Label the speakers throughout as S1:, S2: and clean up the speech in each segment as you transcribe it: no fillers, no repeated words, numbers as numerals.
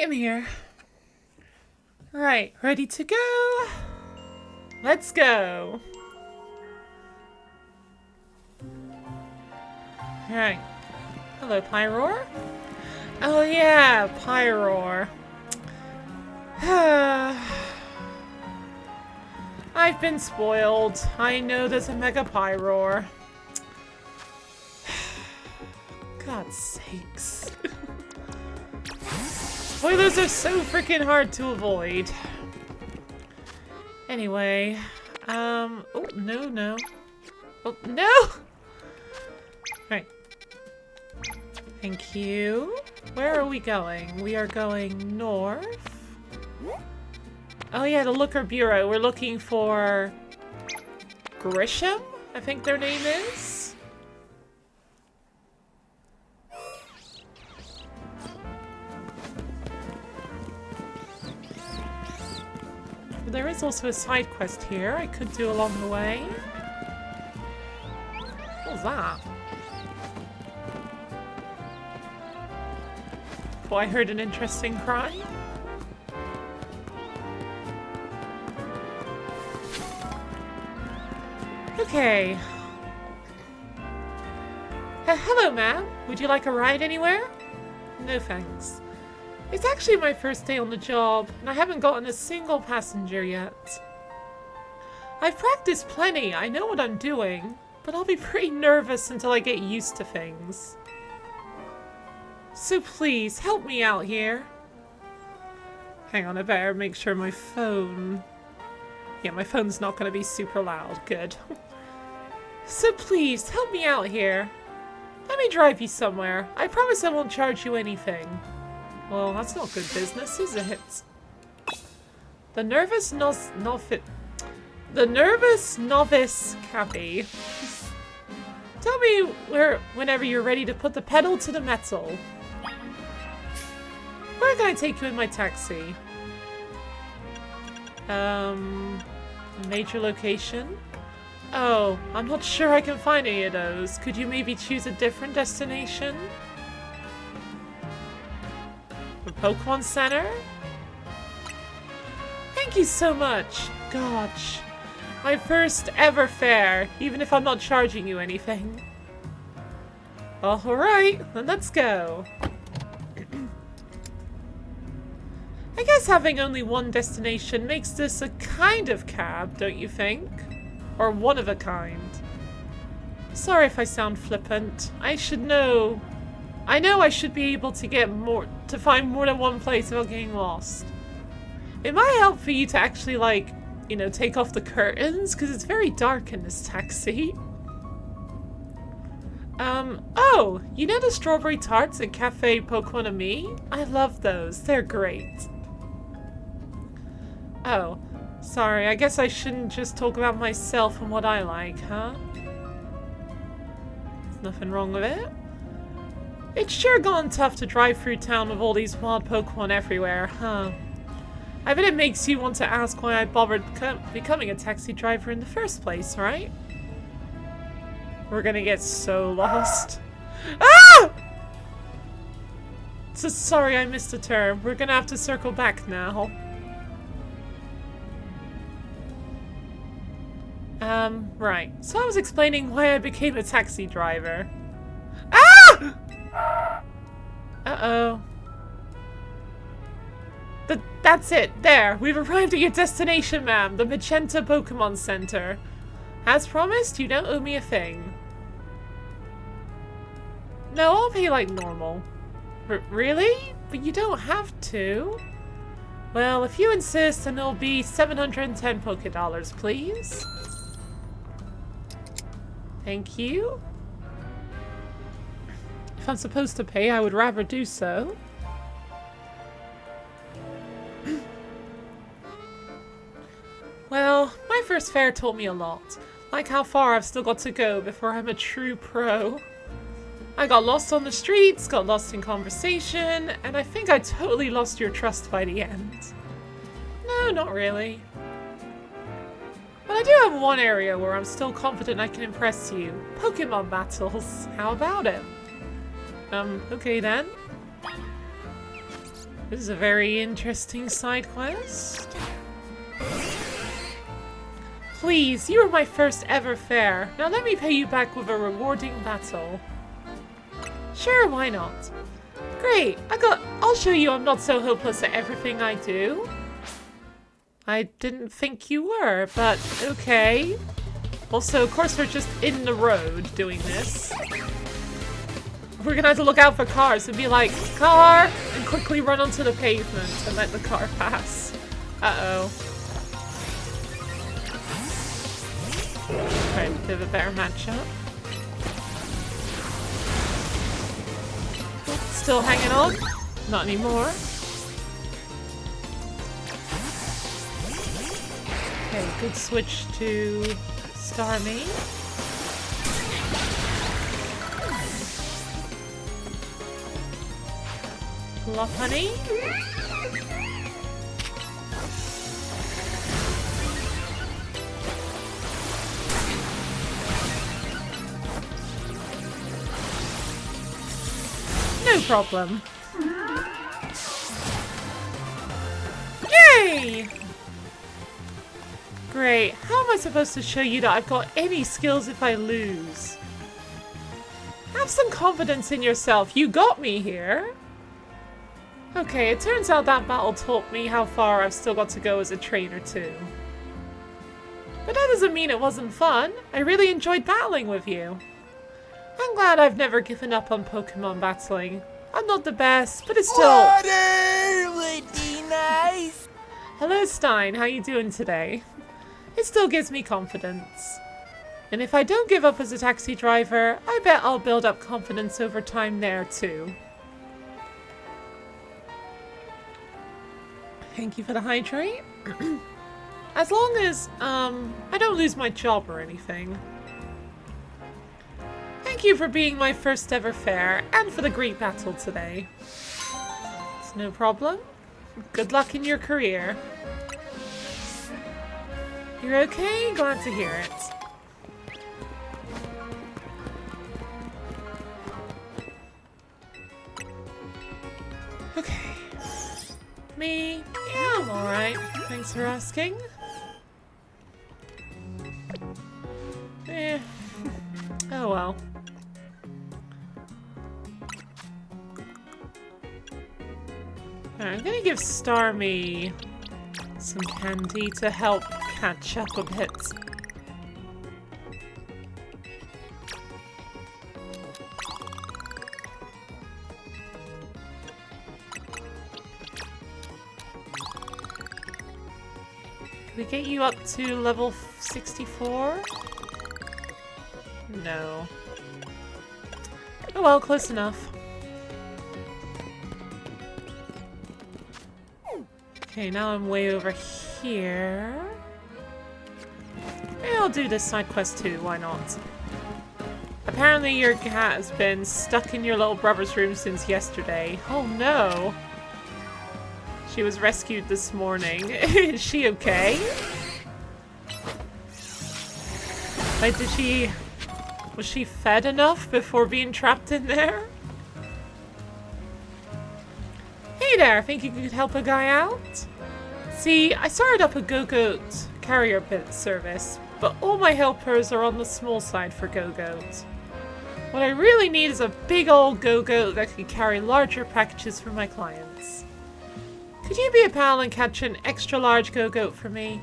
S1: I'm here. Right, ready to go? Let's go. Alright. Hello, Pyroar. Oh yeah, Pyroar. I've been spoiled. I know there's a Mega Pyroar. God's sakes. Spoilers are so freaking hard to avoid. Anyway, oh, no. Oh, no! Right. Thank you. Where are we going? We are going north. Oh yeah, the Looker Bureau. We're looking for Grisham, I think their name is. There is also a side quest here I could do along the way. What was that? Oh, I heard an interesting cry. Okay. Hello, ma'am. Would you like a ride anywhere? No thanks. It's actually my first day on the job, and I haven't gotten a single passenger yet. I've practiced plenty, I know what I'm doing, but I'll be pretty nervous until I get used to things. So please, help me out here. Hang on, I better make sure my phone... Yeah, my phone's not going to be super loud. Good. So please, help me out here. Let me drive you somewhere. I promise I won't charge you anything. Well, that's not good business, is it? The nervous novice Cappy. Tell me whenever you're ready to put the pedal to the metal. Where can I take you in my taxi? A major location? Oh, I'm not sure I can find any of those. Could you maybe choose a different destination? The Pokémon Center? Thank you so much. Gosh. My first ever fare, even if I'm not charging you anything. Well, alright, then let's go. I guess having only one destination makes this a kind of cab, don't you think? Or one of a kind. Sorry if I sound flippant. I should know. I know I should be able to find more than one place without getting lost. It might help for you to actually, like, you know, take off the curtains, because it's very dark in this taxi. Oh, you know the strawberry tarts at Cafe Pokémon and Me? I love those. They're great. Oh, sorry. I guess I shouldn't just talk about myself and what I like, huh? There's nothing wrong with it. It's sure gone tough to drive through town with all these wild Pokémon everywhere, huh? I bet it makes you want to ask why I bothered becoming a taxi driver in the first place, right? We're gonna get so lost. Ah! So sorry I missed a turn. We're gonna have to circle back now. Right. So I was explaining why I became a taxi driver. Ah! Uh-oh. That's it. There. We've arrived at your destination, ma'am. The Magenta Pokémon Center. As promised, you don't owe me a thing. No, I'll pay like normal. Really? But you don't have to. Well, if you insist, then it'll be 710 Pokédollars, please. Thank you. If I'm supposed to pay, I would rather do so. Well, my first fare taught me a lot. Like how far I've still got to go before I'm a true pro. I got lost on the streets, got lost in conversation, and I think I totally lost your trust by the end. No, not really. But I do have one area where I'm still confident I can impress you. Pokemon battles. How about it? Okay then. This is a very interesting side quest. Please, you were my first ever fare. Now let me pay you back with a rewarding battle. Sure, why not? Great, I'll show you I'm not so hopeless at everything I do. I didn't think you were, but okay. Also, of course, we're just in the road doing this. We're gonna have to look out for cars and be like, car! And quickly run onto the pavement and let the car pass. Uh-oh. Try a bit of a better matchup. Still hanging on? Not anymore. Okay, good switch to Starmie. Love honey. No problem. Yay! Great. How am I supposed to show you that I've got any skills if I lose? Have some confidence in yourself. You got me here. Okay, it turns out that battle taught me how far I've still got to go as a trainer too. But that doesn't mean it wasn't fun. I really enjoyed battling with you. I'm glad I've never given up on Pokemon battling. I'm not the best, but it's still...
S2: Water would be nice!
S1: Hello Stein, how you doing today? It still gives me confidence. And if I don't give up as a taxi driver, I bet I'll build up confidence over time there too. Thank you for the hydrate. As long as, I don't lose my job or anything. Thank you for being my first ever fare, and for the great battle today. It's no problem. Good luck in your career. You're okay? Glad to hear it. Okay. Me? Yeah, I'm alright. Thanks for asking. Eh. Oh well. Alright, I'm gonna give Starmie some candy to help catch up a bit. Can we get you up to level 64? No. Oh well, close enough. Okay, now I'm way over here. Maybe I'll do this side quest too, why not? Apparently your cat has been stuck in your little brother's room since yesterday. Oh no! She was rescued this morning. Is she okay? Like, was she fed enough before being trapped in there? Hey there, think you could help a guy out? See, I started up a Go-Goat carrier bit service, but all my helpers are on the small side for Go-Goat. What I really need is a big old Go-Goat that can carry larger packages for my clients. Could you be a pal and catch an extra large Go-Goat for me?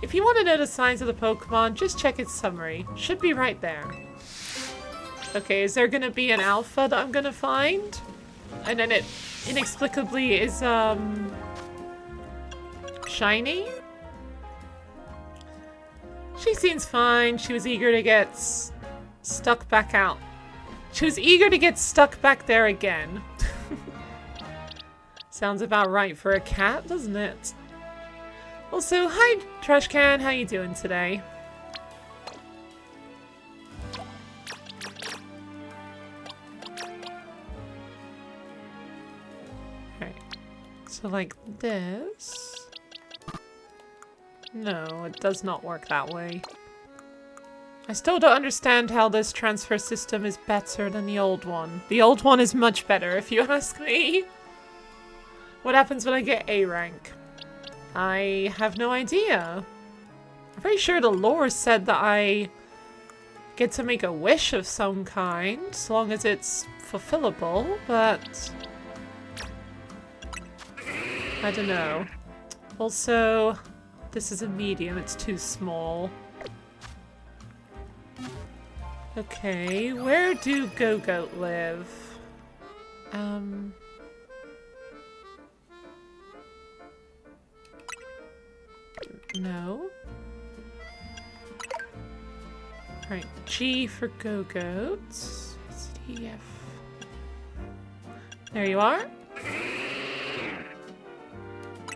S1: If you want to know the size of the Pokemon, just check its summary. Should be right there. Okay, is there gonna be an alpha that I'm gonna find? And then it inexplicably is, shiny? She seems fine. She was eager to get stuck back out. She was eager to get stuck back there again. Sounds about right for a cat, doesn't it? Also, hi, Trash Can. How you doing today? Alright. So like this. No, it does not work that way. I still don't understand how this transfer system is better than the old one. The old one is much better, if you ask me. What happens when I get A rank? I have no idea. I'm pretty sure the lore said that I get to make a wish of some kind, as long as it's fulfillable, but I don't know. Also, this is a medium, it's too small. Okay, where do Go-Goat live? No. Right, G for Go-Goats. CF. There you are.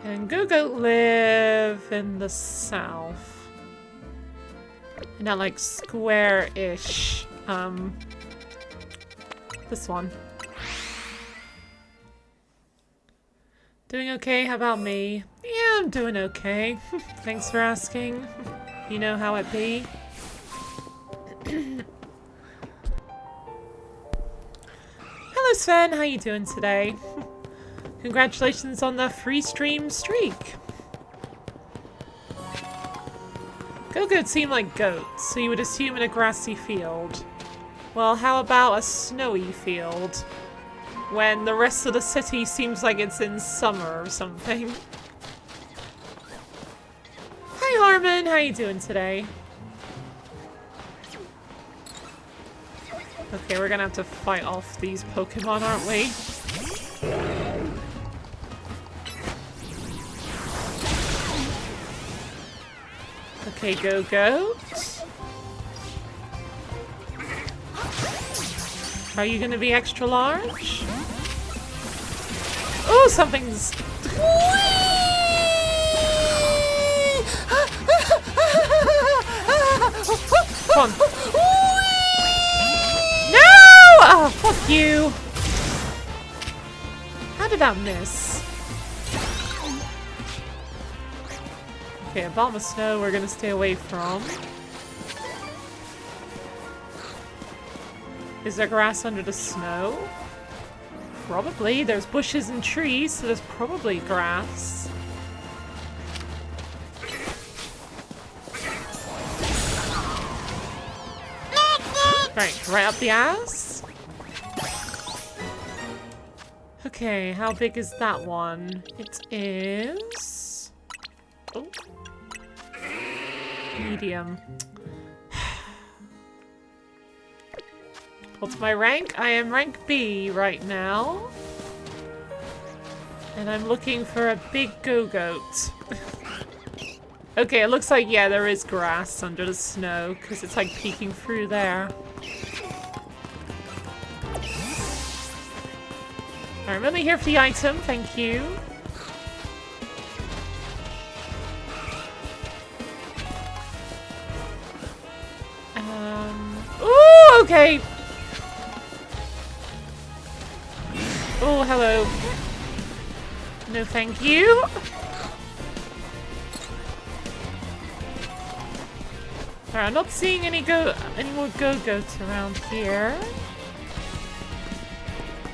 S1: And Go-Goat live in the south. In that, like, square-ish, this one. Doing okay? How about me? Yeah, I'm doing okay. Thanks for asking. You know how it be. Hello Sven, how you doing today? Congratulations on the free stream streak. Go-Goats seem like goats, so you would assume in a grassy field. Well, how about a snowy field? When the rest of the city seems like it's in summer or something. Hi Harmon, how you doing today? Okay, we're gonna have to fight off these Pokemon, aren't we? Okay, Go-Goat. Are you gonna be extra large? Oh, something's... Come on. No! Oh, fuck you. How did that miss? Okay, a bomb of snow we're gonna stay away from. Is there grass under the snow? Probably. There's bushes and trees, so there's probably grass. Right up the ass. Okay, how big is that one? It is... Oh. Medium. What's my rank? I am rank B right now. And I'm looking for a big Go-Goat. Okay, it looks like, yeah, there is grass under the snow, because it's like peeking through there. Alright, I'm only here for the item, thank you. Ooh, okay. Oh, hello. No, thank you. Alright, I'm not seeing any more Go-Goats around here.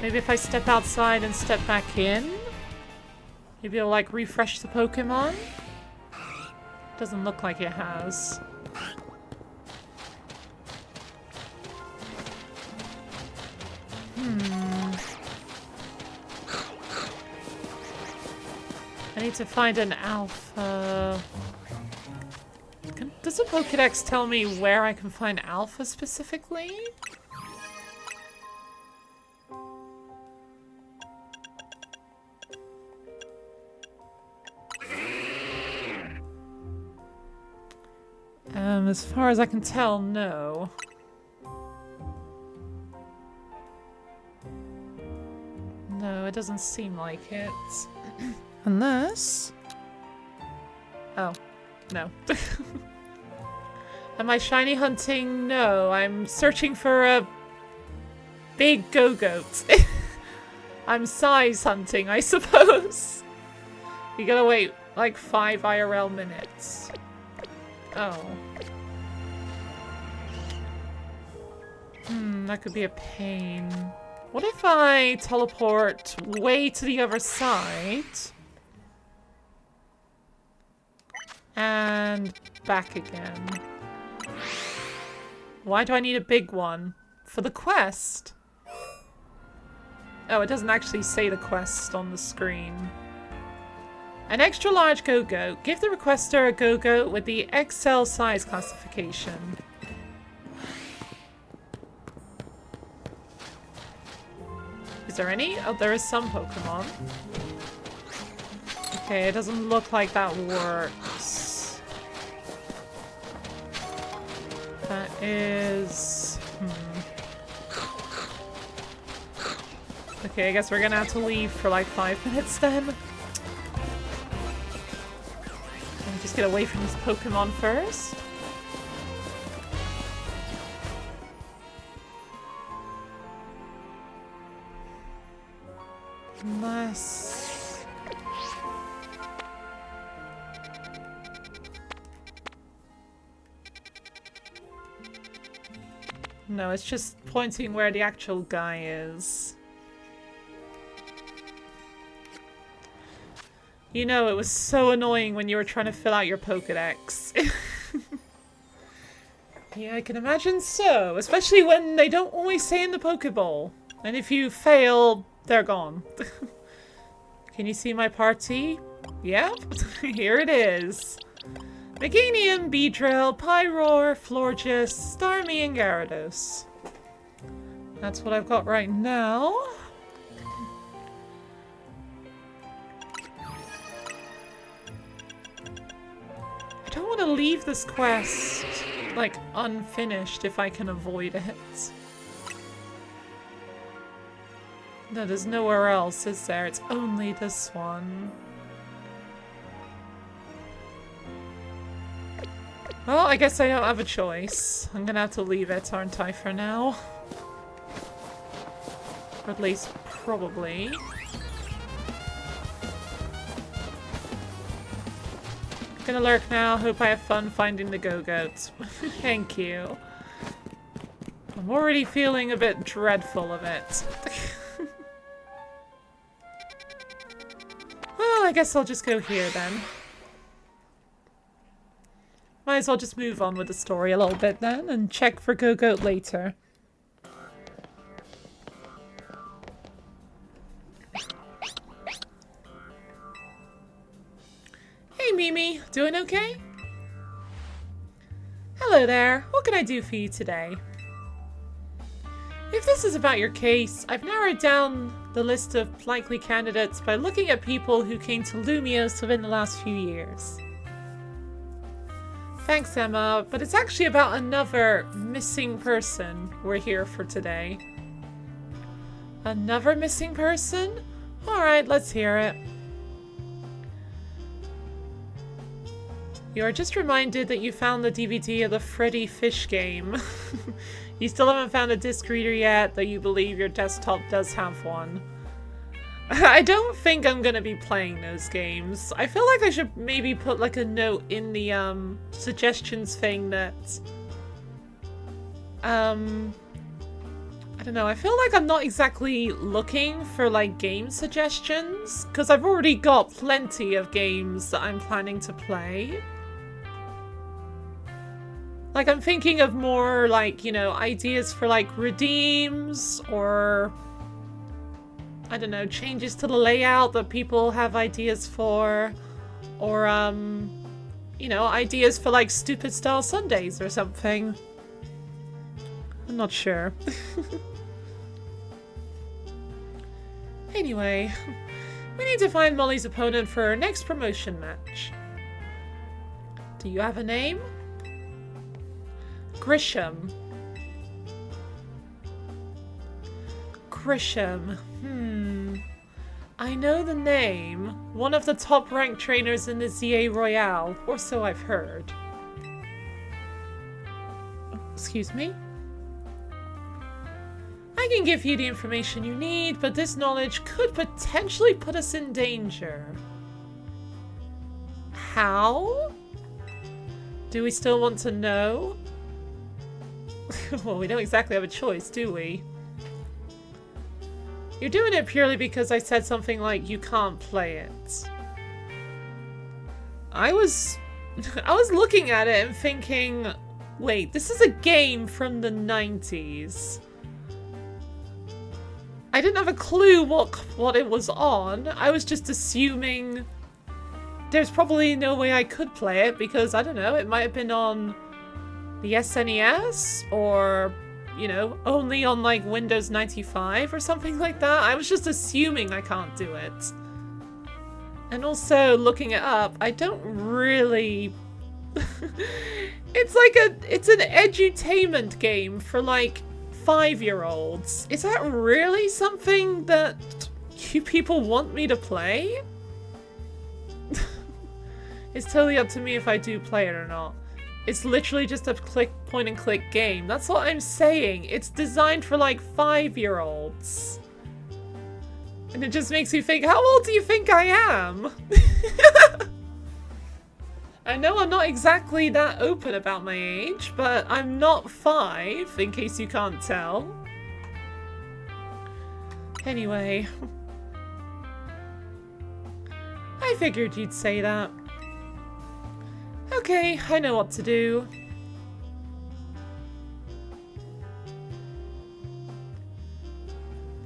S1: Maybe if I step outside and step back in, maybe it'll like refresh the Pokemon. Doesn't look like it has. I need to find an alpha. Does the Pokédex tell me where I can find alpha specifically? As far as I can tell, no. No, it doesn't seem like it. Unless... Oh, no. Am I shiny hunting? No, I'm searching for a big Go-Goat. I'm size hunting, I suppose. You gotta wait like 5 IRL minutes. Oh. That could be a pain. What if I teleport way to the other side? And back again. Why do I need a big one? For the quest. Oh, it doesn't actually say the quest on the screen. An extra large go-goat. Give the requester a go-goat with the XL size classification. Is there any? Oh, there is some Pokemon. Okay, it doesn't look like that works. That is... Okay, I guess we're gonna have to leave for like 5 minutes then. Let me just get away from this Pokemon first. Unless... No, it's just pointing where the actual guy is. You know, it was so annoying when you were trying to fill out your Pokédex. Yeah, I can imagine so. Especially when they don't always say in the Pokeball. And if you fail, they're gone. Can you see my party? Yep, here it is. Meganium, Beedrill, Pyroar, Florges, Starmie, and Gyarados. That's what I've got right now. I don't want to leave this quest, like, unfinished if I can avoid it. No, there's nowhere else, is there? It's only this one. Well, I guess I don't have a choice. I'm gonna have to leave it, aren't I, for now? Or at least, probably. Gonna lurk now. Hope I have fun finding the go-goats. Thank you. I'm already feeling a bit dreadful of it. Well, I guess I'll just go here then. Might as well just move on with the story a little bit then and check for go-goat later. Hey Mimi, doing okay? Hello there, what can I do for you today? If this is about your case, I've narrowed down the list of likely candidates by looking at people who came to Lumios within the last few years. Thanks, Emma, but it's actually about another missing person we're here for today. Another missing person? Alright, let's hear it. You are just reminded that you found the DVD of the Freddy Fish game. You still haven't found a disc reader yet, though you believe your desktop does have one. I don't think I'm gonna be playing those games. I feel like I should maybe put like a note in the suggestions thing that I don't know, I feel like I'm not exactly looking for like game suggestions because I've already got plenty of games that I'm planning to play. Like, I'm thinking of more, like, you know, ideas for, like, redeems or, I don't know, changes to the layout that people have ideas for. Or, you know, ideas for, like, stupid style Sundays or something. I'm not sure. Anyway, we need to find Molly's opponent for her next promotion match. Do you have a name? Grisham. Grisham. I know the name. One of the top ranked trainers in the ZA Royale, or so I've heard. Excuse me? I can give you the information you need, but this knowledge could potentially put us in danger. How? Do we still want to know? Well, we don't exactly have a choice, do we? You're doing it purely because I said something like, you can't play it. I was looking at it and thinking, wait, this is a game from the 90s. I didn't have a clue what it was on. I was just assuming there's probably no way I could play it because, I don't know, it might have been on the SNES or, you know, only on like Windows 95 or something like that. I was just assuming I can't do it. And also, looking it up, I don't really... it's an edutainment game for like 5-year-olds. Is that really something that you people want me to play? It's totally up to me if I do play it or not. It's literally just a point and click game. That's what I'm saying. It's designed for like 5-year-olds. And it just makes me think, how old do you think I am? I know I'm not exactly that open about my age, but I'm not 5, in case you can't tell. Anyway. I figured you'd say that. Okay, I know what to do.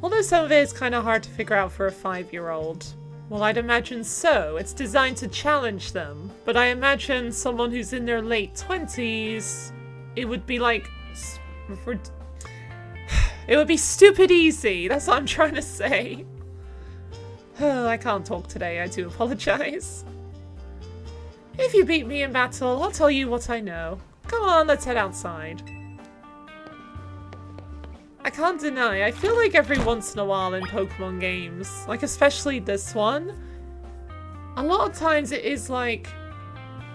S1: Although some of it is kind of hard to figure out for a 5-year-old. Well, I'd imagine so. It's designed to challenge them. But I imagine someone who's in their late 20s, it would be like... It would be stupid easy. That's what I'm trying to say. Oh, I can't talk today. I do apologize. If you beat me in battle, I'll tell you what I know. Come on, let's head outside. I can't deny, I feel like every once in a while in Pokemon games, like especially this one, a lot of times it is like,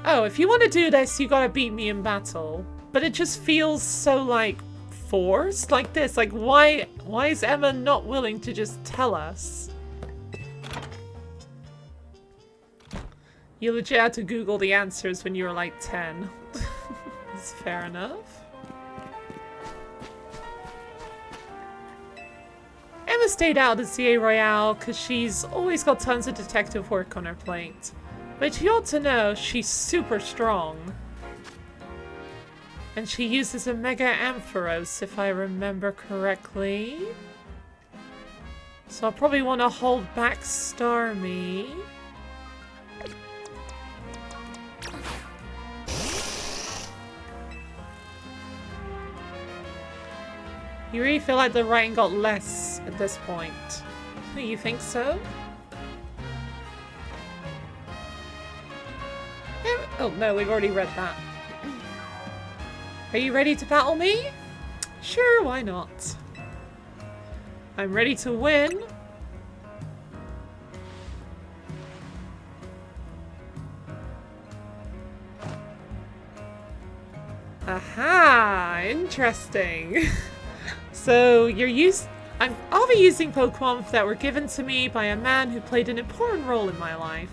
S1: oh, if you want to do this, you gotta beat me in battle. But it just feels so like forced, like this. Like why is Emma not willing to just tell us? You legit had to Google the answers when you were like 10. That's fair enough. Emma stayed out at CA Royale because she's always got tons of detective work on her plate. But you ought to know she's super strong. And she uses a Mega Ampharos, if I remember correctly. So I'll probably want to hold back Starmie. You really feel like the writing got less at this point. You think so? Oh no, we've already read that. Are you ready to battle me? Sure, why not? I'm ready to win. Aha! Interesting. So I'll be using Pokemon that were given to me by a man who played an important role in my life.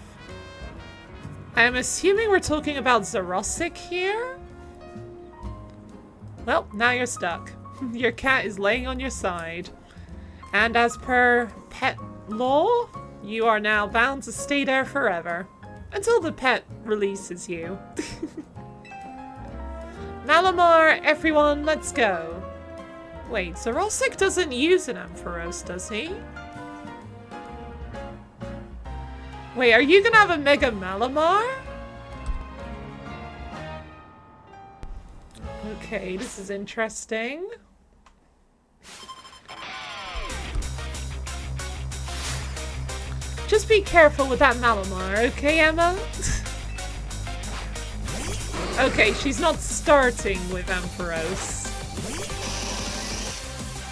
S1: I am assuming we're talking about Zerosic here? Well, now you're stuck. Your cat is laying on your side. And as per pet law, you are now bound to stay there forever. Until the pet releases you. Malamar, everyone, let's go. Wait, Zerosic doesn't use an Ampharos, does he? Wait, are you gonna have a Mega Malamar? Okay, this is interesting. Just be careful with that Malamar, okay, Emma? Okay, she's not starting with Ampharos.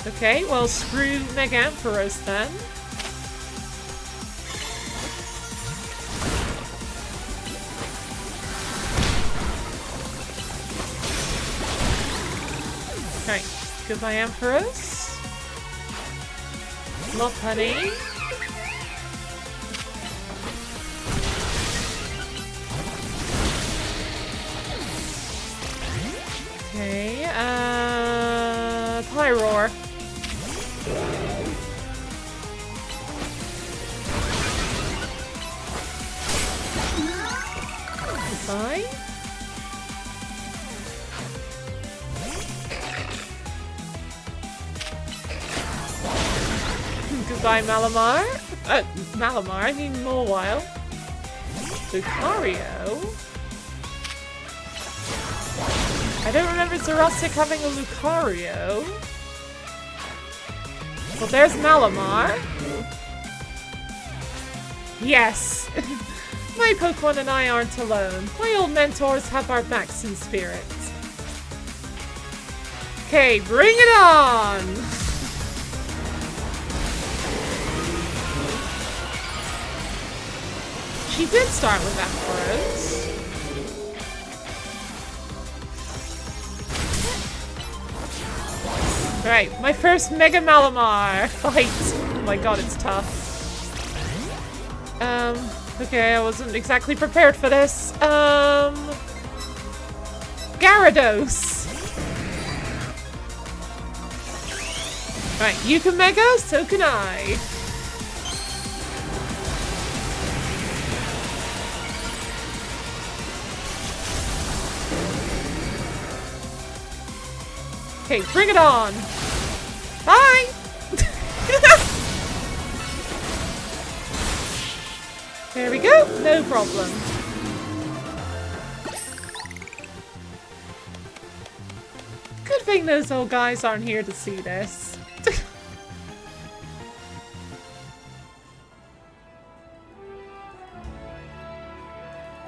S1: Okay, well, screw Mega Ampharos then. Okay, goodbye Ampharos. Love honey. Okay, Pyroar. Bye. Goodbye, Malamar. Malamar, I mean Mawile. Lucario? I don't remember Zerostic having a Lucario. Well, there's Malamar. Yes! My Pokemon and I aren't alone. My old mentors have our backs in spirit. Okay, bring it on! She did start with Ampharos. Right, my first Mega Malamar fight. Oh my god, it's tough. Okay, I wasn't exactly prepared for this. Gyarados. Right, you can Mega, so can I. Okay, bring it on! Bye! There we go, no problem. Good thing those old guys aren't here to see this.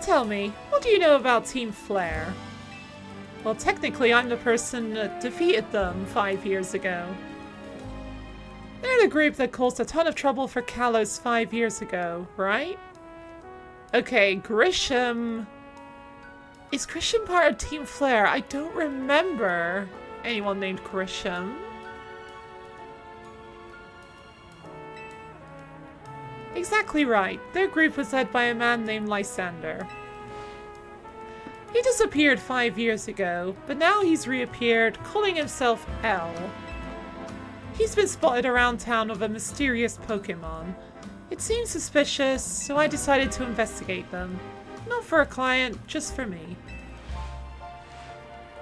S1: Tell me, what do you know about Team Flare? Well, technically, I'm the person that defeated them 5 years ago. They're the group that caused a ton of trouble for Kalos 5 years ago, right? Okay, Grisham... Is Grisham part of Team Flare? I don't remember anyone named Grisham. Exactly right. Their group was led by a man named Lysander. He disappeared 5 years ago, but now he's reappeared, calling himself L. He's been spotted around town with a mysterious Pokémon. It seemed suspicious, so I decided to investigate them. Not for a client, just for me.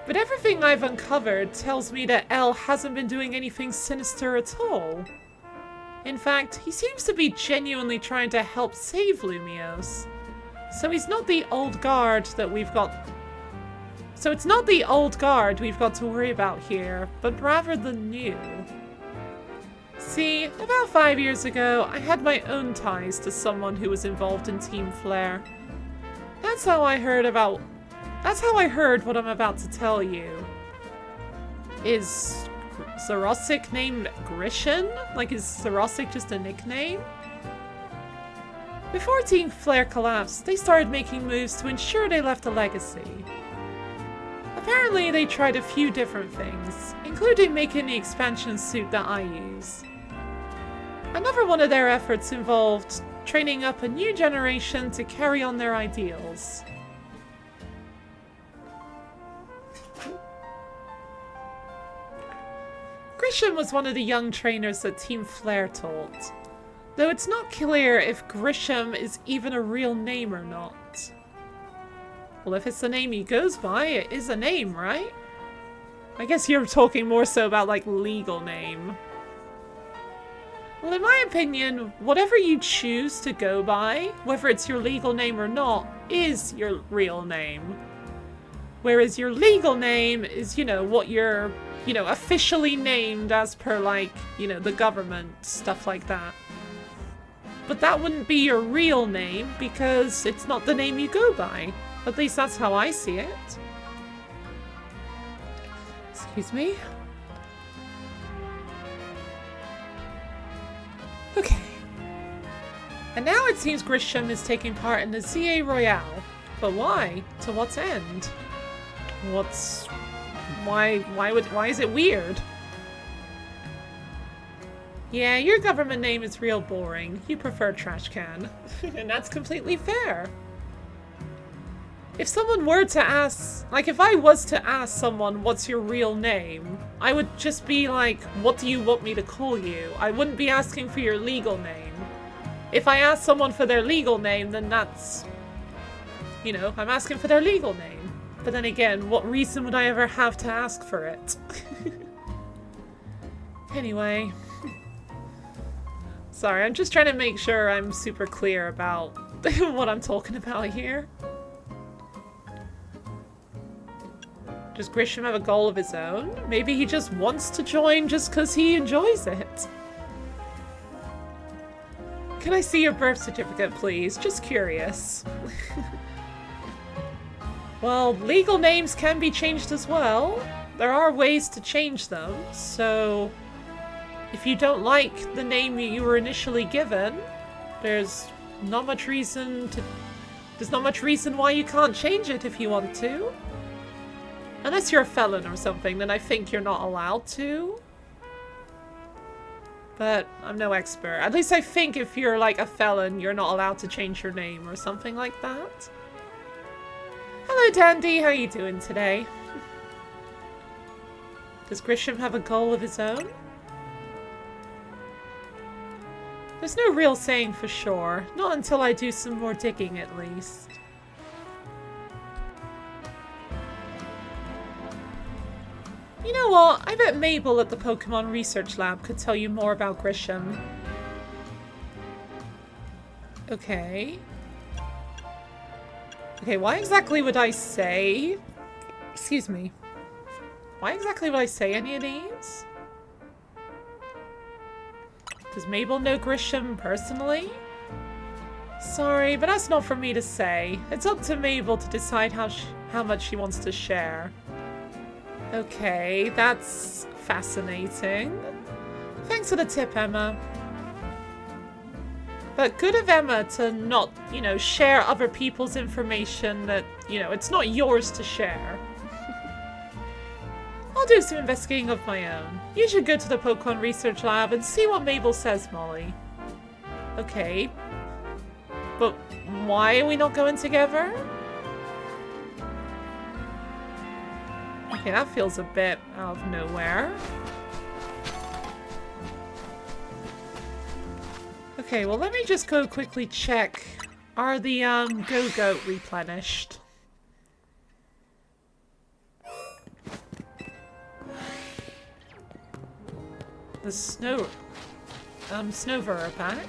S1: But everything I've uncovered tells me that L hasn't been doing anything sinister at all. In fact, he seems to be genuinely trying to help save Lumiose. So he's not the old guard that we've got... So it's not the old guard we've got to worry about here, but rather the new. See, about 5 years ago, I had my own ties to someone who was involved in Team Flare. That's how I heard what I'm about to tell you. Is Zerostic named Grisham? Like, is Zerostic just a nickname? Before Team Flare collapsed, they started making moves to ensure they left a legacy. Apparently, they tried a few different things, including making the expansion suit that I use. Another one of their efforts involved training up a new generation to carry on their ideals. Grisham was one of the young trainers that Team Flare taught. Though it's not clear if Grisham is even a real name or not. Well, if it's the name he goes by, it is a name, right? I guess you're talking more so about, like, legal name. Well, in my opinion, whatever you choose to go by, whether it's your legal name or not, is your real name. Whereas your legal name is, you know, what you're, you know, officially named as per, like, you know, the government, stuff like that. But that wouldn't be your real name because it's not the name you go by. At least that's how I see it. Excuse me. Okay. And now it seems Grisham is taking part in the ZA Royale. But why? To what end? Why is it weird? Yeah, your government name is real boring. You prefer trash can. And that's completely fair. If someone were to ask, like if I was to ask someone what's your real name, I would just be like, what do you want me to call you? I wouldn't be asking for your legal name. If I ask someone for their legal name, then that's You know, I'm asking for their legal name. But then again, what reason would I ever have to ask for it? Anyway. Sorry, I'm just trying to make sure I'm super clear about what I'm talking about here. Does Grisham have a goal of his own? Maybe he just wants to join just because he enjoys it. Can I see your birth certificate, please? Just curious. Well, legal names can be changed as well. There are ways to change them, so if you don't like the name you were initially given, there's not much reason why you can't change it if you want to. Unless you're a felon or something, then I think you're not allowed to. But I'm no expert. At least I think if you're like a felon, you're not allowed to change your name or something like that. Hello, Dandy. How are you doing today? Does Grisham have a goal of his own? There's no real saying for sure. Not until I do some more digging, at least. You know what? I bet Mabel at the Pokemon Research Lab could tell you more about Grisham. Okay. Okay, why exactly would I say... Excuse me. Why exactly would I say any of these? Does Mabel know Grisham personally? Sorry, but that's not for me to say. It's up to Mabel to decide how much she wants to share. Okay, that's fascinating. Thanks for the tip, Emma. But good of Emma to not, you know, share other people's information that, you know, it's not yours to share. I'll do some investigating of my own. You should go to the Pokemon Research Lab and see what Mabel says, Molly. Okay. But why are we not going together? Okay, that feels a bit out of nowhere. Okay, well let me just go quickly check. Are the Go-Goat replenished? The Snover pack.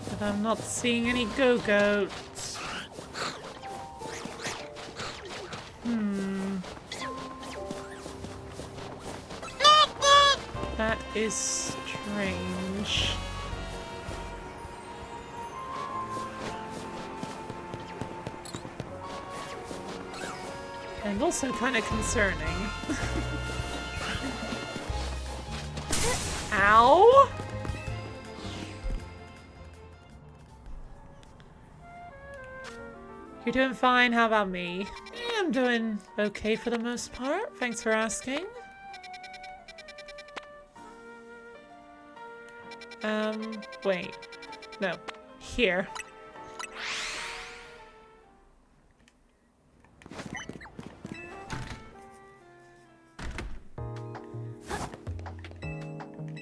S1: But I'm not seeing any Go-Goats. That is strange. And also kind of concerning. Ow! You're doing fine, how about me? Yeah, I'm doing okay for the most part. Thanks for asking. Wait. No. Here.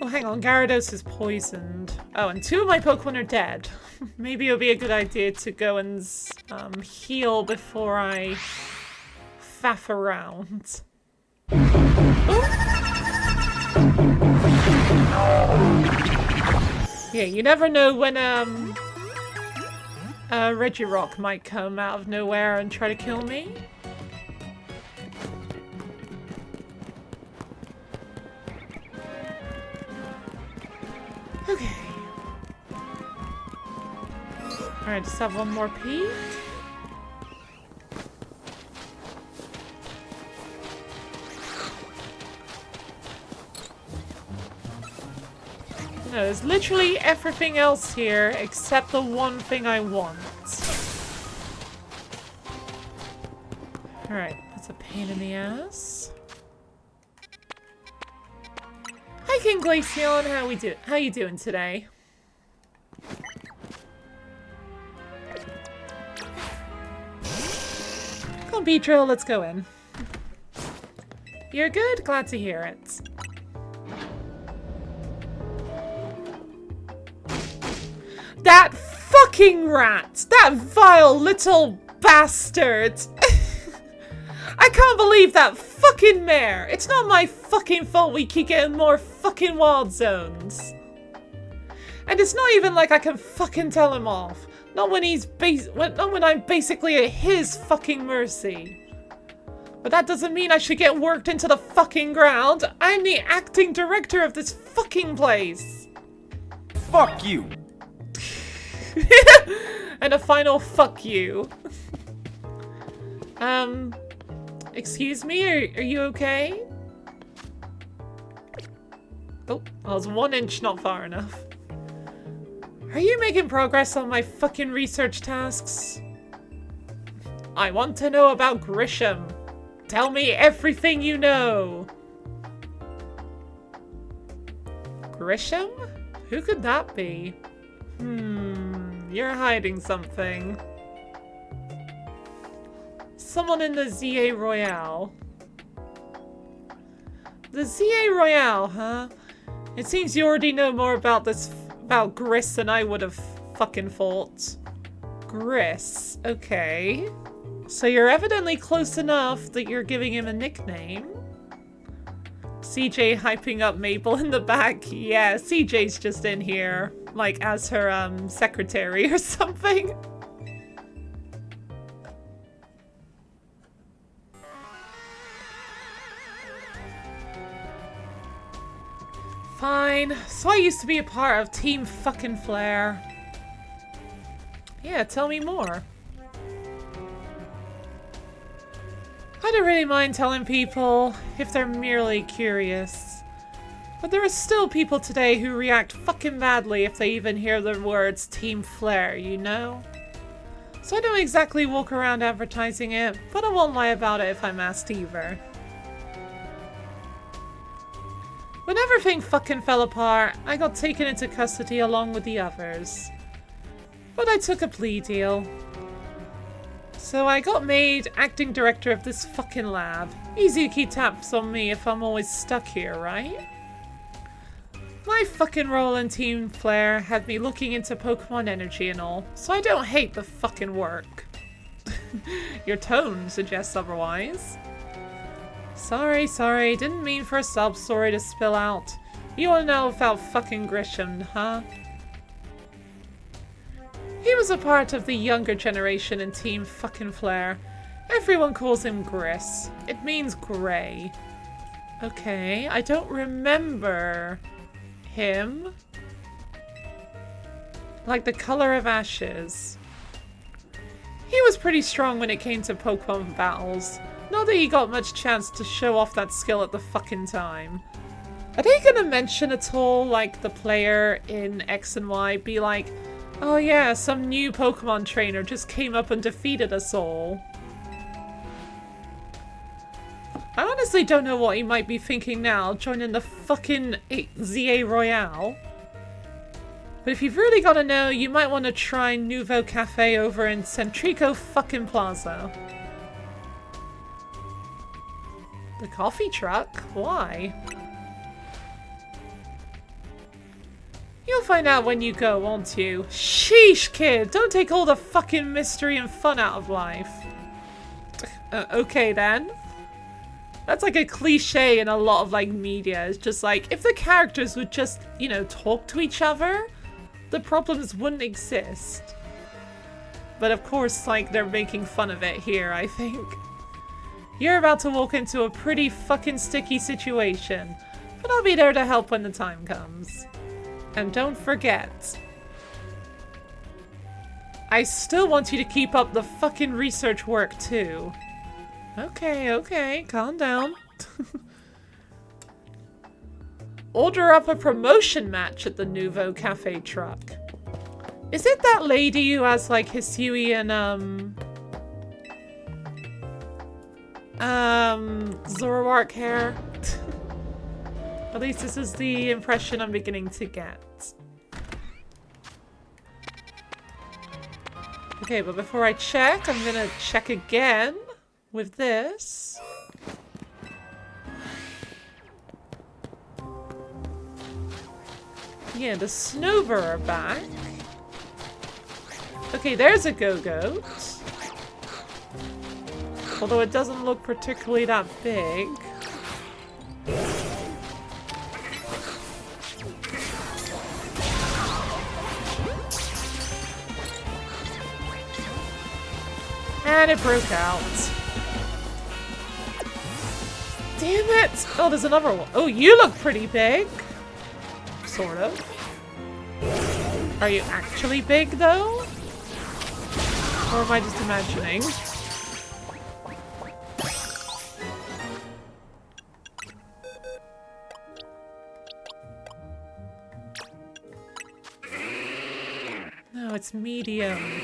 S1: Oh, hang on. Gyarados is poisoned. Oh, and 2 of my Pokemon are dead. Maybe it would be a good idea to go and heal before I faff around. Yeah, you never know when Regirock might come out of nowhere and try to kill me. Okay. Alright, just have one more peek. No, there's literally everything else here except the one thing I want. Alright, that's a pain in the ass. Hi King Glaceon, how you doing today? Come on, Beedrill, let's go in. You're good? Glad to hear it. That fucking rat! That vile little bastard! I can't believe that fucking mayor! It's not my fucking fault we keep getting more fucking wild zones. And it's not even like I can fucking tell him off. Not when not when I'm basically at his fucking mercy. But that doesn't mean I should get worked into the fucking ground. I'm the acting director of this fucking place.
S3: Fuck you.
S1: And a final fuck you. Excuse me, are you okay? Oh, I was 1 inch not far enough. Are you making progress on my fucking research tasks? I want to know about Grisham. Tell me everything you know. Grisham? Who could that be? You're hiding something. Someone in the ZA Royale. The ZA Royale, huh? It seems you already know more about Gris than I would have fucking thought. Gris, okay. So you're evidently close enough that you're giving him a nickname. CJ hyping up Mabel in the back. Yeah, CJ's just in here, like as her secretary or something. Fine. So I used to be a part of Team fucking Flare. Yeah, tell me more. I don't really mind telling people if they're merely curious. But there are still people today who react fucking badly if they even hear the words Team Flare, you know? So I don't exactly walk around advertising it, but I won't lie about it if I'm asked either. When everything fucking fell apart, I got taken into custody along with the others. But I took a plea deal. So I got made acting director of this fucking lab. Easy to keep tabs on me if I'm always stuck here, right? My fucking role in Team Flare had me looking into Pokemon energy and all, so I don't hate the fucking work. Your tone suggests otherwise. Sorry, didn't mean for a sub-story to spill out. You wanna know about fucking Grisham, huh? He was a part of the younger generation in Team fucking Flare. Everyone calls him Gris. It means grey. Okay, I don't remember him. Like the color of ashes. He was pretty strong when it came to Pokemon battles. Not that he got much chance to show off that skill at the fucking time. Are they gonna mention at all, like, the player in X and Y be like, oh yeah, some new Pokemon trainer just came up and defeated us all? I honestly don't know what he might be thinking now, joining the fucking ZA Royale. But if you've really gotta know, you might want to try Nouveau Cafe over in Centrico fucking Plaza. The coffee truck? Why? You'll find out when you go, won't you? Sheesh, kid! Don't take all the fucking mystery and fun out of life. Okay then. That's like a cliche in a lot of like media. It's just like, if the characters would just, you know, talk to each other, the problems wouldn't exist. But of course, like, they're making fun of it here, I think. You're about to walk into a pretty fucking sticky situation, but I'll be there to help when the time comes. And don't forget, I still want you to keep up the fucking research work too. Okay, calm down. Order up a promotion match at the Nouveau Cafe truck. Is it that lady who has like Hisuian Zoroark hair? At least this is the impression I'm beginning to get. Okay, but before I check, I'm gonna check again with this. Yeah, the Snover are back. Okay, there's a Go-Goat. Although it doesn't look particularly that big. And it broke out. Damn it! Oh, there's another one. Oh, you look pretty big. Sort of. Are you actually big, though? Or am I just imagining? No, it's medium.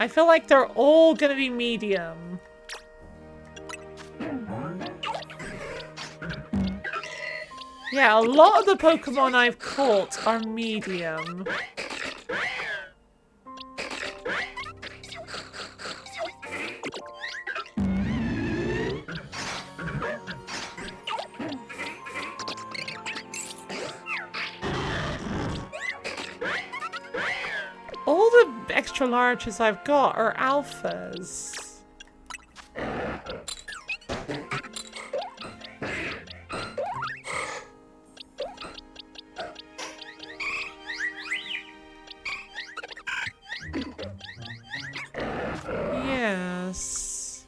S1: I feel like they're all gonna be medium. Yeah, a lot of the Pokemon I've caught are medium. All the extra larges I've got are alphas. Yes.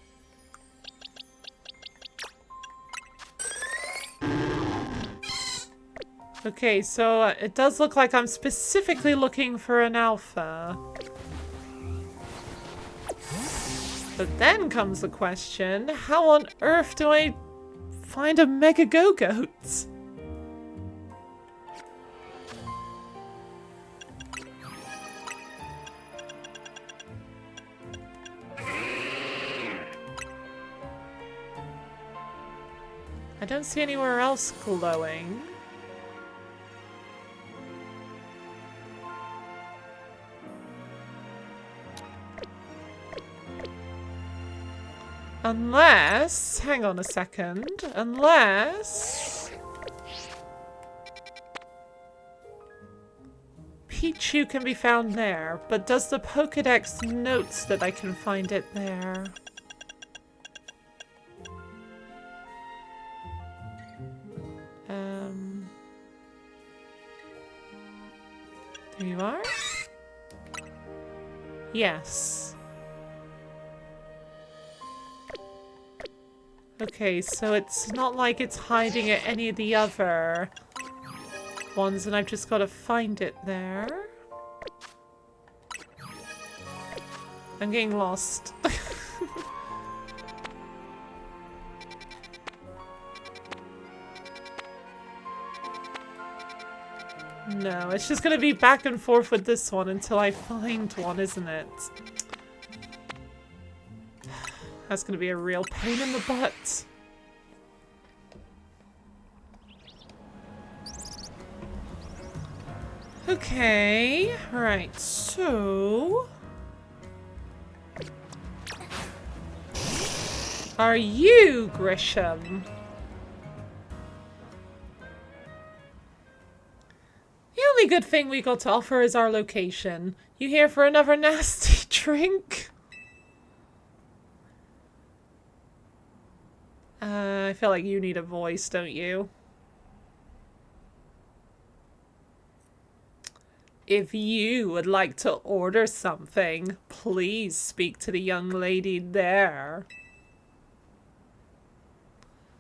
S1: Okay, so it does look like I'm specifically looking for an alpha. But then comes the question, how on earth do I find a Mega Go-Goat? I don't see anywhere else glowing. Unless, hang on a second, unless Pichu can be found there, but does the Pokédex notes that I can find it there? There you are? Yes. Okay, so it's not like it's hiding at any of the other ones, and I've just got to find it there. I'm getting lost. No, it's just gonna be back and forth with this one until I find one, isn't it? That's gonna be a real pain in the butt. Okay, right, so... Are you Grisham? The only good thing we got to offer is our location. You here for another nasty drink? I feel like you need a voice, don't you? If you would like to order something, please speak to the young lady there.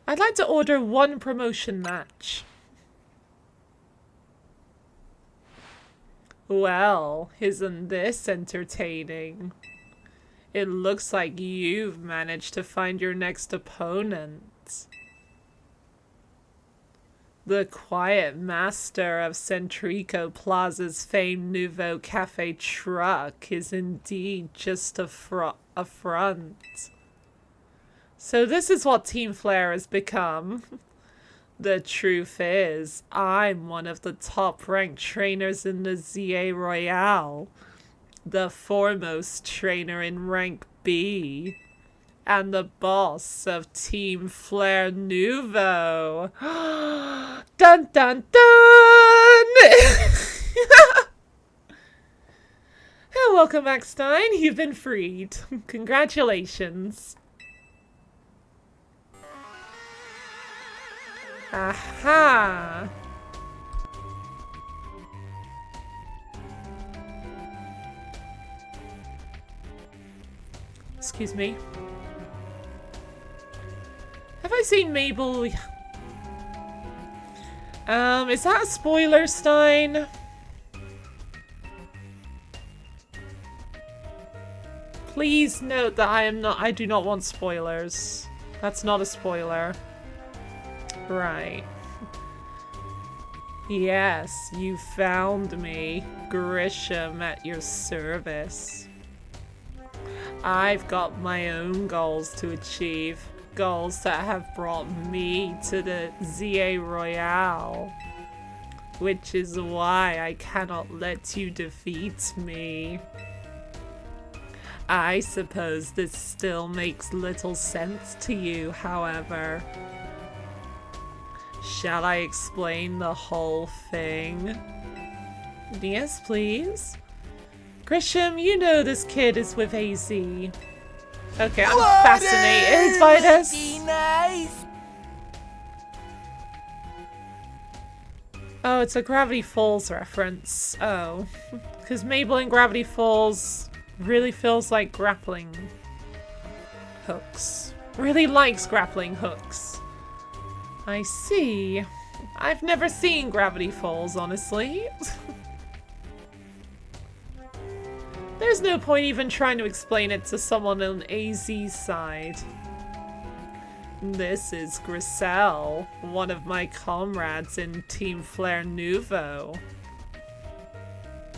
S1: I'd like to order one promotion match. Well, isn't this entertaining? It looks like you've managed to find your next opponent. The quiet master of Centrico Plaza's famed Nouveau Cafe truck is indeed just a front. So this is what Team Flare has become. The truth is, I'm one of the top-ranked trainers in the ZA Royale. The foremost trainer in rank B. And the boss of Team Flare Nouveau. Dun dun dun! it! Oh, welcome back, Stein. You've been freed. Congratulations. Aha! Excuse me. Have I seen Mabel? Is that a spoiler, Stein? Please note that I do not want spoilers. That's not a spoiler. Right. Yes, you found me. Grisham at your service. I've got my own goals to achieve. Goals that have brought me to the ZA Royale. Which is why I cannot let you defeat me. I suppose this still makes little sense to you, however. Shall I explain the whole thing? Yes, please. Grisham, you know this kid is with AZ. Okay, I'm fascinated by this.
S2: Nice.
S1: Oh, it's a Gravity Falls reference. Oh. Because Mabel in Gravity Falls really feels like grappling hooks. Really likes grappling hooks. I see. I've never seen Gravity Falls, honestly. There's no point even trying to explain it to someone on AZ's side. This is Griselle, one of my comrades in Team Flare Nouveau.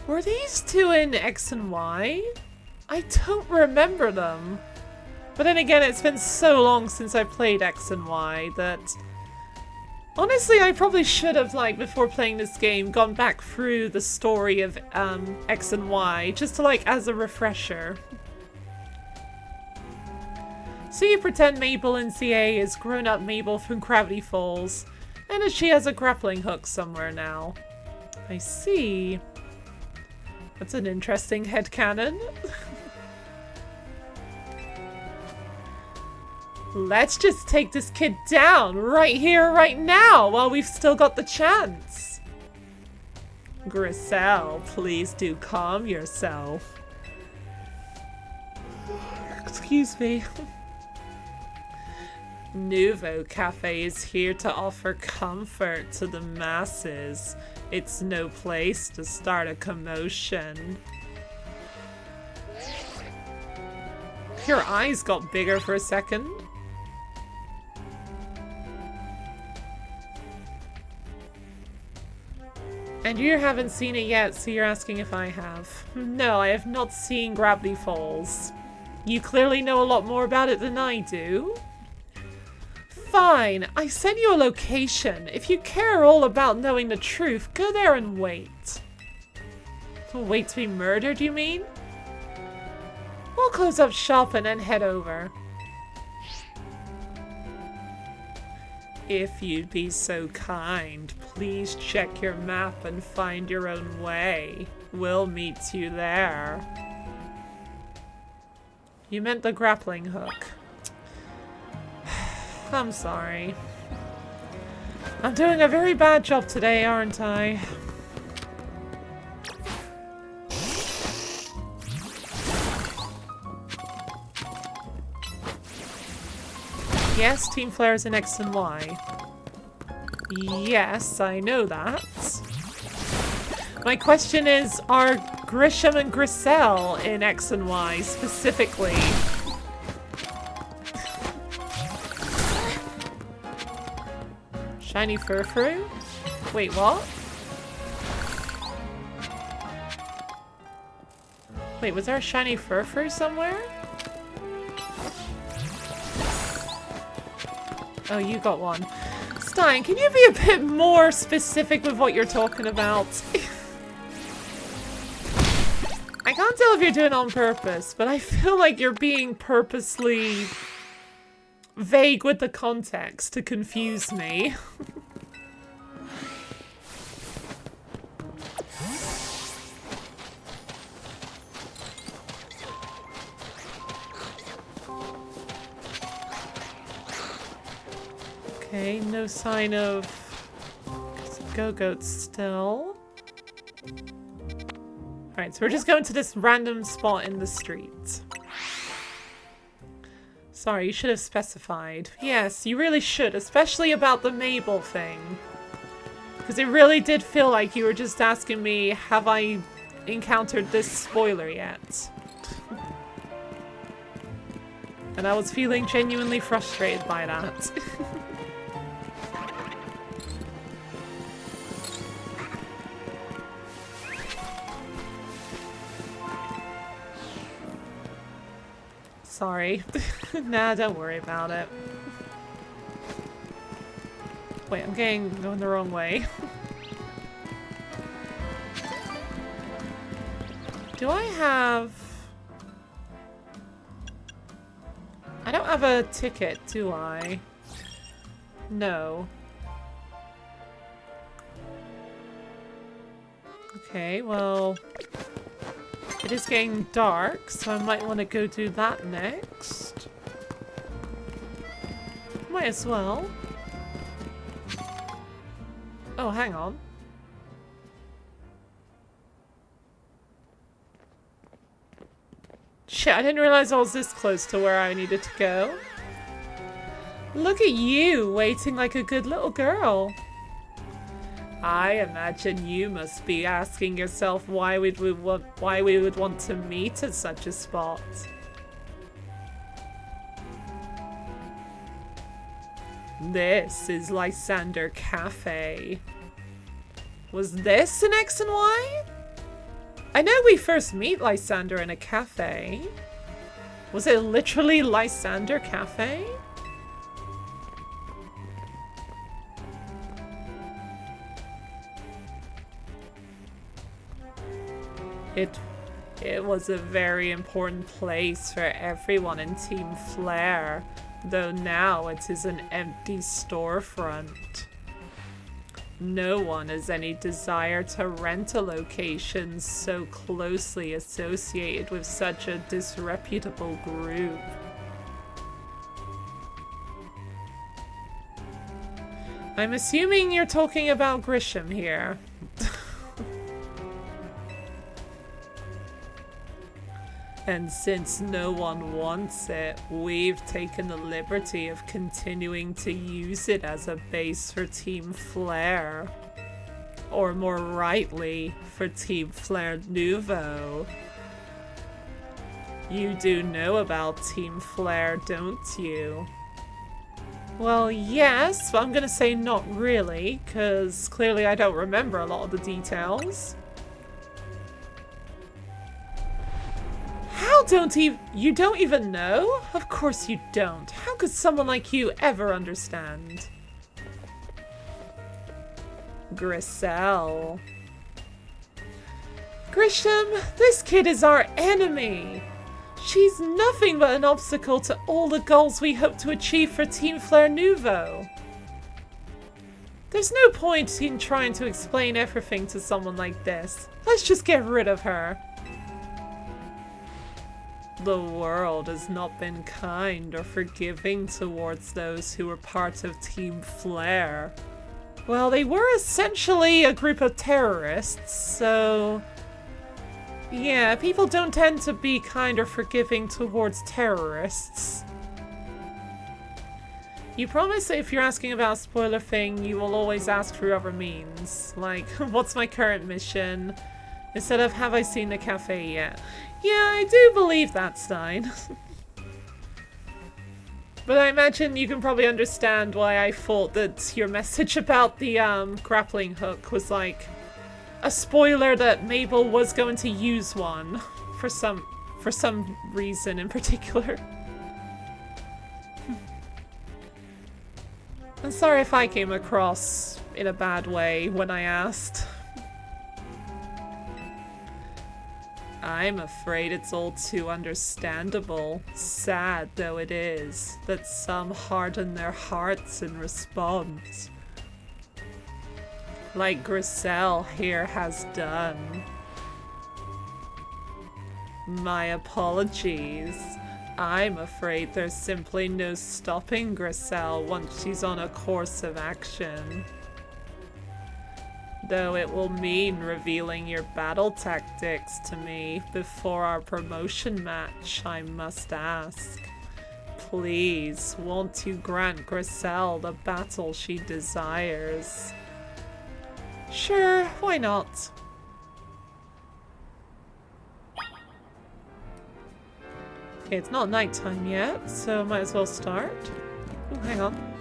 S1: Were these two in X and Y? I don't remember them. But then again, it's been so long since I played X and Y that... Honestly, I probably should have, like, before playing this game, gone back through the story of X and Y, just to, like, as a refresher. So you pretend Mabel in CA is grown-up Mabel from Gravity Falls, and that she has a grappling hook somewhere now. I see. That's an interesting headcanon. Let's just take this kid down right here, right now, while we've still got the chance. Griselle, please do calm yourself. Excuse me. Nouveau Cafe is here to offer comfort to the masses. It's no place to start a commotion. Your eyes got bigger for a second. And you haven't seen it yet, so you're asking if I have. No, I have not seen Gravity Falls. You clearly know a lot more about it than I do. Fine, I sent you a location. If you care all about knowing the truth, go there and wait. Wait to be murdered, you mean? We'll close up shop and then head over. If you'd be so kind, please check your map and find your own way. We'll meet you there. You meant the grappling hook. I'm sorry. I'm doing a very bad job today, aren't I? Yes, Team Flare is in X and Y. Yes, I know that. My question is, are Grisham and Griselle in X and Y specifically? Shiny Furfru? Wait, what? Wait, was there a shiny Furfru somewhere? Oh, you got one. Stein, can you be a bit more specific with what you're talking about? I can't tell if you're doing it on purpose, but I feel like you're being purposely vague with the context to confuse me. Okay, no sign of go-goats still. Alright, so we're just going to this random spot in the street. Sorry, you should have specified. Yes, you really should, especially about the Mabel thing. Because it really did feel like you were just asking me, have I encountered this spoiler yet? And I was feeling genuinely frustrated by that. Sorry. Nah, don't worry about it. Wait, I'm going the wrong way. Do I have... I don't have a ticket, do I? No. Okay, well... It is getting dark, so I might want to go do that next. Might as well. Oh, hang on. Shit, I didn't realize I was this close to where I needed to go. Look at you, waiting like a good little girl. I imagine you must be asking yourself why we would want to meet at such a spot. This is Lysander Cafe. Was this an X and Y? I know we first meet Lysander in a cafe. Was it literally Lysander Cafe? It was a very important place for everyone in Team Flare, though now it is an empty storefront. No one has any desire to rent a location so closely associated with such a disreputable group. I'm assuming you're talking about Grisham here. And since no one wants it, we've taken the liberty of continuing to use it as a base for Team Flare. Or more rightly, for Team Flare Nouveau. You do know about Team Flare, don't you? Well, yes, but I'm gonna say not really, because clearly I don't remember a lot of the details. You don't even know? Of course you don't. How could someone like you ever understand? Griselle. Grisham, this kid is our enemy. She's nothing but an obstacle to all the goals we hope to achieve for Team Flare Nouveau. There's no point in trying to explain everything to someone like this. Let's just get rid of her. The world has not been kind or forgiving towards those who were part of Team Flare. Well, they were essentially a group of terrorists, so... yeah, people don't tend to be kind or forgiving towards terrorists. You promise that if you're asking about a spoiler thing, you will always ask through other means. Like, what's my current mission? Instead of, have I seen the cafe yet? Yeah, I do believe that, Stein. But I imagine you can probably understand why I thought that your message about the grappling hook was like a spoiler that Mabel was going to use one for some reason in particular. I'm sorry if I came across in a bad way when I asked. I'm afraid it's all too understandable, sad though it is, that some harden their hearts in response. Like Griselle here has done. My apologies. I'm afraid there's simply no stopping Griselle once she's on a course of action. Though it will mean revealing your battle tactics to me before our promotion match, I must ask. Please, won't you grant Griselle the battle she desires? Sure, why not? Okay, it's not nighttime yet, so might as well start. Oh, hang on.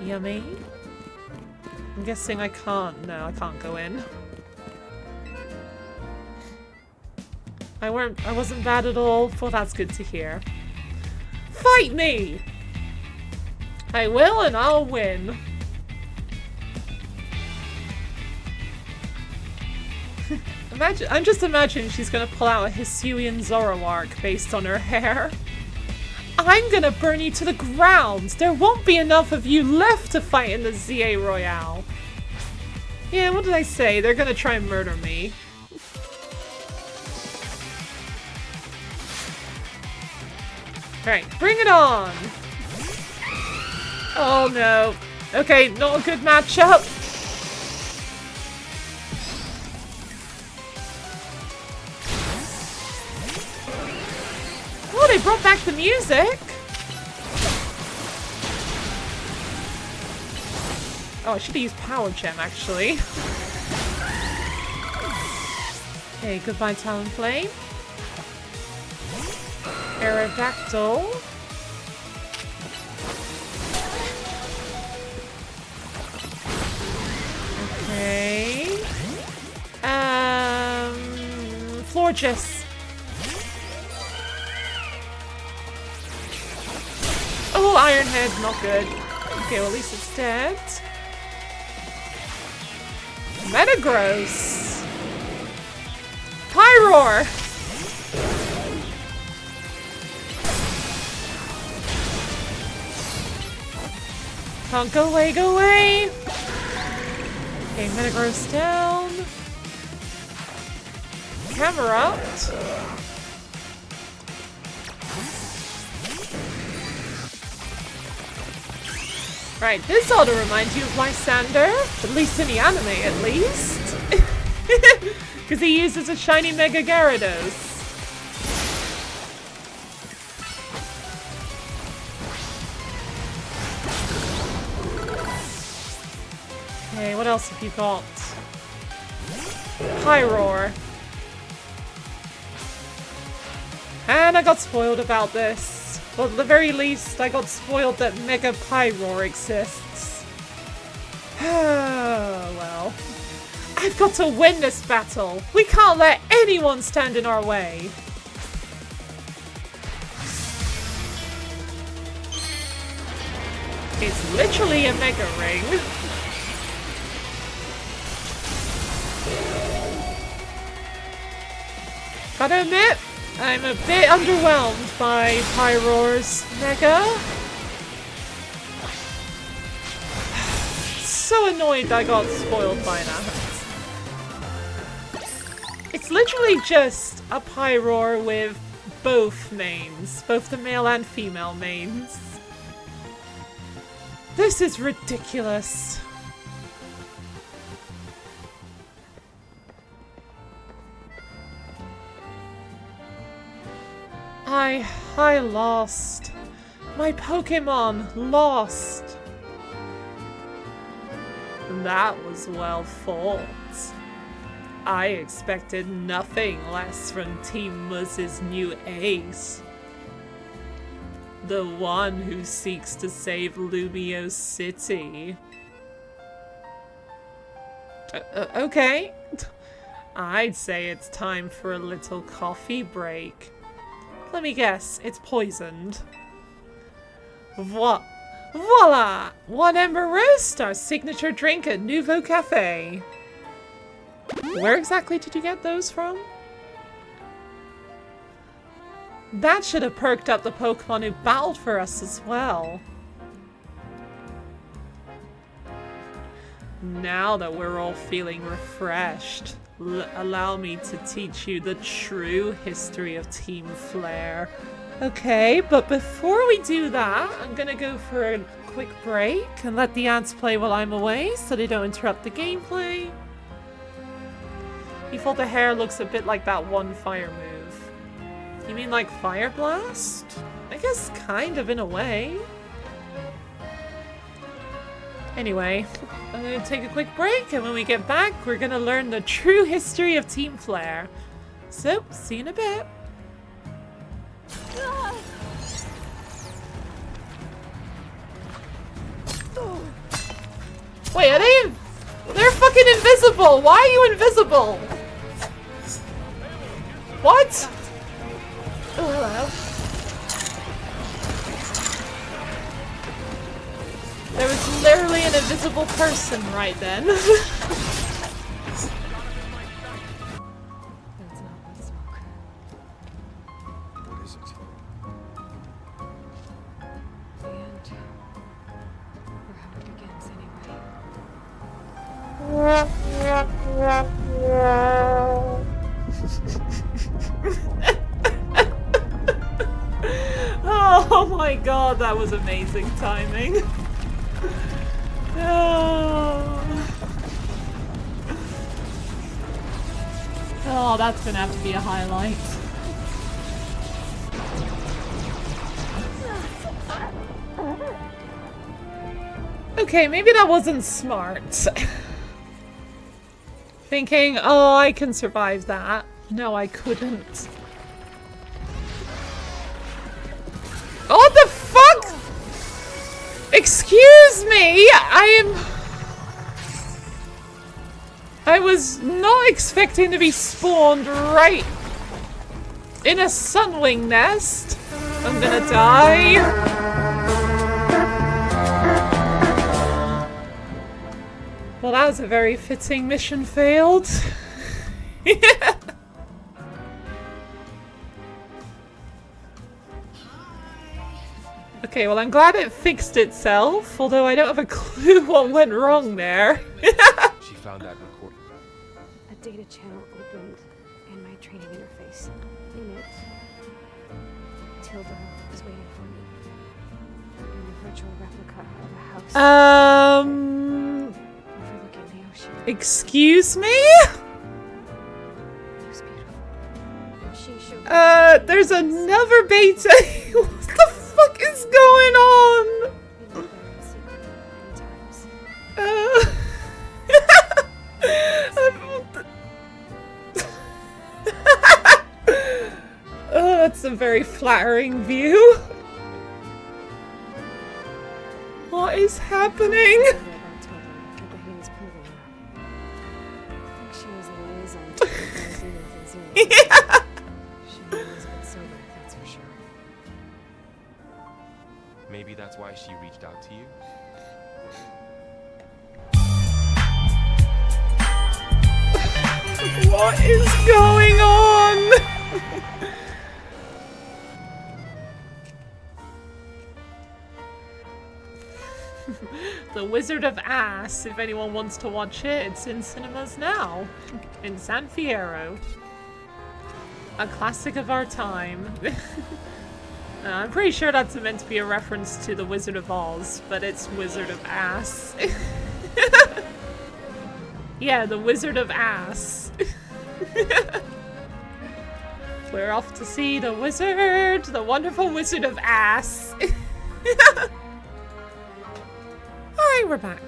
S1: Yummy. I'm guessing I can't. No, I can't go in. I wasn't bad at all. Well, that's good to hear. Fight me! I will and I'll win. I'm just imagining she's gonna pull out a Hisuian Zoroark based on her hair. I'm gonna burn you to the ground! There won't be enough of you left to fight in the ZA Royale. Yeah, what did I say? They're gonna try and murder me. Alright, bring it on! Oh no. Okay, not a good matchup. Oh, they brought back the music! Oh, I should have used Power Gem, actually. Okay, goodbye Talonflame. Aerodactyl. Okay. Florges. Oh, Ironhead, not good. Okay, well at least it's dead. Metagross. Pyroar. Can't go away, go away! Okay, Metagross down. Camerupt. Right, this ought to remind you of Lysander, at least in the anime at least. Because he uses a shiny Mega Gyarados. Okay, what else have you got? Pyroar. And I got spoiled about this. Well, at the very least, I got spoiled that Mega Pyroar exists. Oh, well. I've got to win this battle! We can't let anyone stand in our way! It's literally a Mega Ring. Gotta admit, I'm a bit underwhelmed by Pyroar's Mega. So annoyed I got spoiled by that. It's literally just a Pyroar with both mains, both the male and female mains. This is ridiculous. I lost. My Pokémon lost. That was well fought. I expected nothing less from Team Muzz's new ace. The one who seeks to save Lumio City. Okay. I'd say it's time for a little coffee break. Let me guess, it's poisoned. Voila! One Ember Roast, our signature drink at Nouveau Cafe. Where exactly did you get those from? That should have perked up the Pokemon who battled for us as well. Now that we're all feeling refreshed, allow me to teach you the true history of Team Flare. Okay, but before we do that, I'm gonna go for a quick break and let the ads play while I'm away so they don't interrupt the gameplay. You thought the hair looks a bit like that one fire move. You mean like Fire Blast? I guess kind of in a way. Anyway, I'm gonna take a quick break, and when we get back, we're gonna learn the true history of Team Flare. So, see you in a bit. Wait, are they? They're fucking invisible! Why are you invisible? What? Oh, hello. There was literally an invisible person right then.
S4: That's not the smoke.
S3: What is it?
S4: The end. Or how it begins, anyway.
S1: Oh my god, that was amazing timing. Oh, that's gonna have to be a highlight. Okay, maybe that wasn't smart. Thinking, oh, I can survive that. No, I couldn't. Oh, the fuck? Excuse me, I was not expecting to be spawned right in a sunwing nest. I'm gonna die. Well, that was a very fitting mission failed. Okay, well, I'm glad it fixed itself, although I don't have a clue what went wrong there.
S3: She found that recording.
S4: A data channel opened in my training interface. In it, Tilda was waiting for me. In a virtual replica of a house overlooking the ocean.
S1: Excuse me?
S4: It was beautiful. She showed me
S1: There's another beta. What the fuck is going on?
S4: been there in secret many times.
S1: Oh, that's a very flattering view. What is happening?
S4: About Tilda, but the hands proving her. I think she was a liaison between those demons and Zero.
S1: Yeah.
S4: She was a bit sober, that's for sure.
S3: Maybe that's why she reached out to you?
S1: What is going on? The Wizard of Ass, if anyone wants to watch it, it's in cinemas now. In San Fierro. A classic of our time. I'm pretty sure that's meant to be a reference to the Wizard of Oz, but it's Wizard of Ass. Yeah, the Wizard of Ass. We're off to see the wizard, the wonderful Wizard of Ass. Alright, we're back.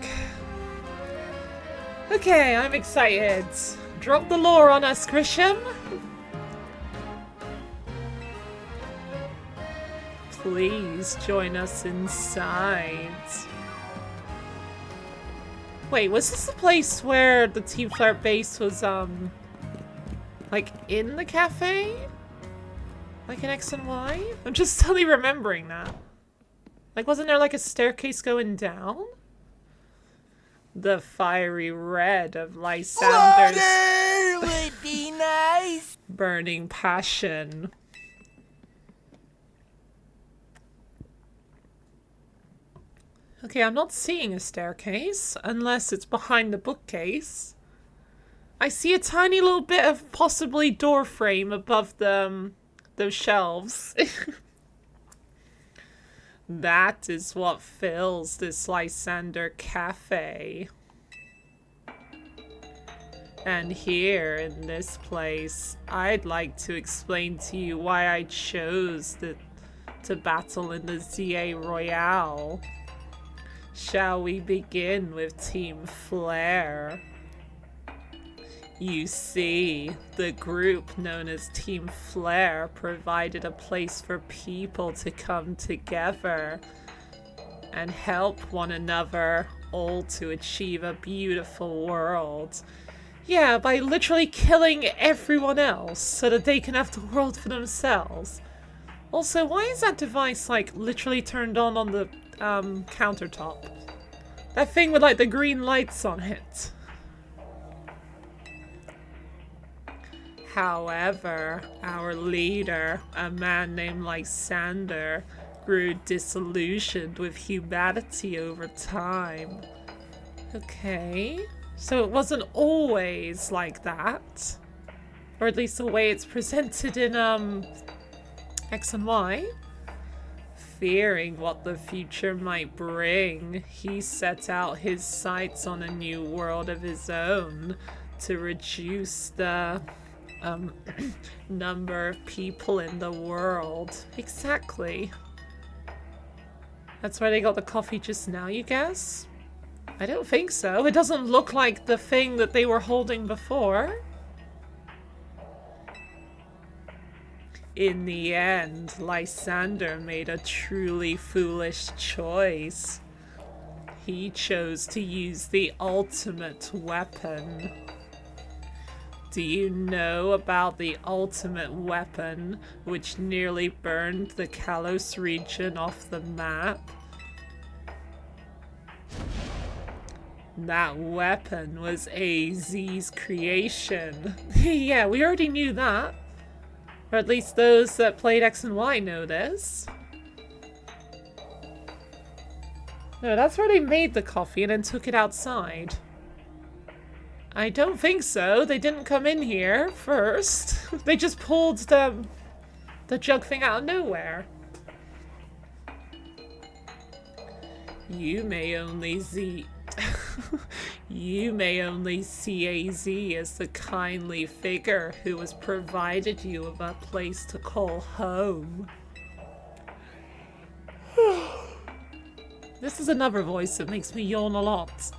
S1: Okay, I'm excited. Drop the lore on us, Grisham. Please join us inside. Wait, was this the place where the Team Flare base was, like, in the cafe? Like in X and Y? I'm just suddenly remembering that. Like, wasn't there, like, a staircase going down? The fiery red of Lysander's
S2: Water would be nice.
S1: burning passion. Okay, I'm not seeing a staircase, unless it's behind the bookcase. I see a tiny little bit of possibly door frame above the those shelves. That is what fills this Lysander cafe. And here in this place, I'd like to explain to you why I chose to battle in the ZA Royale. Shall we begin with Team Flare? You see, the group known as Team Flare provided a place for people to come together and help one another, all to achieve a beautiful world. Yeah, by literally killing everyone else so that they can have the world for themselves. Also, why is that device, like, literally turned on the countertop? That thing with, like, the green lights on it. However, our leader, a man named Lysander, grew disillusioned with humanity over time. Okay, so it wasn't always like that. Or at least the way it's presented in, X and Y. Fearing what the future might bring, he set out his sights on a new world of his own to reduce the number of people in the world. Exactly. That's why they got the coffee just now, you guess? I don't think so. It doesn't look like the thing that they were holding before. In the end, Lysander made a truly foolish choice. He chose to use the ultimate weapon. Do you know about the ultimate weapon, which nearly burned the Kalos region off the map? That weapon was AZ's creation. Yeah, we already knew that. Or at least those that played X and Y know this. No, that's where they made the coffee and then took it outside. I don't think so. They didn't come in here first. They just pulled the jug thing out of nowhere. You may only see AZ as the kindly figure who has provided you with a place to call home. This is another voice that makes me yawn a lot.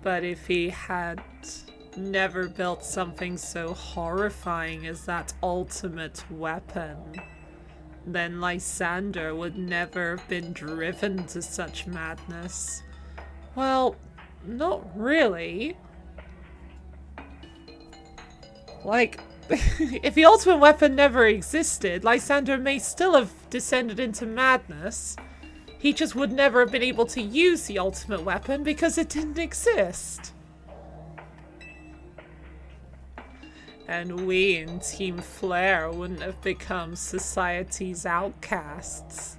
S1: But if he had never built something so horrifying as that ultimate weapon, then Lysander would never have been driven to such madness. Well, not really. Like, if the ultimate weapon never existed, Lysander may still have descended into madness. He just would never have been able to use the ultimate weapon because it didn't exist. And we in Team Flare wouldn't have become society's outcasts.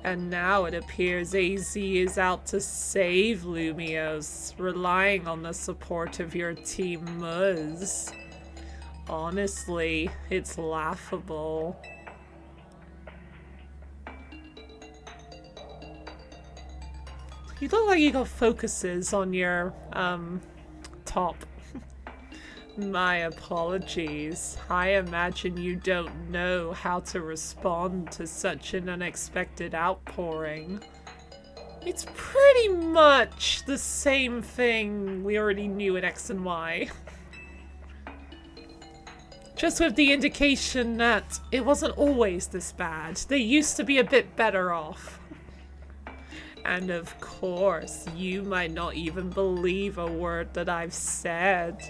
S1: And now it appears AZ is out to save Lumios, relying on the support of your Team Muz. Honestly, it's laughable. You look like you got focuses on your, top. My apologies. I imagine you don't know how to respond to such an unexpected outpouring. It's pretty much the same thing we already knew in X and Y. Just with the indication that it wasn't always this bad. They used to be a bit better off. And of course, you might not even believe a word that I've said.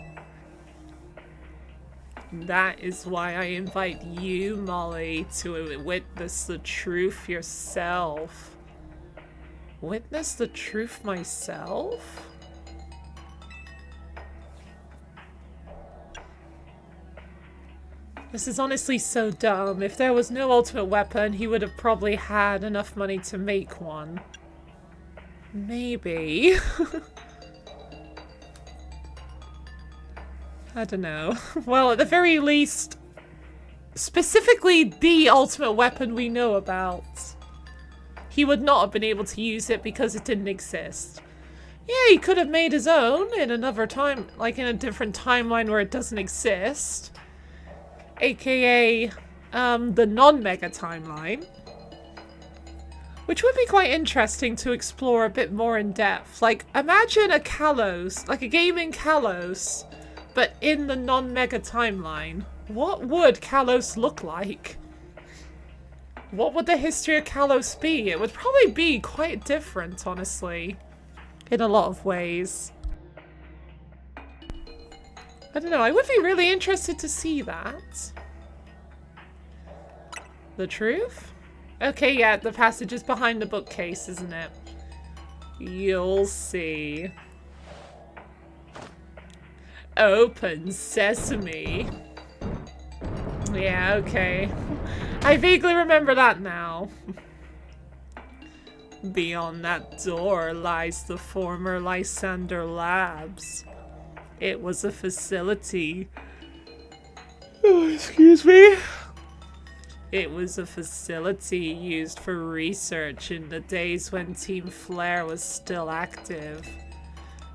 S1: That is why I invite you, Molly, to witness the truth yourself. Witness the truth myself? This is honestly so dumb. If there was no ultimate weapon, he would have probably had enough money to make one. Maybe. I don't know. Well, at the very least, specifically the ultimate weapon we know about, he would not have been able to use it because it didn't exist. Yeah, he could have made his own in another time, like in a different timeline where it doesn't exist. AKA, the non-mega timeline. Which would be quite interesting to explore a bit more in depth. Like, imagine a Kalos, like a gaming Kalos, but in the non-mega timeline. What would Kalos look like? What would the history of Kalos be? It would probably be quite different, honestly. In a lot of ways. I don't know, I would be really interested to see that. The truth? Okay, yeah, the passage is behind the bookcase, isn't it? You'll see. Open sesame. Yeah, okay. I vaguely remember that now. Beyond that door lies the former Lysander Labs. It was a facility. Oh, excuse me. It was a facility used for research in the days when Team Flare was still active.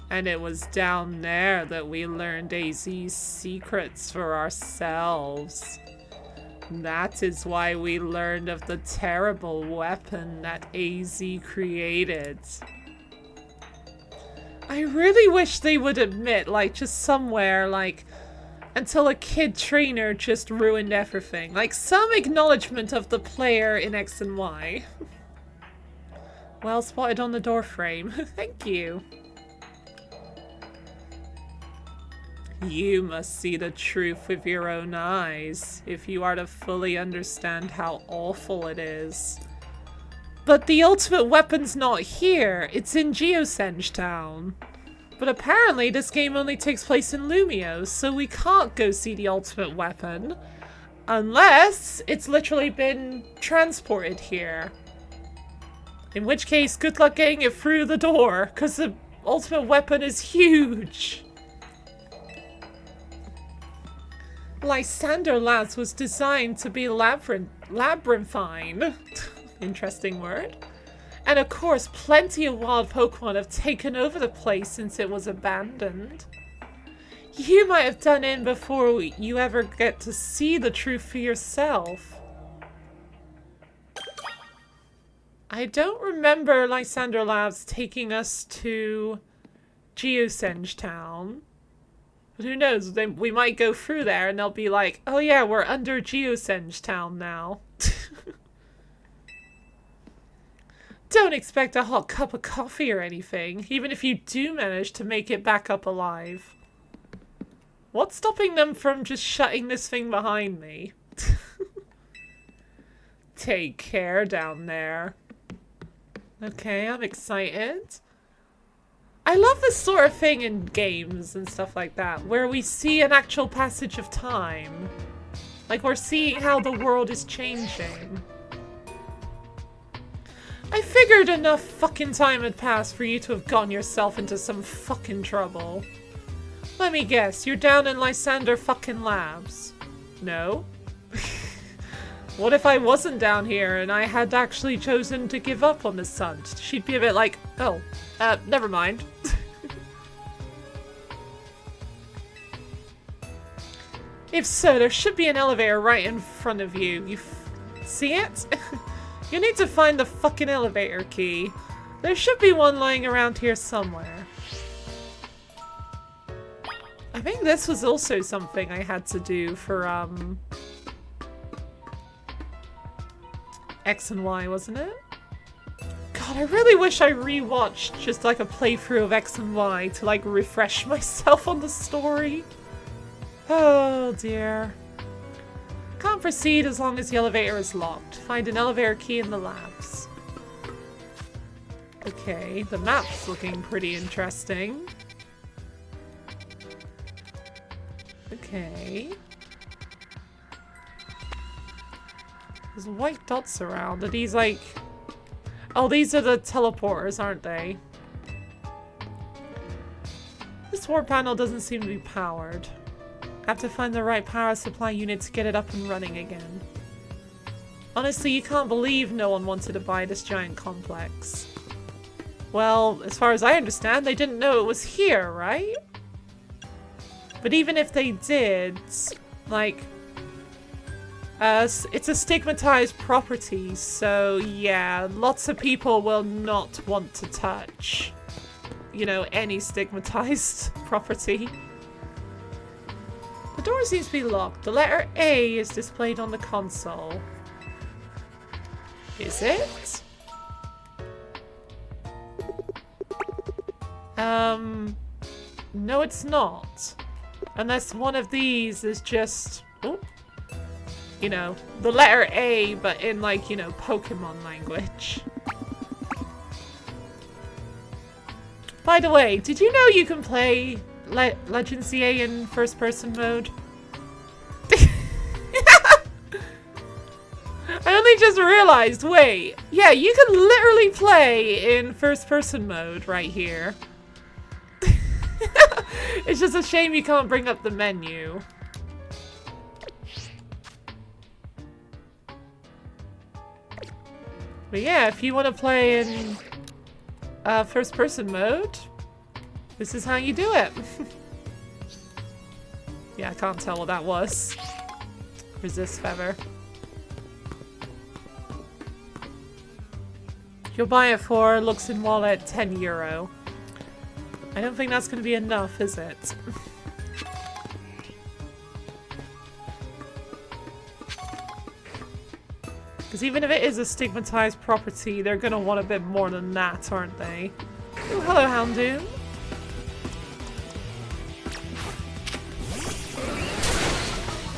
S1: And it was down there that we learned AZ's secrets for ourselves. That is why we learned of the terrible weapon that AZ created. I really wish they would admit, like, just somewhere, like, until a kid trainer just ruined everything. Like, some acknowledgement of the player in X and Y. Well spotted on the door frame. Thank you. You must see the truth with your own eyes, if you are to fully understand how awful it is. But the ultimate weapon's not here, it's in Geosenge Town. But apparently this game only takes place in Lumiose, so we can't go see the ultimate weapon. Unless it's literally been transported here. In which case, good luck getting it through the door, because the ultimate weapon is huge. Lysander Labs was designed to be labyrinthine. Interesting word. And of course, plenty of wild Pokemon have taken over the place since it was abandoned. You might have done in before you ever get to see the truth for yourself. I don't remember Lysander Labs taking us to Geosenge Town. But who knows, we might go through there and they'll be like, oh yeah, we're under Geosenge Town now. Don't expect a hot cup of coffee or anything, even if you do manage to make it back up alive. What's stopping them from just shutting this thing behind me? Take care down there. Okay, I'm excited. I love this sort of thing in games and stuff like that, where we see an actual passage of time. Like, we're seeing how the world is changing. I figured enough fucking time had passed for you to have gotten yourself into some fucking trouble. Let me guess, you're down in Lysander fucking Labs. No? What if I wasn't down here and I had actually chosen to give up on the sun? She'd be a bit like, oh, never mind. If so, there should be an elevator right in front of you. You see it? You need to find the fucking elevator key. There should be one lying around here somewhere. I think this was also something I had to do for, X and Y, wasn't it? God, I really wish I rewatched just like a playthrough of X and Y to like refresh myself on the story. Oh dear. Can't proceed as long as the elevator is locked. Find an elevator key in the labs. Okay, the map's looking pretty interesting. Okay. There's white dots around and he's like... Oh, these are the teleporters, aren't they? This warp panel doesn't seem to be powered. I have to find the right power supply unit to get it up and running again. Honestly, you can't believe no one wanted to buy this giant complex. Well, as far as I understand, they didn't know it was here, right? But even if they did, like, it's a stigmatized property, so yeah, lots of people will not want to touch, you know, any stigmatized property. The door seems to be locked. The letter A is displayed on the console. Is it? No, it's not. Unless one of these is just, oh, you know, the letter A, but in, like, you know, Pokémon language. By the way, did you know you can play Legend CA in first-person mode? I only just realized, wait, yeah, you can literally play in first-person mode right here. It's just a shame you can't bring up the menu. But yeah, if you want to play in first-person mode, this is how you do it. Yeah, I can't tell what that was. Resist feather. You'll buy it for looks in wallet €10. I don't think that's going to be enough, is it? Because even if it is a stigmatized property, they're going to want a bit more than that, aren't they? Oh, hello, Houndoom.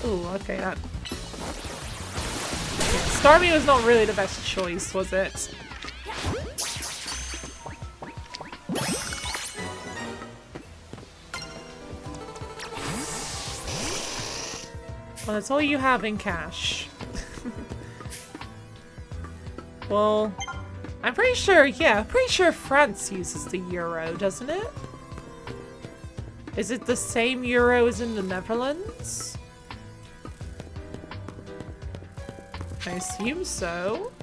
S1: Ooh, okay, that... Starmie was not really the best choice, was it? Well, that's all you have in cash. Well, I'm pretty sure, yeah, pretty sure France uses the euro, doesn't it? Is it the same euro as in the Netherlands? I assume so.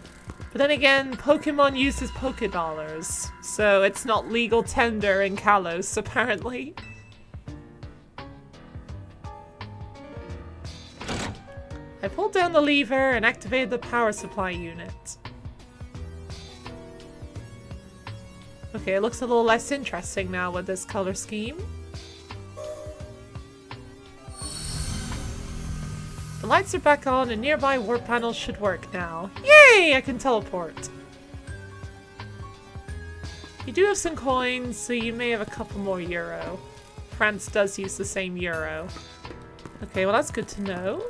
S1: But then again, Pokemon uses Pokédollars, so it's not legal tender in Kalos, apparently. I pulled down the lever and activated the power supply unit. Okay, it looks a little less interesting now with this color scheme. The lights are back on and nearby warp panels should work now. Yay! I can teleport. You do have some coins, so you may have a couple more euro. France does use the same euro. Okay, well that's good to know.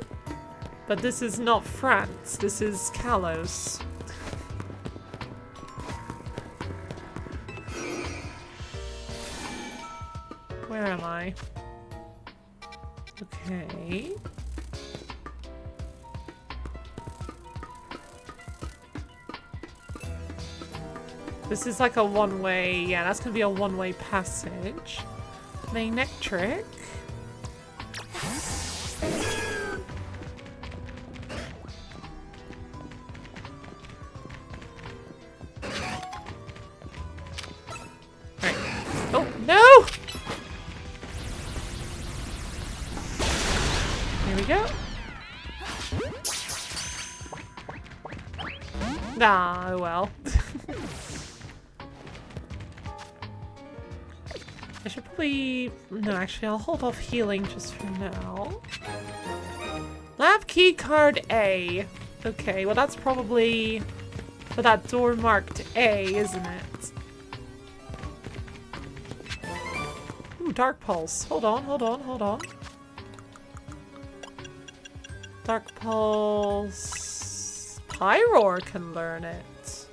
S1: But this is not France, this is Kalos. Where am I? Okay. This is like a one-way, yeah, that's gonna be a one-way passage. Magnetric. Oh, no! Here we go. Ah, oh well. I should probably... No, actually, I'll hold off healing just for now. Lab key card A. Okay, well that's probably for that door marked A, isn't it? Ooh, Dark Pulse. Hold on, hold on, hold on. Dark Pulse... Pyroar can learn it.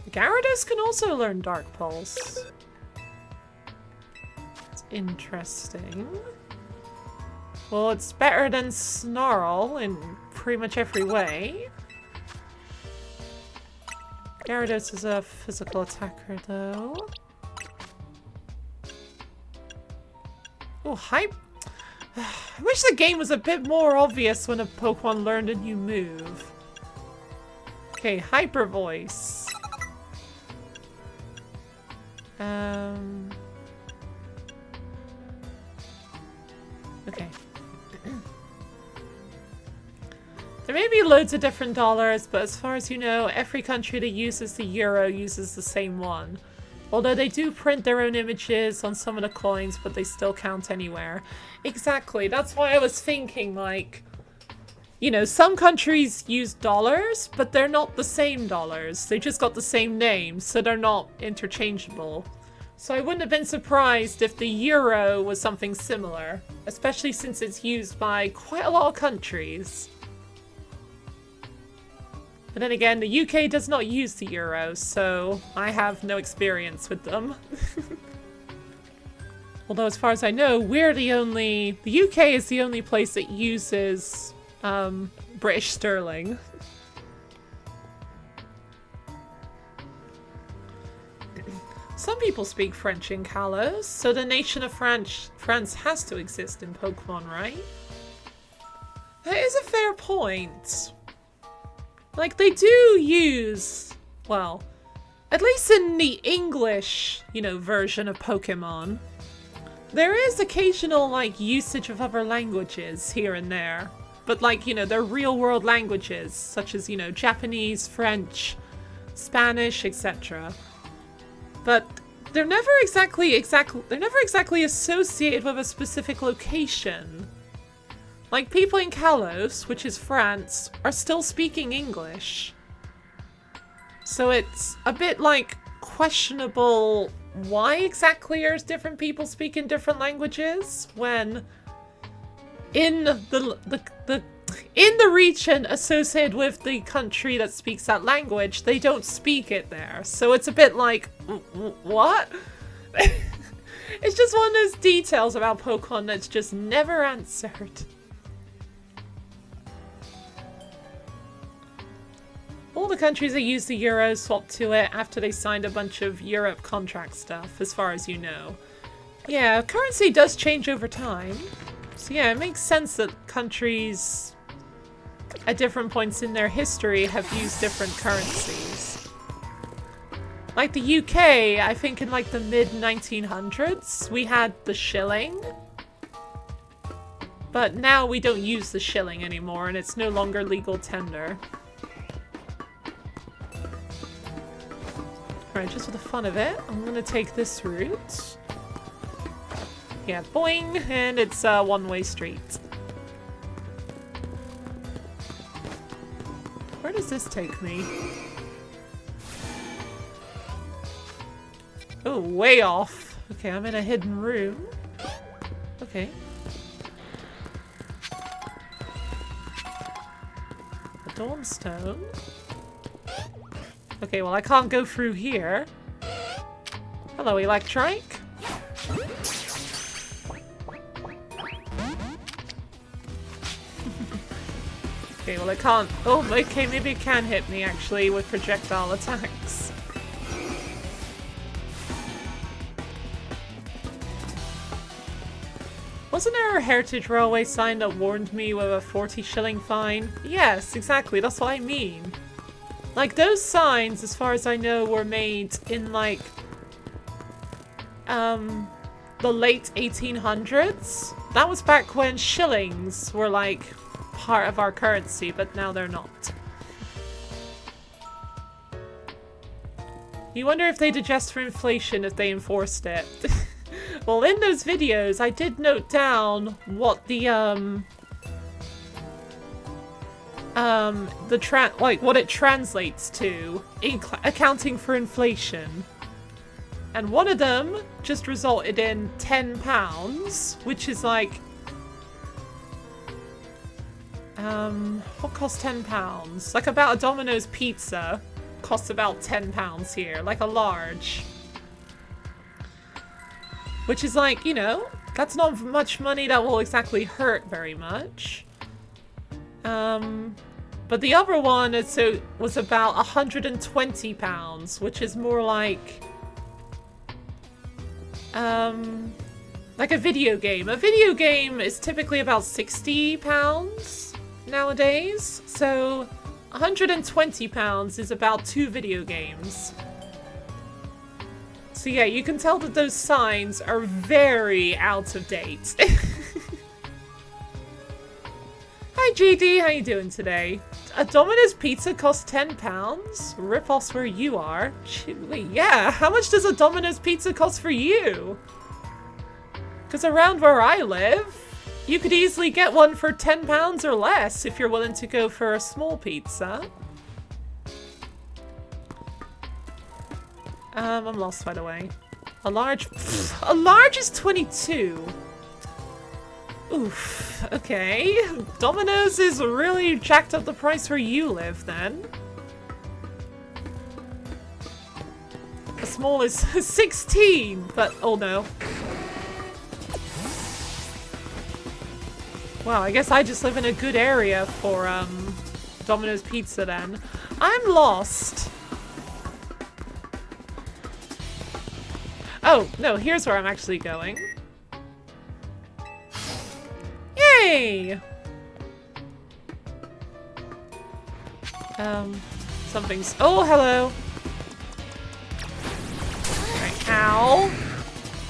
S1: Gyarados can also learn Dark Pulse. Interesting. Well, it's better than Snarl in pretty much every way. Gyarados is a physical attacker, though. Oh, hype. I wish the game was a bit more obvious when a Pokemon learned a new move. Okay, Hyper Voice. Okay. There may be loads of different dollars, but as far as you know, every country that uses the euro uses the same one. Although they do print their own images on some of the coins, but they still count anywhere. Exactly, that's why I was thinking, like, you know, some countries use dollars, but they're not the same dollars. They just got the same name, so they're not interchangeable. So I wouldn't have been surprised if the euro was something similar, especially since it's used by quite a lot of countries. But then again, the UK does not use the euro, so I have no experience with them. Although as far as I know, the UK is the only place that uses British sterling. Some people speak French in Kalos, so the nation of France has to exist in Pokemon, right? That is a fair point. Like, they do use, well, at least in the English, you know, version of Pokemon, there is occasional, like, usage of other languages here and there. But, like, you know, they're real-world languages, such as, you know, Japanese, French, Spanish, etc. But they're never exactly associated with a specific location. Like, people in Kalos, which is France, are still speaking English. So it's a bit, like, questionable why exactly are different people speaking different languages when in the region associated with the country that speaks that language, they don't speak it there. So it's a bit like, what? It's just one of those details about Pokemon that's just never answered. All the countries that use the euro swapped to it after they signed a bunch of Europe contract stuff, as far as you know. Yeah, currency does change over time. So yeah, it makes sense that countries at different points in their history have used different currencies. Like the UK, I think in like the mid-1900s, we had the shilling. But now we don't use the shilling anymore, and it's no longer legal tender. Alright, just for the fun of it, I'm gonna take this route. Yeah, boing! And it's a one-way street. Where does this take me? Oh, way off. Okay, I'm in a hidden room. Okay. A Dawnstone. Okay, well I can't go through here. Hello, Electrike. Okay, well I can't... Oh, okay, maybe it can hit me actually with projectile attacks. Wasn't there a Heritage Railway sign that warned me with a 40 shilling fine? Yes, exactly, that's what I mean. Like, those signs, as far as I know, were made in, like, the late 1800s. That was back when shillings were, like, part of our currency, but now they're not. You wonder if they'd adjust for inflation if they enforced it. Well, in those videos, I did note down what the, what it translates to, accounting for inflation. And one of them just resulted in £10, which is like, what costs £10? Like about a Domino's pizza costs about £10 here, like a large. Which is like, you know, that's not much money that will exactly hurt very much. But the other one was about £120, which is more like a video game. A video game is typically about £60 nowadays, so £120 is about 2 video games. So yeah, you can tell that those signs are very out of date. Hi GD, how you doing today? A Domino's pizza costs £10? Rip-offs where you are. Wait, yeah, how much does a Domino's pizza cost for you? Because around where I live, you could easily get one for £10 or less if you're willing to go for a small pizza. I'm lost, by the way. A large is 22. Oof, okay. Domino's is really jacked up the price where you live, then. A small is 16, but oh no. Wow, I guess I just live in a good area for Domino's Pizza then. I'm lost. Oh, no, here's where I'm actually going. Yay! Something's... Oh, hello! Right, ow!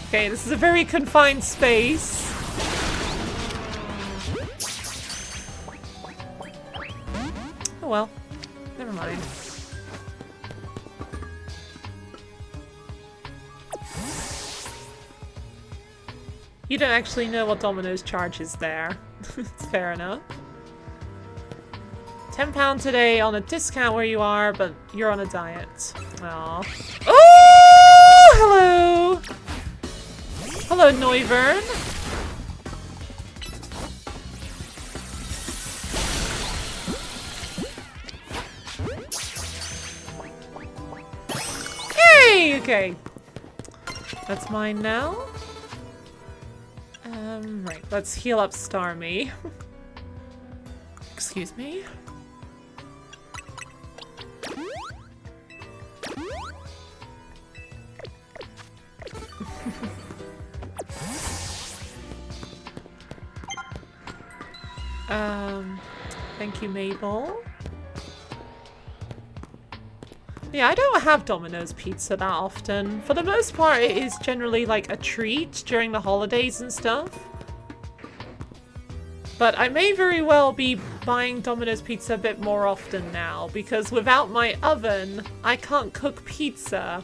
S1: Okay, this is a very confined space. Oh well. Never mind. You don't actually know what Domino's charges there. It's fair enough. £10 today on a discount where you are, but you're on a diet. Aww. Oh, hello! Hello, Noivern. Yay! Okay. That's mine now. Right, let's heal up Starmie. Excuse me. Thank you, Mabel. Yeah, I don't have Domino's pizza that often. For the most part, it is generally like a treat during the holidays and stuff. But I may very well be buying Domino's pizza a bit more often now, because without my oven, I can't cook pizza.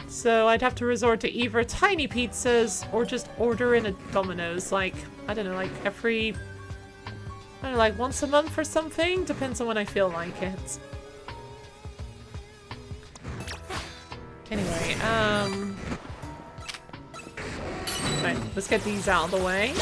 S1: So I'd have to resort to either tiny pizzas or just order in a Domino's, like, I don't know, like every, I don't know, like once a month or something? Depends on when I feel like it. Anyway, right, let's get these out of the way.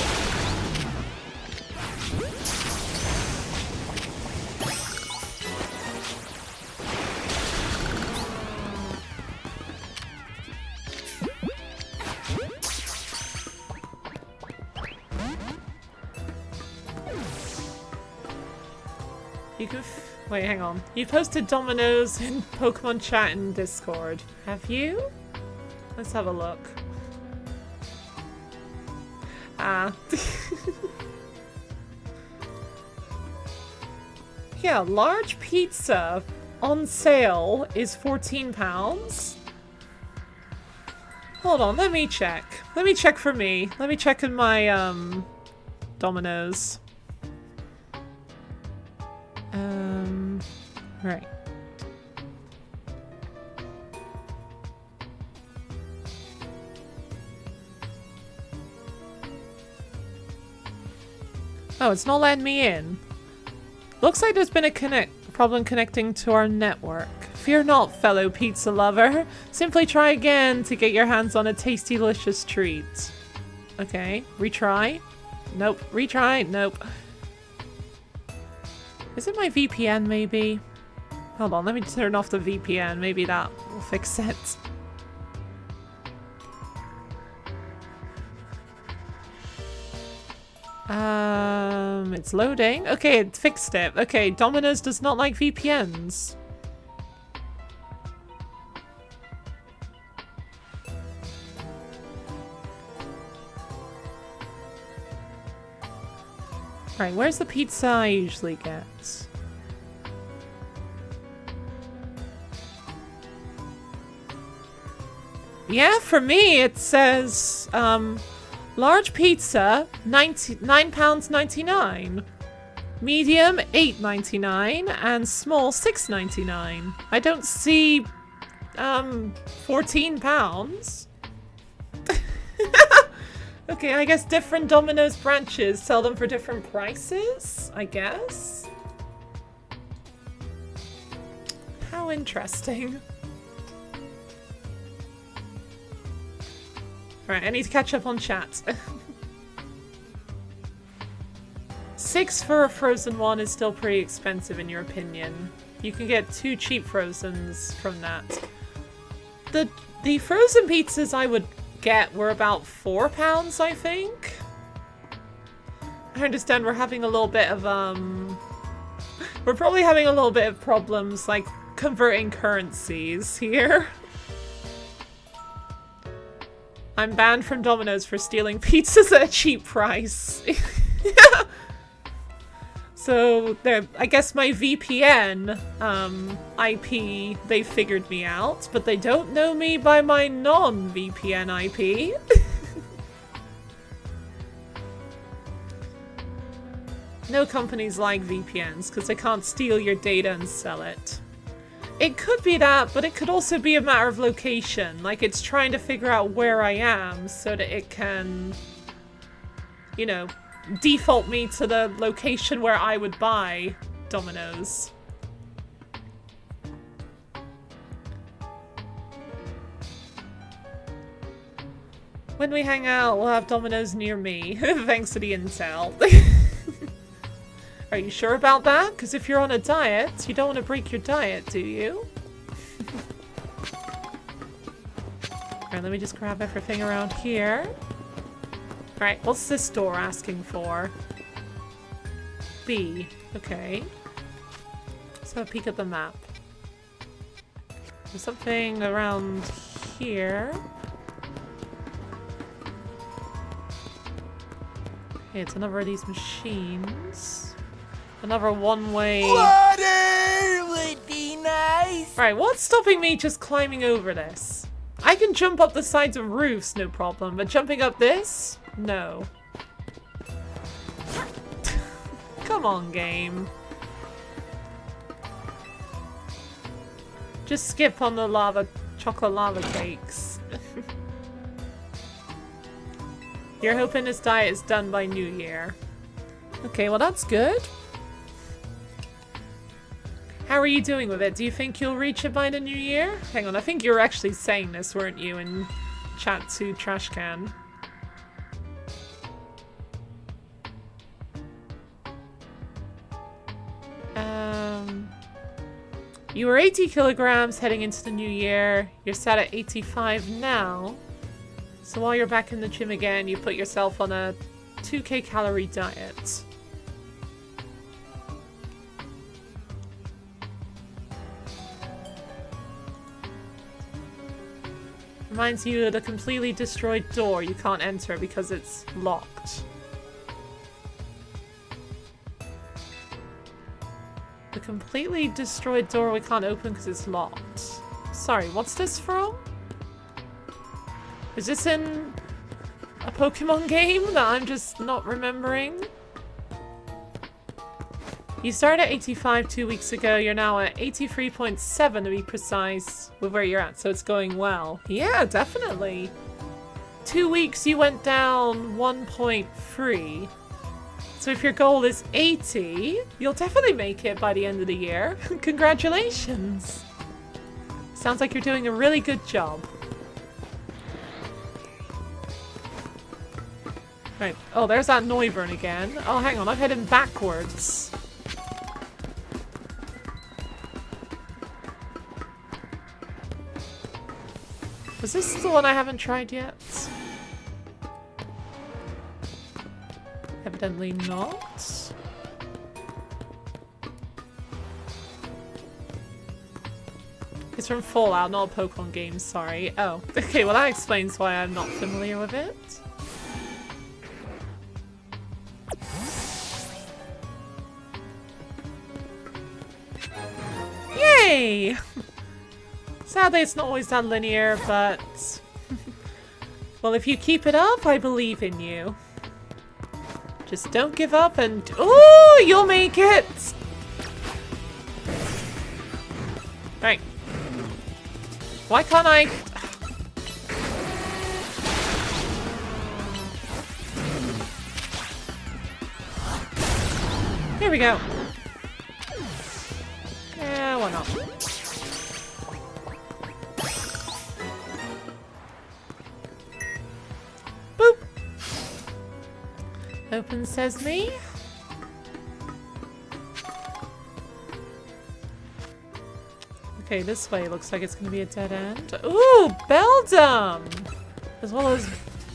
S1: You could wait, hang on. You posted Domino's in Pokemon chat and Discord. Have you? Let's have a look. Ah. Yeah, large pizza on sale is £14. Hold on, let me check. Let me check for me. Let me check in my Domino's. Right. Oh, it's not letting me in. Looks like there's been a problem connecting to our network. Fear not, fellow pizza lover. Simply try again to get your hands on a tasty, delicious treat. Okay, retry. Nope, retry. Nope. Is it my VPN, maybe? Hold on, let me turn off the VPN. Maybe that will fix it. It's loading. Okay, it fixed it. Okay, Domino's does not like VPNs. Right, where's the pizza I usually get? Yeah, for me it says, large pizza, £9.99. Medium, £8.99. And small, £6.99. I don't see, £14. Okay, I guess different Domino's branches sell them for different prices, I guess. How interesting. Right, I need to catch up on chat. 6 for a frozen one is still pretty expensive in your opinion. You can get 2 cheap frozens from that. The frozen pizzas I would get were about £4, I think. I understand we're having a little bit of we're probably having a little bit of problems like converting currencies here. I'm banned from Domino's for stealing pizzas at a cheap price. So there, I guess my VPN IP, they figured me out, but they don't know me by my non-VPN IP. No companies like VPNs because they can't steal your data and sell it. It could be that, but it could also be a matter of location. Like it's trying to figure out where I am so that it can, you know, default me to the location where I would buy Domino's. When we hang out, we'll have Domino's near me, thanks to the intel. Are you sure about that? Because if you're on a diet, you don't want to break your diet, do you? Alright, let me just grab everything around here. Alright, what's this door asking for? B. Okay. Let's have a peek at the map. There's something around here. Okay, it's another of these machines. Another one-way...
S2: Water would be nice.
S1: Right, what's stopping me just climbing over this? I can jump up the sides of roofs, no problem, but jumping up this? No. Come on, game. Just skip on the chocolate lava cakes. You're hoping this diet is done by New Year. Okay, well that's good. How are you doing with it? Do you think you'll reach it by the New Year? Hang on, I think you were actually saying this, weren't you, in chat to Trashcan? You were 80 kilograms heading into the new year. You're sat at 85 now. So while you're back in the gym again, you put yourself on a 2k calorie diet. Reminds you of the completely destroyed door you can't enter because it's locked. The completely destroyed door we can't open because it's locked. Sorry, what's this from? Is this in a Pokemon game that I'm just not remembering? You started at 85 2 weeks ago. You're now at 83.7 to be precise with where you're at. So it's going well. Yeah, definitely. 2 weeks you went down 1.3. So if your goal is 80, you'll definitely make it by the end of the year. Congratulations. Sounds like you're doing a really good job. Right. Oh, there's that Noivern again. Oh, hang on. I'm heading backwards. Was this the one I haven't tried yet? Evidently not. It's from Fallout, not a Pokemon game, sorry. Oh, okay, well that explains why I'm not familiar with it. Yay! Sadly, it's not always that linear, but... well, if you keep it up, I believe in you. Just don't give up and... ooh, you'll make it! Right. Why can't I... Here we go. Yeah, why not? Boop! Open sesame. Okay, this way looks like it's gonna be a dead end. Ooh, Beldum! As well as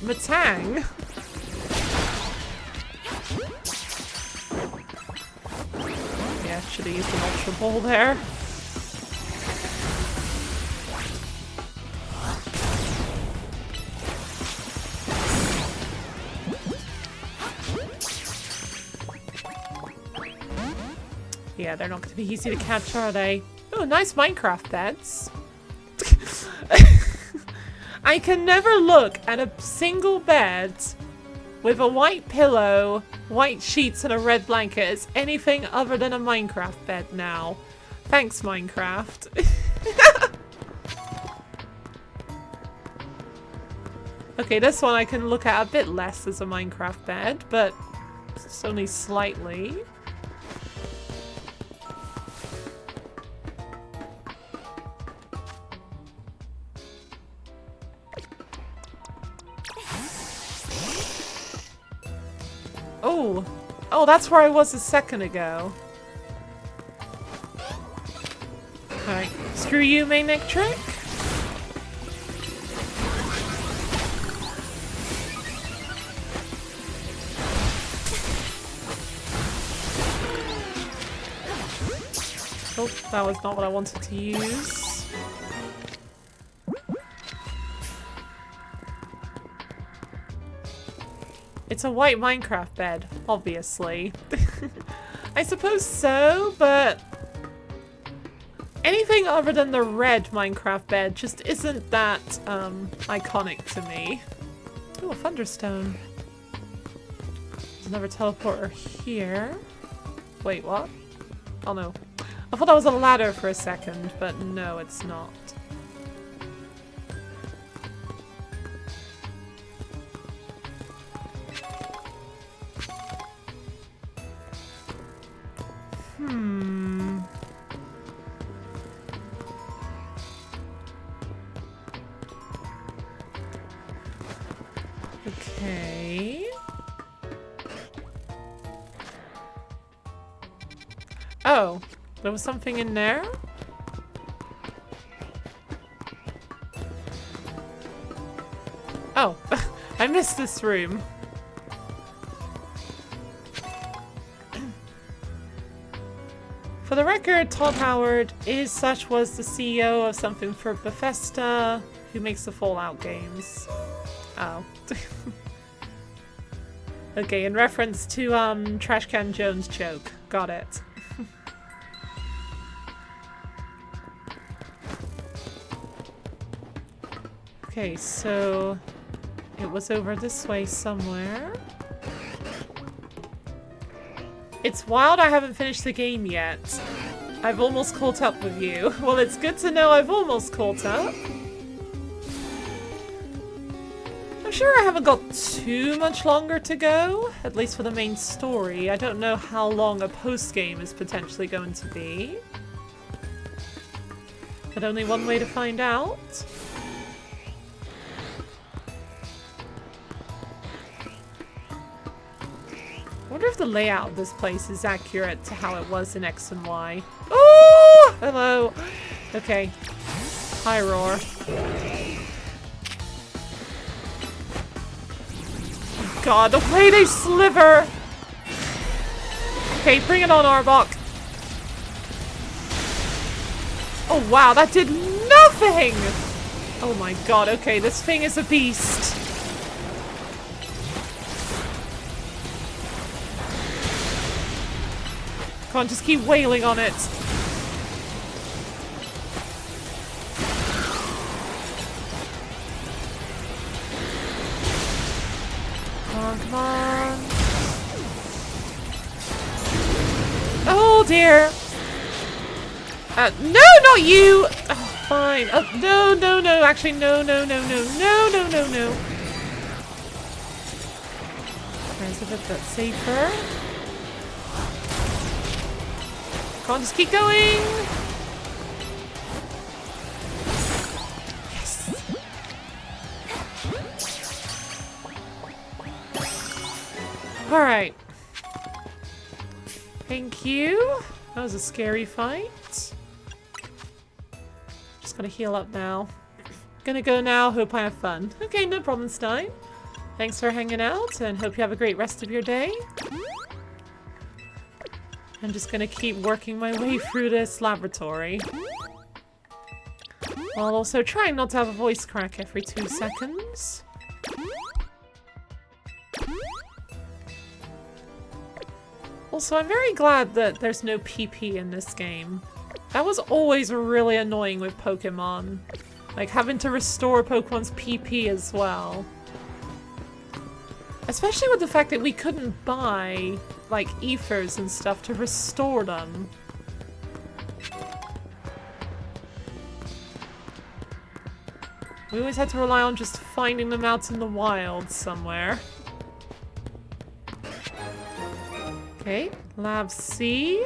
S1: Matang. Yeah, should have used an Ultra Ball there. Yeah, they're not gonna be easy to catch, are they? Oh, nice Minecraft beds. I can never look at a single bed with a white pillow, white sheets, and a red blanket as anything other than a Minecraft bed now. Thanks, Minecraft. Okay, this one I can look at a bit less as a Minecraft bed, but it's only slightly. Oh! Oh, that's where I was a second ago. Alright, screw you, Manectric. Oh, that was not what I wanted to use. It's a white Minecraft bed, obviously. I suppose so, but anything other than the red Minecraft bed just isn't that iconic to me. Ooh, a Thunderstone. There's another teleporter here. Wait, what? Oh no. I thought that was a ladder for a second, but no, it's not. Okay. Oh, there was something in there? Oh, I missed this room. For the record, Todd Howard was the CEO of something for Bethesda, who makes the Fallout games. Oh. Okay, in reference to Trashcan Jones' joke. Got it. Okay, so it was over this way somewhere. It's wild I haven't finished the game yet. I've almost caught up with you. Well, it's good to know I've almost caught up. I'm sure I haven't got too much longer to go, at least for the main story. I don't know how long a post-game is potentially going to be. But only one way to find out. I wonder if the layout of this place is accurate to how it was in X and Y. Oh! Hello! Okay. Hi, Roar. God, the way they sliver! Okay, bring it on, Arbok. Oh, wow, that did nothing! Oh my god, okay, this thing is a beast. Come on, just keep wailing on it. Come on, come on. Oh dear. No, not you! Oh, fine. No, no, no. Actually, no, no, no, no, no, no, no, no. There's a bit that's safer. Come on, just keep going. Yes. All right. Thank you. That was a scary fight. Just gotta heal up now. Gonna go now. Hope I have fun. Okay, no problem, Stein. Thanks for hanging out and hope you have a great rest of your day. I'm just gonna keep working my way through this laboratory. While also trying not to have a voice crack every 2 seconds. Also, I'm very glad that there's no PP in this game. That was always really annoying with Pokemon. Like, having to restore Pokemon's PP as well. Especially with the fact that we couldn't buy, like, ethers and stuff to restore them. We always had to rely on just finding them out in the wild somewhere. Okay, Lab C.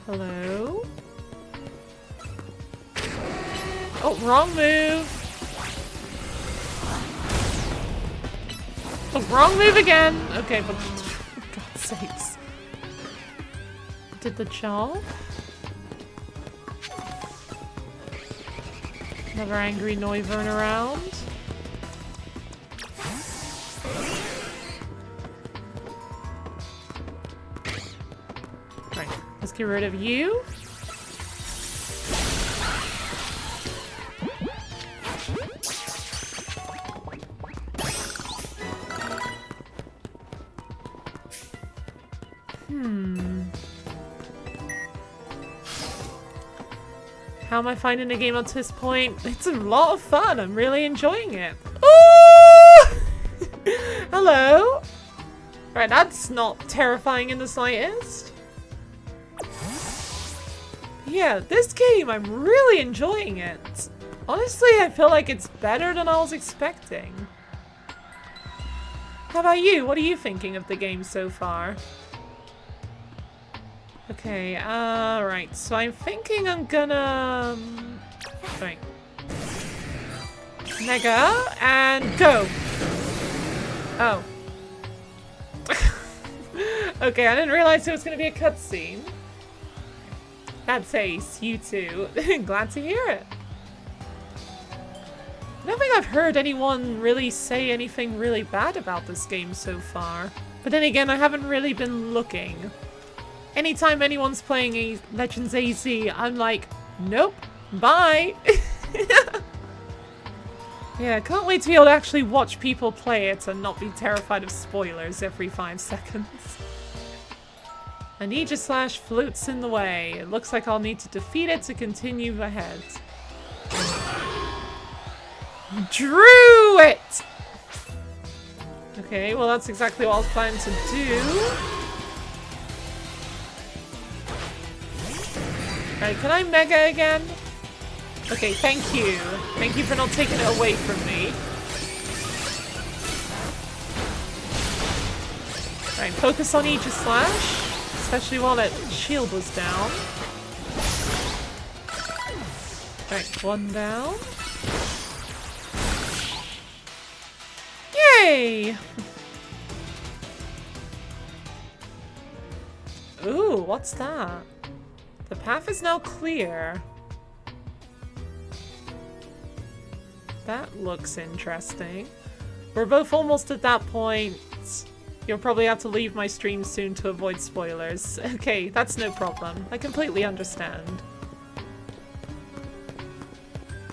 S1: Hello? Oh, wrong move! Oh, wrong move again! Okay, but for God's sakes. Did the job? Another angry Noivern around. Right, let's get rid of you. How am I finding the game up to this point? It's a lot of fun. I'm really enjoying it. Ooh! Hello. Right, that's not terrifying in the slightest. Yeah, this game, I'm really enjoying it. Honestly, I feel like it's better than I was expecting. How about you? What are you thinking of the game so far? Okay, right, so I'm thinking I'm gonna... Right. Mega, and go! Oh. Okay, I didn't realize it was gonna be a cutscene. That's ace, you too. Glad to hear it. I don't think I've heard anyone really say anything really bad about this game so far. But then again, I haven't really been looking. Anytime anyone's playing a Legends AZ, I'm like, nope, bye. Yeah, can't wait to be able to actually watch people play it and not be terrified of spoilers every 5 seconds. An Aegislash floats in the way. It looks like I'll need to defeat it to continue ahead. Drew it! Okay, well that's exactly what I was planning to do. Right, can I Mega again? Okay, thank you. Thank you for not taking it away from me. Right, focus on Aegislash, especially while that shield was down. Right, one down. Yay! Ooh, what's that? The path is now clear. That looks interesting. We're both almost at that point. You'll probably have to leave my stream soon to avoid spoilers. Okay, that's no problem. I completely understand.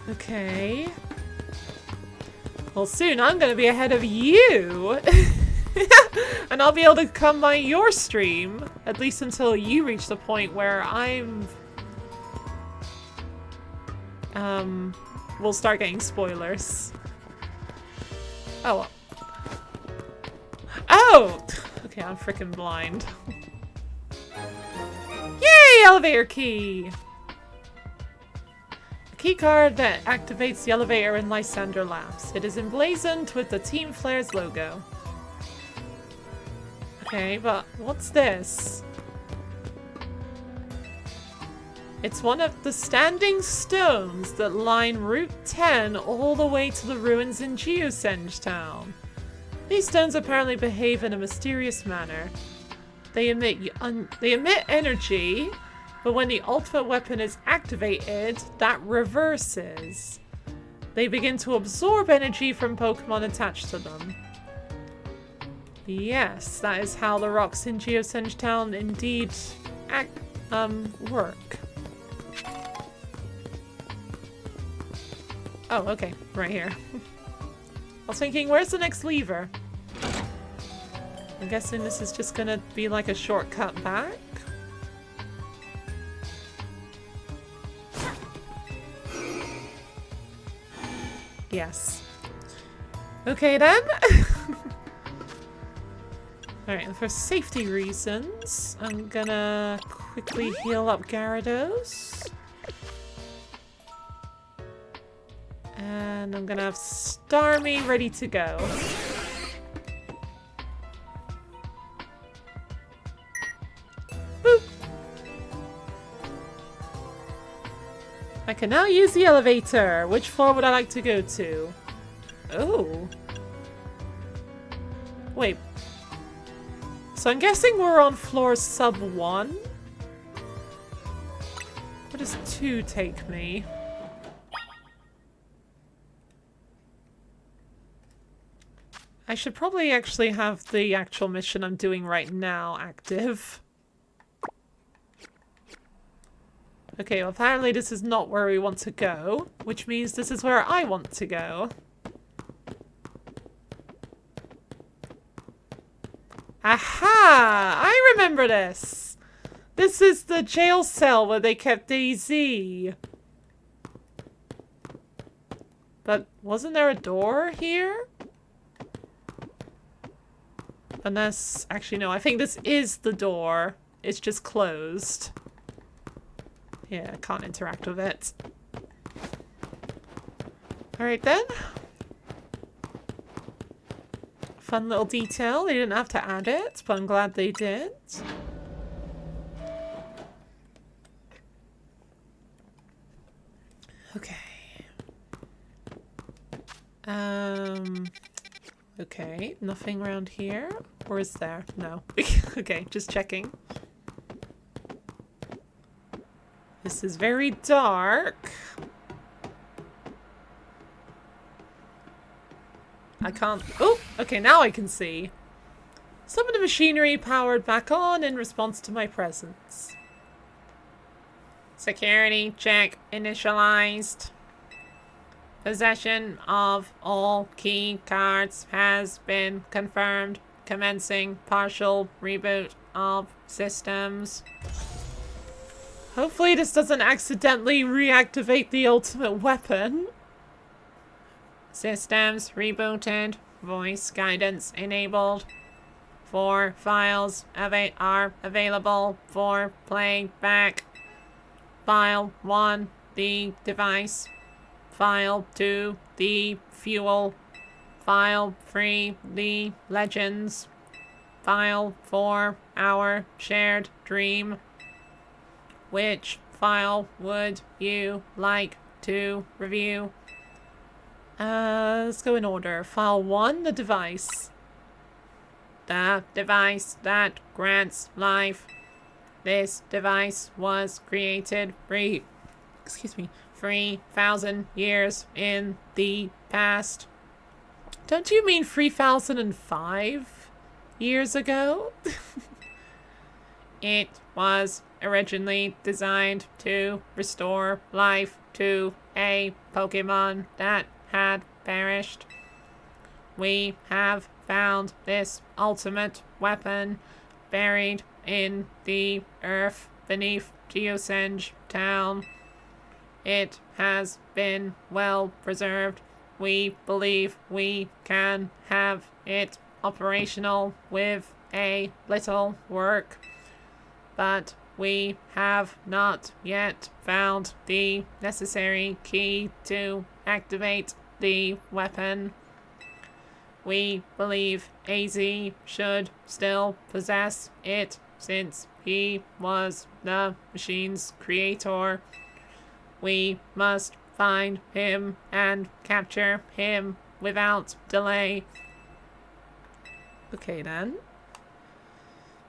S1: Okay. Well, soon I'm gonna be ahead of you! And I'll be able to come by your stream, at least until you reach the point where we'll start getting spoilers. Oh, well. Oh! Okay, I'm freaking blind. Yay! Elevator key! A key card that activates the elevator in Lysander Labs. It is emblazoned with the Team Flares logo. Okay, but what's this? It's one of the standing stones that line Route 10 all the way to the ruins in Geosenge Town. These stones apparently behave in a mysterious manner. They emit energy, but when the ultimate weapon is activated, that reverses. They begin to absorb energy from Pokémon attached to them. Yes, that is how the rocks in Geosenge Town indeed work. Oh, okay. Right here. I was thinking, where's the next lever? I'm guessing this is just gonna be like a shortcut back. Yes. Okay then. Alright, for safety reasons, I'm gonna quickly heal up Gyarados. And I'm gonna have Starmie ready to go. Boop! I can now use the elevator. Which floor would I like to go to? Oh. Wait. So I'm guessing we're on floor sub 1? Where does 2 take me? I should probably actually have the actual mission I'm doing right now active. Okay, well apparently this is not where we want to go, which means this is where I want to go. Aha! I remember this! This is the jail cell where they kept Daisy. But wasn't there a door here? Unless, actually no, I think this is the door. It's just closed. Yeah, I can't interact with it. Alright then. Fun little detail. They didn't have to add it, but I'm glad they did. Okay. Okay, nothing around here. Or is there? No. Okay, just checking. This is very dark. I can't... Oh! Okay, now I can see. Some of the machinery powered back on in response to my presence. Security check initialized. Possession of all key cards has been confirmed. Commencing partial reboot of systems. Hopefully this doesn't accidentally reactivate the ultimate weapon. Systems rebooted. Voice guidance enabled. 4 files are available for playback. File 1, the device. File 2, the fuel. File 3, the legends. File 4, our shared dream. Which file would you like to review? Let's go in order. File 1, the device. The device that grants life. This device was created 3,000 years in the past. Don't you mean 3,005 years ago? It was originally designed to restore life to a Pokémon that had perished. We have found this ultimate weapon buried in the earth beneath Geosenge Town. It has been well preserved. We believe we can have it operational with a little work, but we have not yet found the necessary key to activate the weapon. We believe AZ should still possess it since he was the machine's creator. We must find him and capture him without delay. Okay then.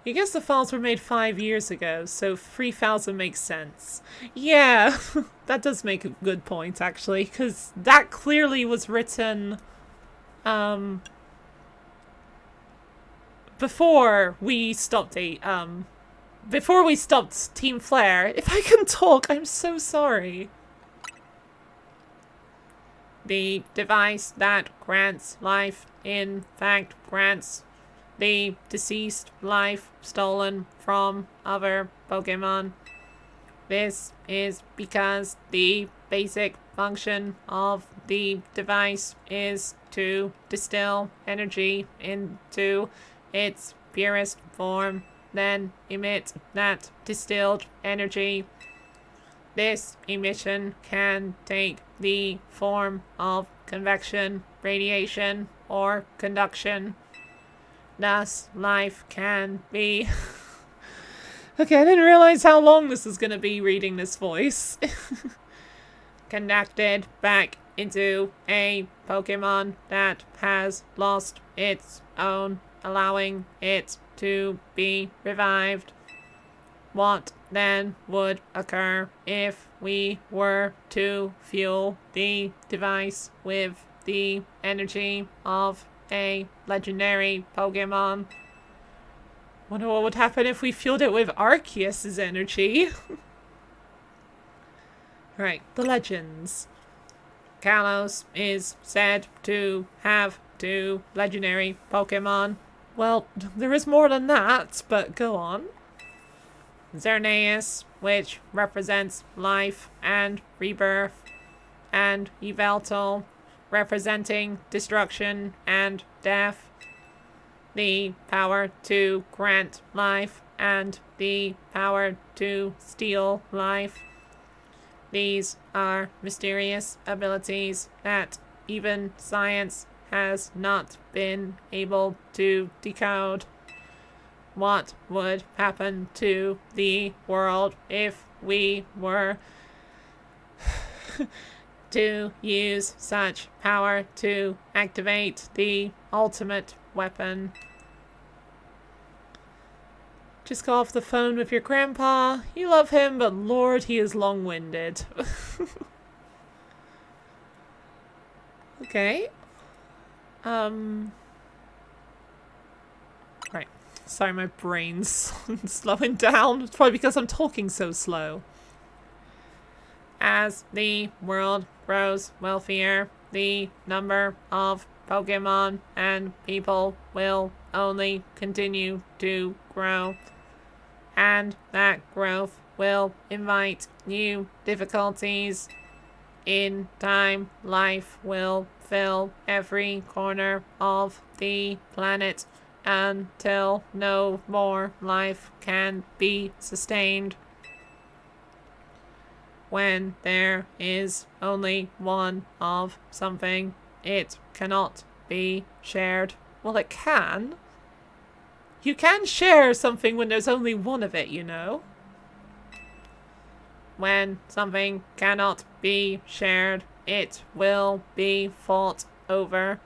S1: I guess the files were made 5 years ago, so 3,000 makes sense. Yeah, that does make a good point actually, because that clearly was written before we stopped before we stopped Team Flare. If I can talk, I'm so sorry. The device that grants life, in fact, grants the deceased life stolen from other Pokemon. This is because the basic function of the device is to distill energy into its purest form, then emit that distilled energy. This emission can take the form of convection, radiation, or conduction. Thus, life can be... Okay, I didn't realize how long this is going to be reading this voice. Conducted back into a Pokemon that has lost its own, allowing it to be revived. What then would occur if we were to fuel the device with the energy of a legendary Pokemon? Wonder what would happen if we fueled it with Arceus's energy. Right, the legends. Kalos is said to have 2 legendary Pokemon. Well, there is more than that, but go on. Xerneas, which represents life and rebirth, and Yveltal, representing destruction and death. The power to grant life and the power to steal life. These are mysterious abilities that even science has not been able to decode. What would happen to the world if we were to use such power to activate the ultimate weapon? Just go off the phone with your grandpa. You love him, but Lord, he is long-winded. Okay. Right. Sorry, my brain's slowing down. It's probably because I'm talking so slow. As the world grows wealthier, the number of Pokemon and people will only continue to grow. And that growth will invite new difficulties. In time, life will fill every corner of the planet until no more life can be sustained. When there is only one of something, it cannot be shared. Well, it can. You can share something when there's only one of it, you know. When something cannot be shared, it will be fought over.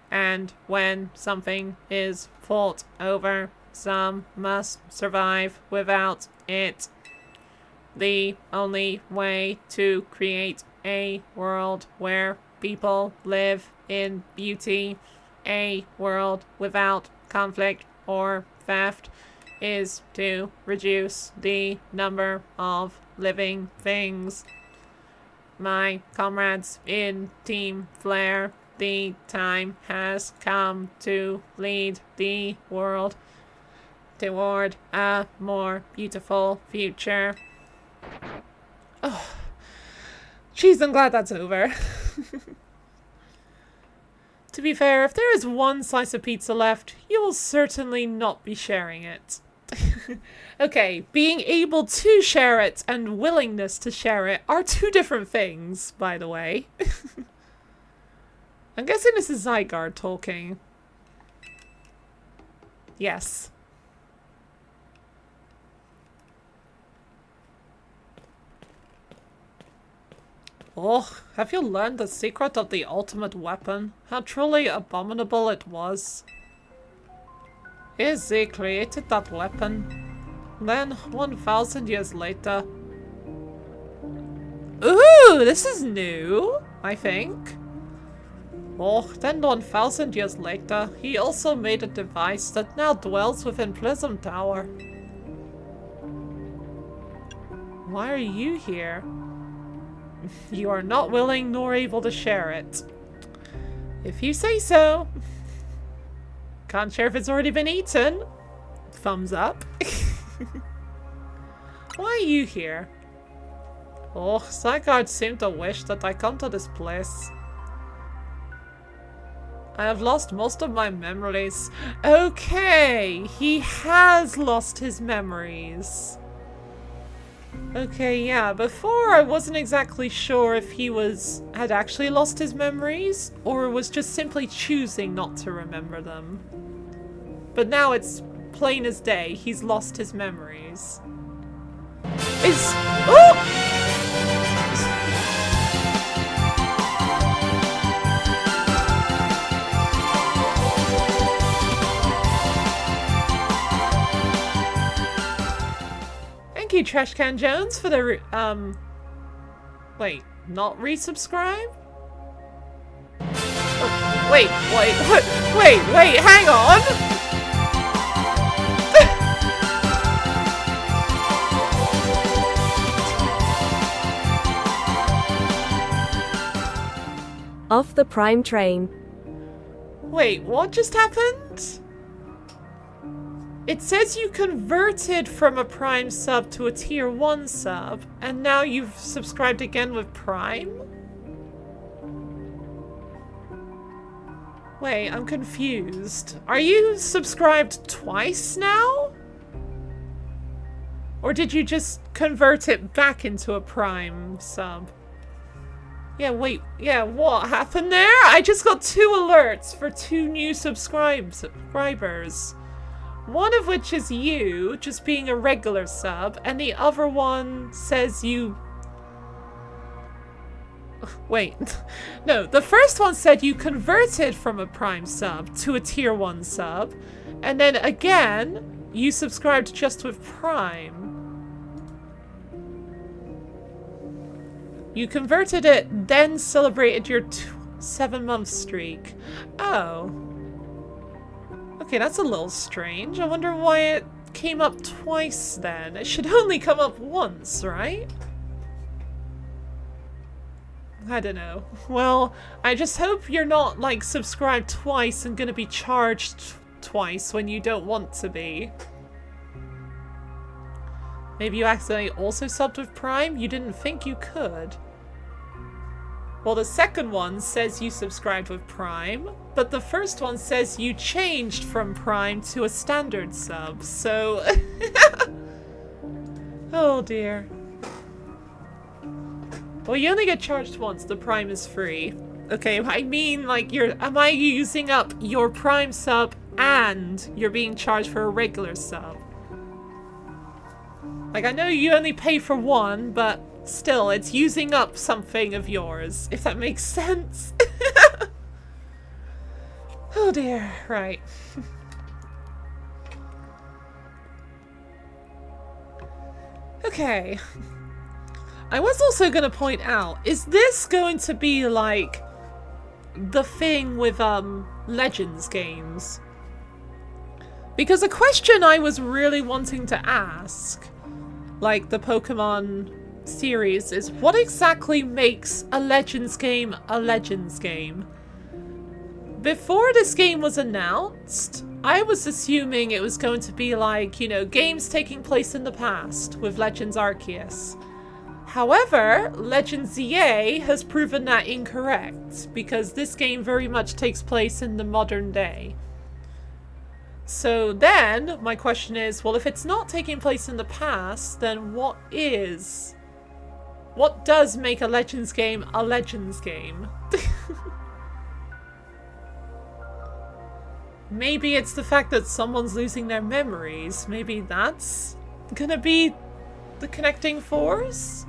S1: And when something is fought over, some must survive without it. the only way to create a world where people live in beauty, a world without conflict or theft, is to reduce the number of living things. My comrades in Team Flare, the time has come to lead the world toward a more beautiful future. Oh, jeez, I'm glad that's over. To be fair, if there is one slice of pizza left, you will certainly not be sharing it. Okay, being able to share it and willingness to share it are two different things, by the way. I'm guessing this is Zygarde talking. Yes. Oh, have you learned the secret of the ultimate weapon? How truly abominable it was. Izzy created that weapon. Then, 1,000 years later... Ooh, this is new, I think. Oh, then 1,000 years later, he also made a device that now dwells within Prism Tower. Why are you here? You are not willing nor able to share it. If you say so. Can't share if it's already been eaten. Thumbs up. Why are you here? Oh, Zygarde seemed to wish that I come to this place. I have lost most of my memories. Okay, he has lost his memories. Okay, yeah, before I wasn't exactly sure if he had actually lost his memories, or was just simply choosing not to remember them. But now it's plain as day, he's lost his memories. Oh! Thank you, Trashcan Jones, for the wait, not resubscribe? Oh, wait, hang on!
S5: Off the Prime train.
S1: Wait, what just happened? It says you converted from a Prime sub to a Tier 1 sub, and now you've subscribed again with Prime? Wait, I'm confused. Are you subscribed twice now? Or did you just convert it back into a Prime sub? Yeah, wait, yeah, what happened there? I just got 2 alerts for 2 new subscribers. One of which is you, just being a regular sub, and the other one says you... Wait, no, the first one said you converted from a Prime sub to a Tier 1 sub, and then again, you subscribed just with Prime. You converted it, then celebrated your 7-month streak. Oh. Okay, that's a little strange. I wonder why it came up twice then. It should only come up once, right? I don't know. Well, I just hope you're not, like, subscribed twice and gonna be charged twice when you don't want to be. Maybe you accidentally also subbed with Prime? You didn't think you could. Well, the second one says you subscribed with Prime, but the first one says you changed from Prime to a standard sub, so... Oh dear. Well, you only get charged once, the Prime is free. Okay, I mean, like, am I using up your Prime sub and you're being charged for a regular sub? Like, I know you only pay for one, but still, it's using up something of yours, if that makes sense. Oh dear, right. Okay. I was also going to point out, is this going to be like the thing with Legends games? Because a question I was really wanting to ask, like the Pokemon series, is what exactly makes a Legends game a Legends game? Before this game was announced, I was assuming it was going to be like, you know, games taking place in the past with Legends Arceus. However, Legends EA has proven that incorrect, because this game very much takes place in the modern day. So then, my question is, well, if it's not taking place in the past, then what is? What does make a Legends game a Legends game? Maybe it's the fact that someone's losing their memories. Maybe that's gonna be the connecting force?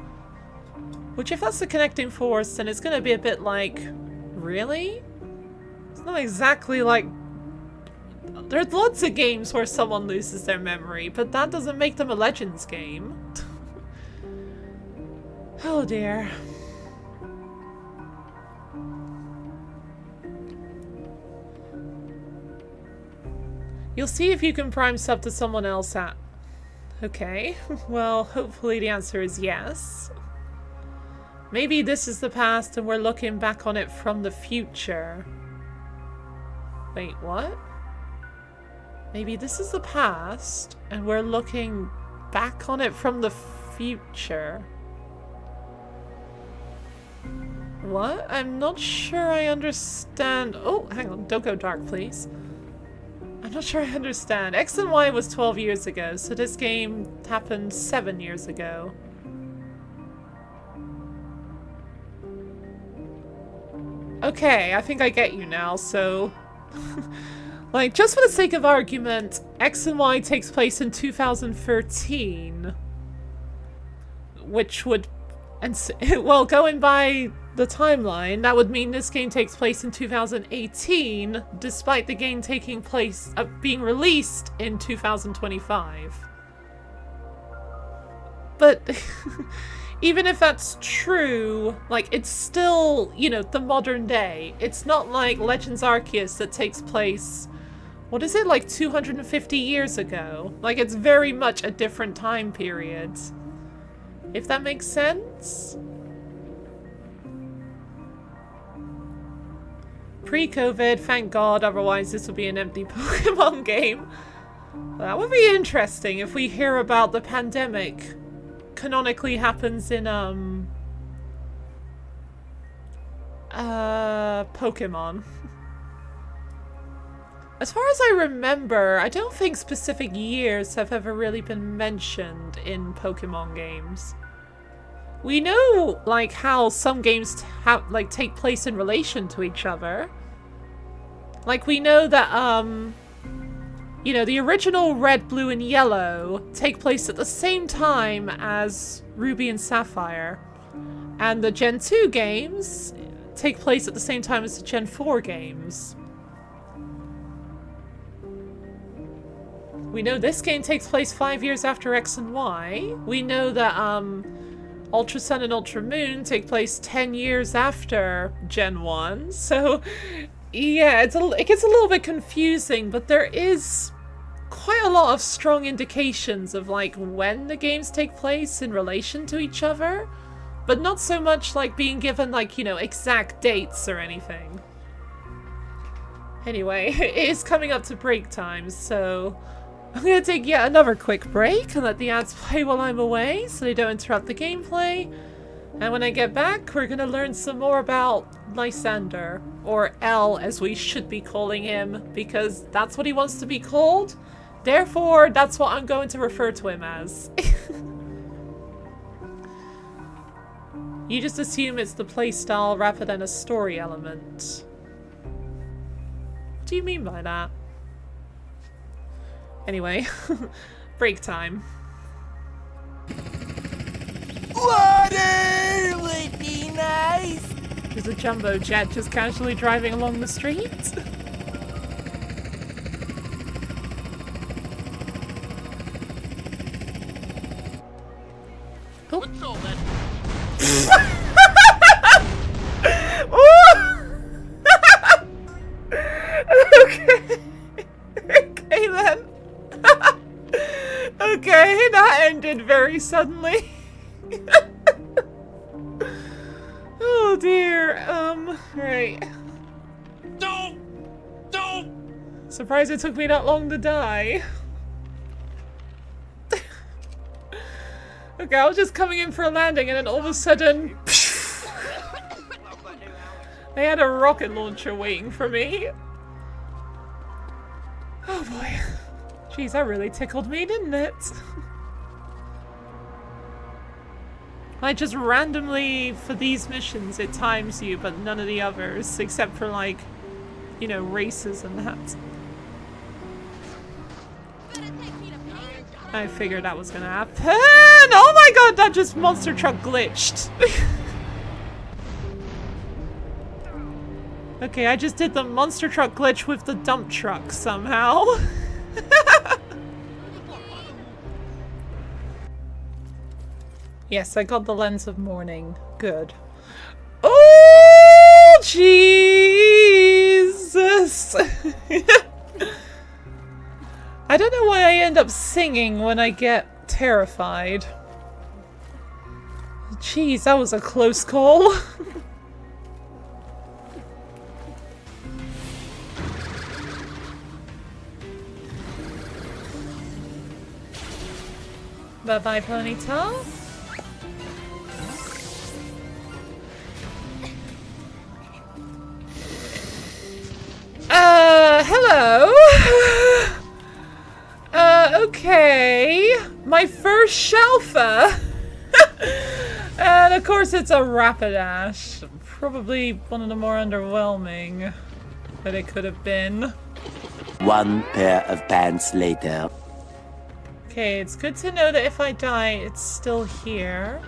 S1: Which, if that's the connecting force, then it's gonna be a bit like, really? It's not exactly like... There's lots of games where someone loses their memory, but that doesn't make them a Legends game. Oh dear. You'll see if you can prime sub to someone else at... Okay, well, hopefully the answer is yes. Maybe this is the past and we're looking back on it from the future. Wait, what? Maybe this is the past and we're looking back on it from the future. What? I'm not sure I understand. Oh, hang on. Don't go dark, please. I'm not sure I understand. X and Y was 12 years ago, so this game happened 7 years ago. Okay, I think I get you now, so... like, just for the sake of argument, X and Y takes place in 2013. Which would... and well, going by the timeline, that would mean this game takes place in 2018, despite the game taking place... being released in 2025. But... even if that's true, like, it's still, you know, the modern day. It's not like Legends Arceus that takes place, what is it, like 250 years ago? Like, it's very much a different time period. If that makes sense? Pre-COVID, thank God, otherwise this would be an empty Pokemon game. That would be interesting if we hear about the pandemic canonically happens in Pokemon. As far as I remember, I don't think specific years have ever really been mentioned in Pokemon games. We know, like, how some games take place in relation to each other. Like, we know that you know, the original Red, Blue, and Yellow take place at the same time as Ruby and Sapphire. And the Gen 2 games take place at the same time as the Gen 4 games. We know this game takes place 5 years after X and Y. We know that Ultra Sun and Ultra Moon take place 10 years after Gen 1. So, yeah, it gets a little bit confusing, but there is quite a lot of strong indications of, like, when the games take place in relation to each other, but not so much like being given, like, you know, exact dates or anything. Anyway, it is coming up to break time, so I'm gonna take yet another quick break and let the ads play while I'm away so they don't interrupt the gameplay. And when I get back, we're gonna learn some more about Lysander, or L as we should be calling him, because that's what he wants to be called. Therefore, that's what I'm going to refer to him as. You just assume it's the playstyle rather than a story element. What do you mean by that? Anyway, break time.
S2: Water would be nice.
S1: There's a jumbo jet just casually driving along the street.
S6: What's all that?
S1: Okay, that ended very suddenly. Oh dear. Right.
S2: Don't!
S1: Surprised it took me that long to die. Okay, I was just coming in for a landing and then all of a sudden they had a rocket launcher waiting for me. Oh boy. Jeez, that really tickled me, didn't it? I just randomly, for these missions, it times you, but none of the others, except for like, you know, races and that. I figured that was gonna happen. Oh my god, that just monster truck glitched. Okay, I just did the monster truck glitch with the dump truck somehow. Yes, I got the lens of mourning. Good. Oh, Jesus! I don't know why I end up singing when I get terrified. Jeez, that was a close call. Bye-bye, Ponyta. Hello? Okay. My first Shelfa. And of course it's a Rapidash. Probably one of the more underwhelming that it could have been.
S2: One pair of pants later.
S1: Okay, it's good to know that if I die, it's still here.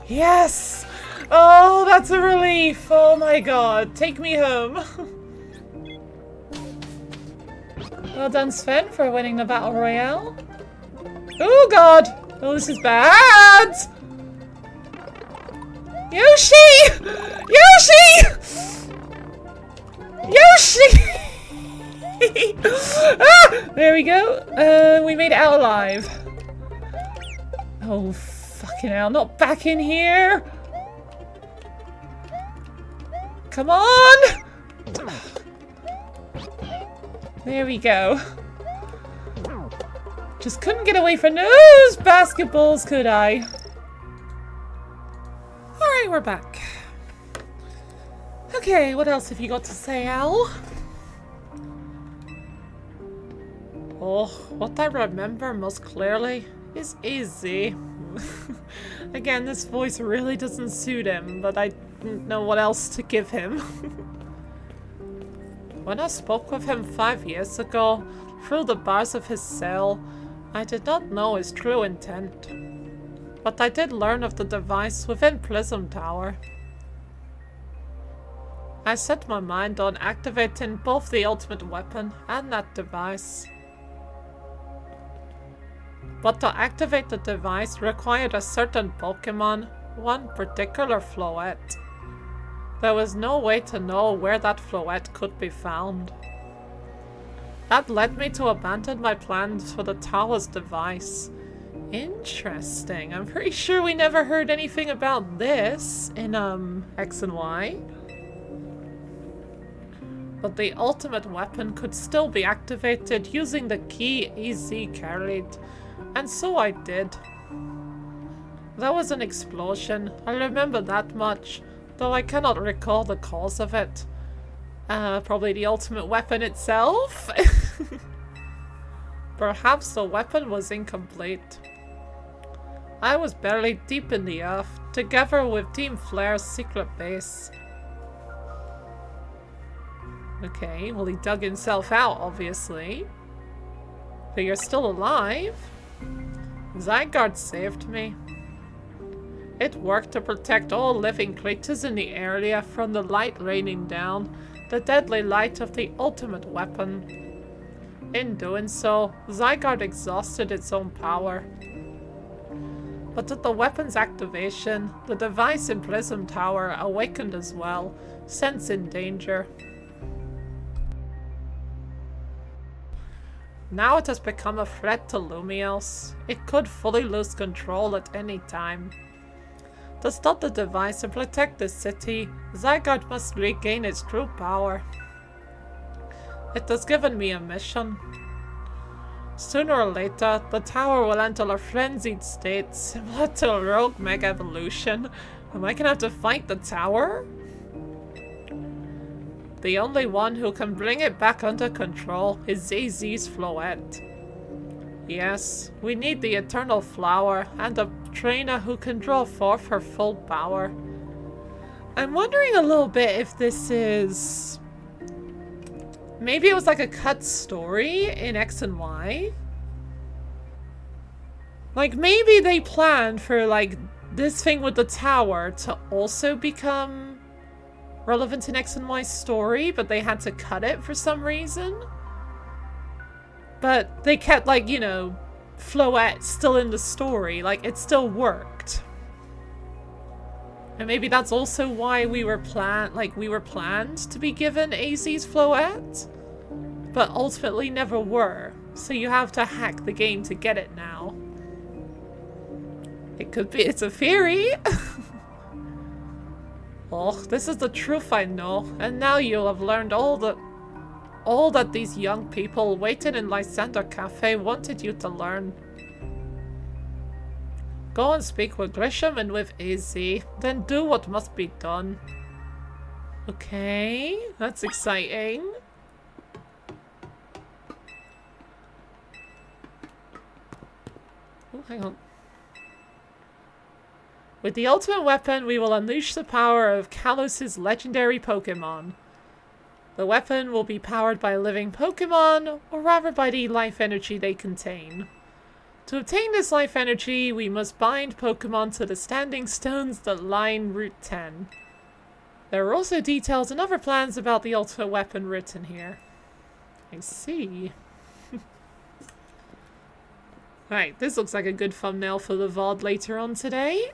S1: Yes! Oh, that's a relief! Oh my god, take me home. Well done, Sven, for winning the Battle Royale. Oh god! Oh, this is bad! Yoshi! Yoshi! Yoshi! Ah, there we go. We made it out alive. Oh, fucking hell. Not back in here. Come on. There we go. Just couldn't get away from those basketballs, could I? Alright, we're back. Okay, what else have you got to say, Al? Oh, what I remember most clearly is easy. Again, this voice really doesn't suit him, but I didn't know what else to give him. When I spoke with him 5 years ago, through the bars of his cell, I did not know his true intent. But I did learn of the device within Prism Tower. I set my mind on activating both the ultimate weapon and that device. But to activate the device required a certain Pokémon, one particular Floette. There was no way to know where that Floette could be found. That led me to abandon my plans for the tower's device. Interesting. I'm pretty sure we never heard anything about this in X and Y. But the ultimate weapon could still be activated using the key EZ carried, and so I did. There was an explosion, I remember that much, though I cannot recall the cause of it. Probably the ultimate weapon itself? Perhaps the weapon was incomplete. I was barely deep in the earth, together with Team Flare's secret base. Okay, well he dug himself out, obviously. But you're still alive? Zygarde saved me. It worked to protect all living creatures in the area from the light raining down, the deadly light of the ultimate weapon. In doing so, Zygarde exhausted its own power. But at the weapon's activation, the device in Prism Tower awakened as well, sensing danger. Now it has become a threat to Lumios. It could fully lose control at any time. To stop the device and protect the city, Zygarde must regain its true power. It has given me a mission. Sooner or later, the tower will enter a frenzied state, similar to a rogue Mega Evolution. Am I gonna have to fight the tower? The only one who can bring it back under control is ZZ's Floette. Yes, we need the Eternal Flower and a trainer who can draw forth her full power. I'm wondering a little bit if this is... maybe it was like a cut story in X and Y. Like maybe they planned for like this thing with the tower to also become relevant in X and Y story, but they had to cut it for some reason. But they kept, like, you know, Floette still in the story. Like, it still worked. And maybe that's also why we were planned to be given AZ's Floette, but ultimately never were. So you have to hack the game to get it now. It could be, it's a theory. Oh, this is the truth I know, and now you'll have learned all that these young people waiting in Lysander Cafe wanted you to learn. Go and speak with Grisham and with AZ, then do what must be done. Okay, that's exciting. Oh, hang on. With the ultimate weapon, we will unleash the power of Kalos' legendary Pokémon. The weapon will be powered by a living Pokémon, or rather by the life energy they contain. To obtain this life energy, we must bind Pokémon to the standing stones that line Route 10. There are also details and other plans about the ultimate weapon written here. I see. Right, this looks like a good thumbnail for the VOD later on today.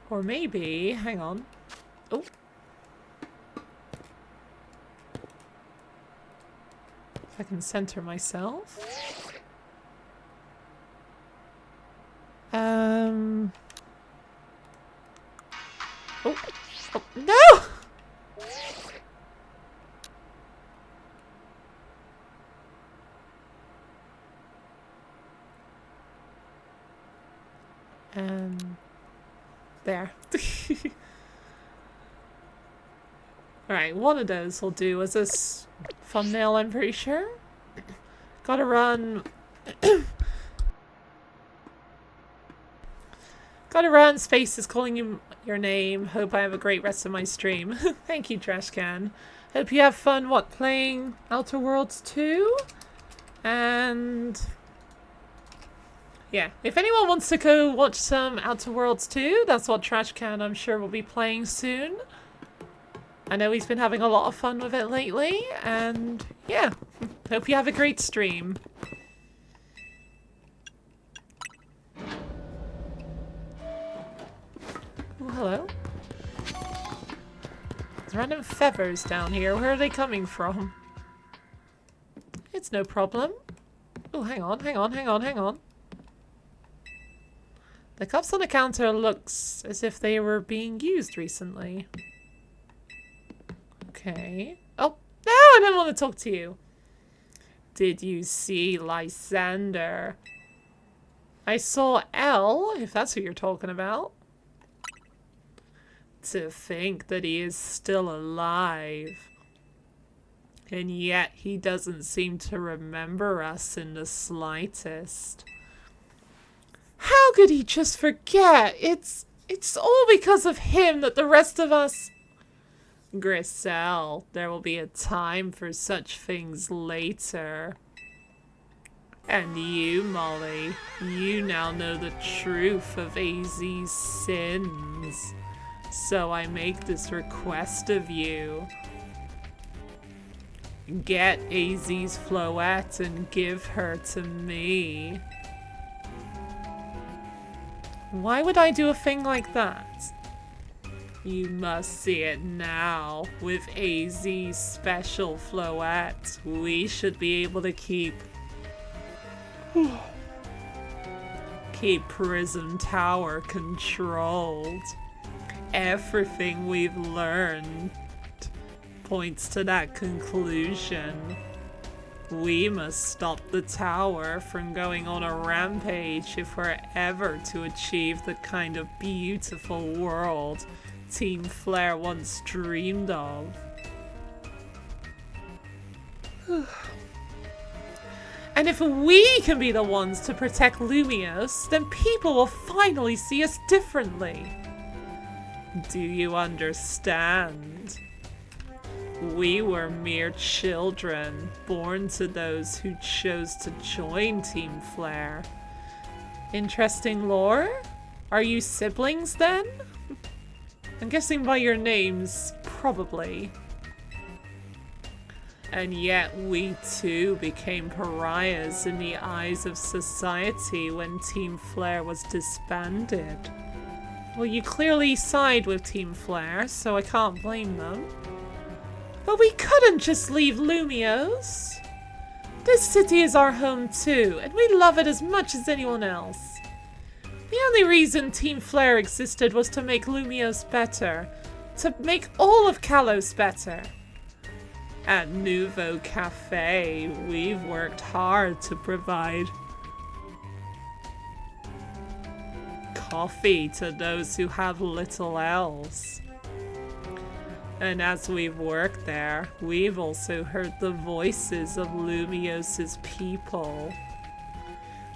S1: Or maybe, hang on. Oh. If I can center myself. Oh. Oh, no! There. Alright, one of those will do as this thumbnail, I'm pretty sure. Gotta run. Gotta run, Space is calling you your name. Hope I have a great rest of my stream. Thank you, Trashcan. Hope you have fun, playing Outer Worlds 2? And... yeah, if anyone wants to go watch some Outer Worlds 2, that's what Trashcan, I'm sure, will be playing soon. I know he's been having a lot of fun with it lately, and yeah, hope you have a great stream. Oh, hello. There's random feathers down here. Where are they coming from? It's no problem. Oh, hang on. The cups on the counter looks as if they were being used recently. Okay. Oh, no, I didn't want to talk to you. Did you see Lysander? I saw Elle, if that's who you're talking about. To think that he is still alive. And yet he doesn't seem to remember us in the slightest. How could he just forget? It's all because of him that the rest of us... Griselle, there will be a time for such things later. And you, Molly, you now know the truth of AZ's sins. So I make this request of you. Get AZ's Floette and give her to me. Why would I do a thing like that? You must see it now. With AZ's special floette, we should be able to keep Prism Tower controlled. Everything we've learned points to that conclusion. We must stop the tower from going on a rampage if we're ever to achieve the kind of beautiful world Team Flare once dreamed of. And if we can be the ones to protect Lumios, then people will finally see us differently. Do you understand? We were mere children, born to those who chose to join Team Flare. Interesting lore? Are you siblings then? I'm guessing by your names, probably. And yet we too became pariahs in the eyes of society when Team Flare was disbanded. Well, you clearly side with Team Flare, so I can't blame them. But we couldn't just leave Lumios. This city is our home too, and we love it as much as anyone else. The only reason Team Flare existed was to make Lumios better. To make all of Kalos better. At Nouveau Cafe, we've worked hard to provide coffee to those who have little else. And as we've worked there, we've also heard the voices of Lumios's people.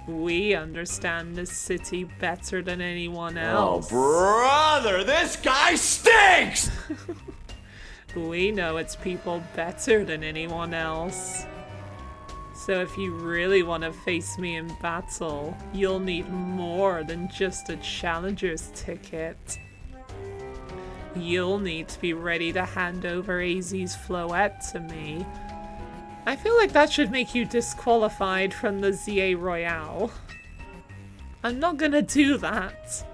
S1: We understand this city better than anyone else.
S6: Oh, brother, this guy stinks!
S1: We know its people better than anyone else. So if you really want to face me in battle, you'll need more than just a challenger's ticket. You'll need to be ready to hand over AZ's floette to me. I feel like that should make you disqualified from the ZA Royale. I'm not gonna do that.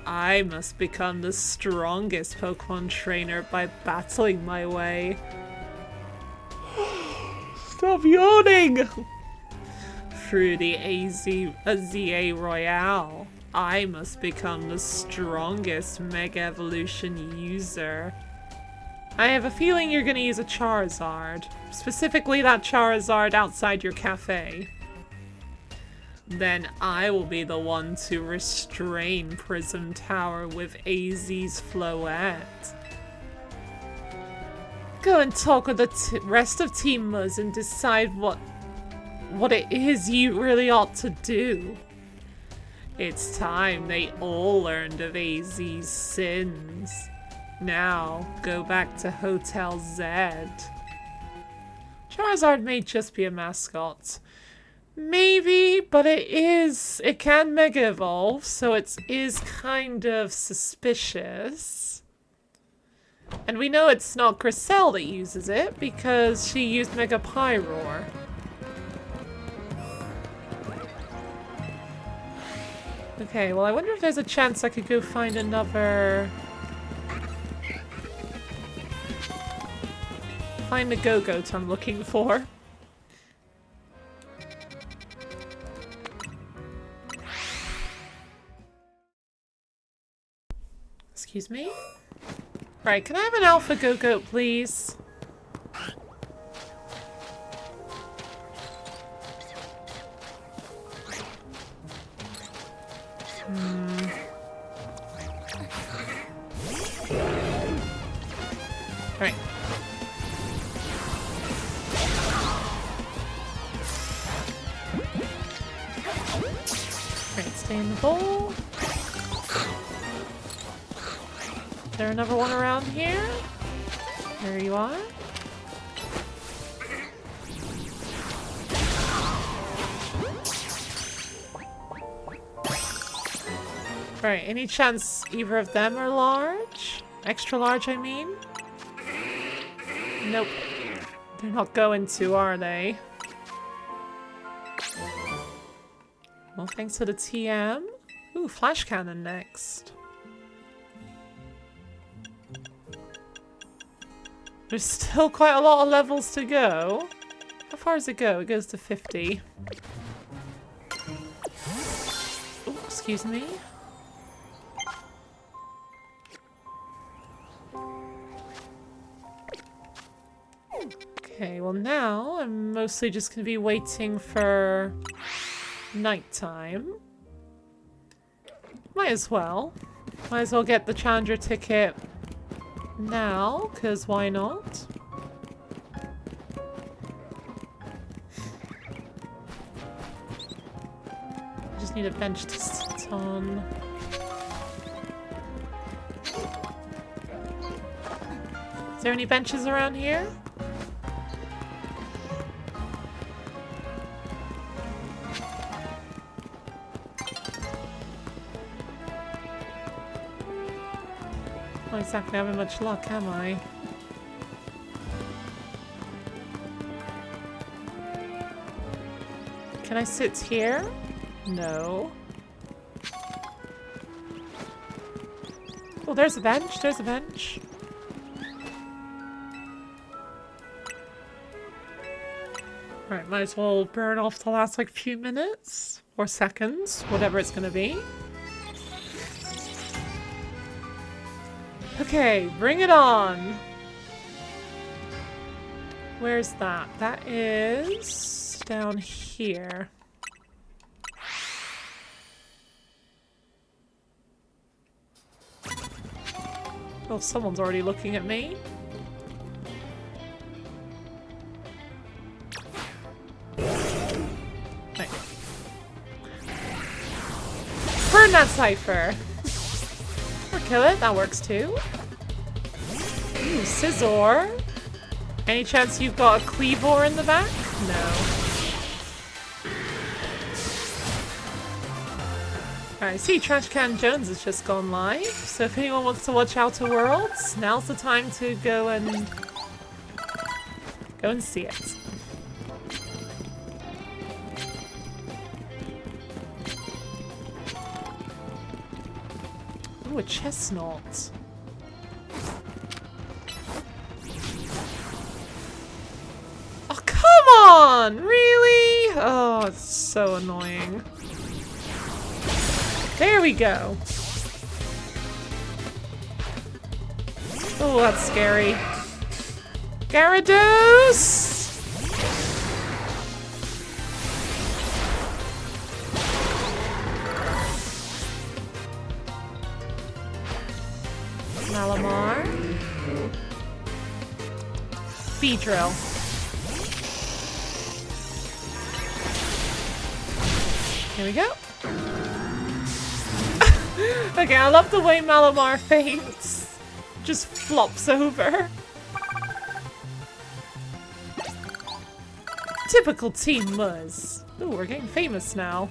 S1: I must become the strongest Pokemon trainer by battling my way. Stop yawning! Through the ZA Royale, I must become the strongest Mega Evolution user. I have a feeling you're gonna use a Charizard. Specifically that Charizard outside your cafe. Then I will be the one to restrain Prism Tower with AZ's floette. Go and talk with the rest of Team Muzz and decide what it is you really ought to do. It's time they all learned of AZ's sins. Now, go back to Hotel Z. Charizard may just be a mascot. Maybe, but it can Mega Evolve, so it is kind of suspicious. And we know it's not Griselle that uses it, because she used Mega Pyroar. Okay, well I wonder if there's a chance I could go find another... Find the Go-Goat I'm looking for. Excuse me? Right, can I have an Alpha Go-Goat, please? Alright. Alright, stay in the bowl. Is there another one around here? There you are. Alright, any chance either of them are large? Extra large, I mean? Nope. They're not going to, are they? Well, thanks to the TM. Ooh, Flash Cannon next. There's still quite a lot of levels to go. How far does it go? It goes to 50. Oh, excuse me. Okay, well now I'm mostly just going to be waiting for nighttime. Might as well. Might as well get the Challenger ticket now, because why not? I just need a bench to sit on. Is there any benches around here? Not exactly having much luck, am I? Can I sit here? No. Oh, there's a bench. There's a bench. Alright, might as well burn off the last like few minutes or seconds, whatever it's gonna be. Okay, bring it on. Where's that? That is down here. Oh, someone's already looking at me. Right. Burn that cipher! Or kill it, that works too. Ooh, scissor. Any chance you've got a cleavor in the back? No. Alright, I see Trashcan Jones has just gone live, so if anyone wants to watch Outer Worlds, now's the time to go and see it. Ooh, a chestnut. Oh, come on! Really? Oh, it's so annoying. There we go. Oh, that's scary. Gyarados! Malamar. Beedrill. Here we go. Okay, I love the way Malamar faints. Just flops over. Typical Team Muzz. Ooh, we're getting famous now.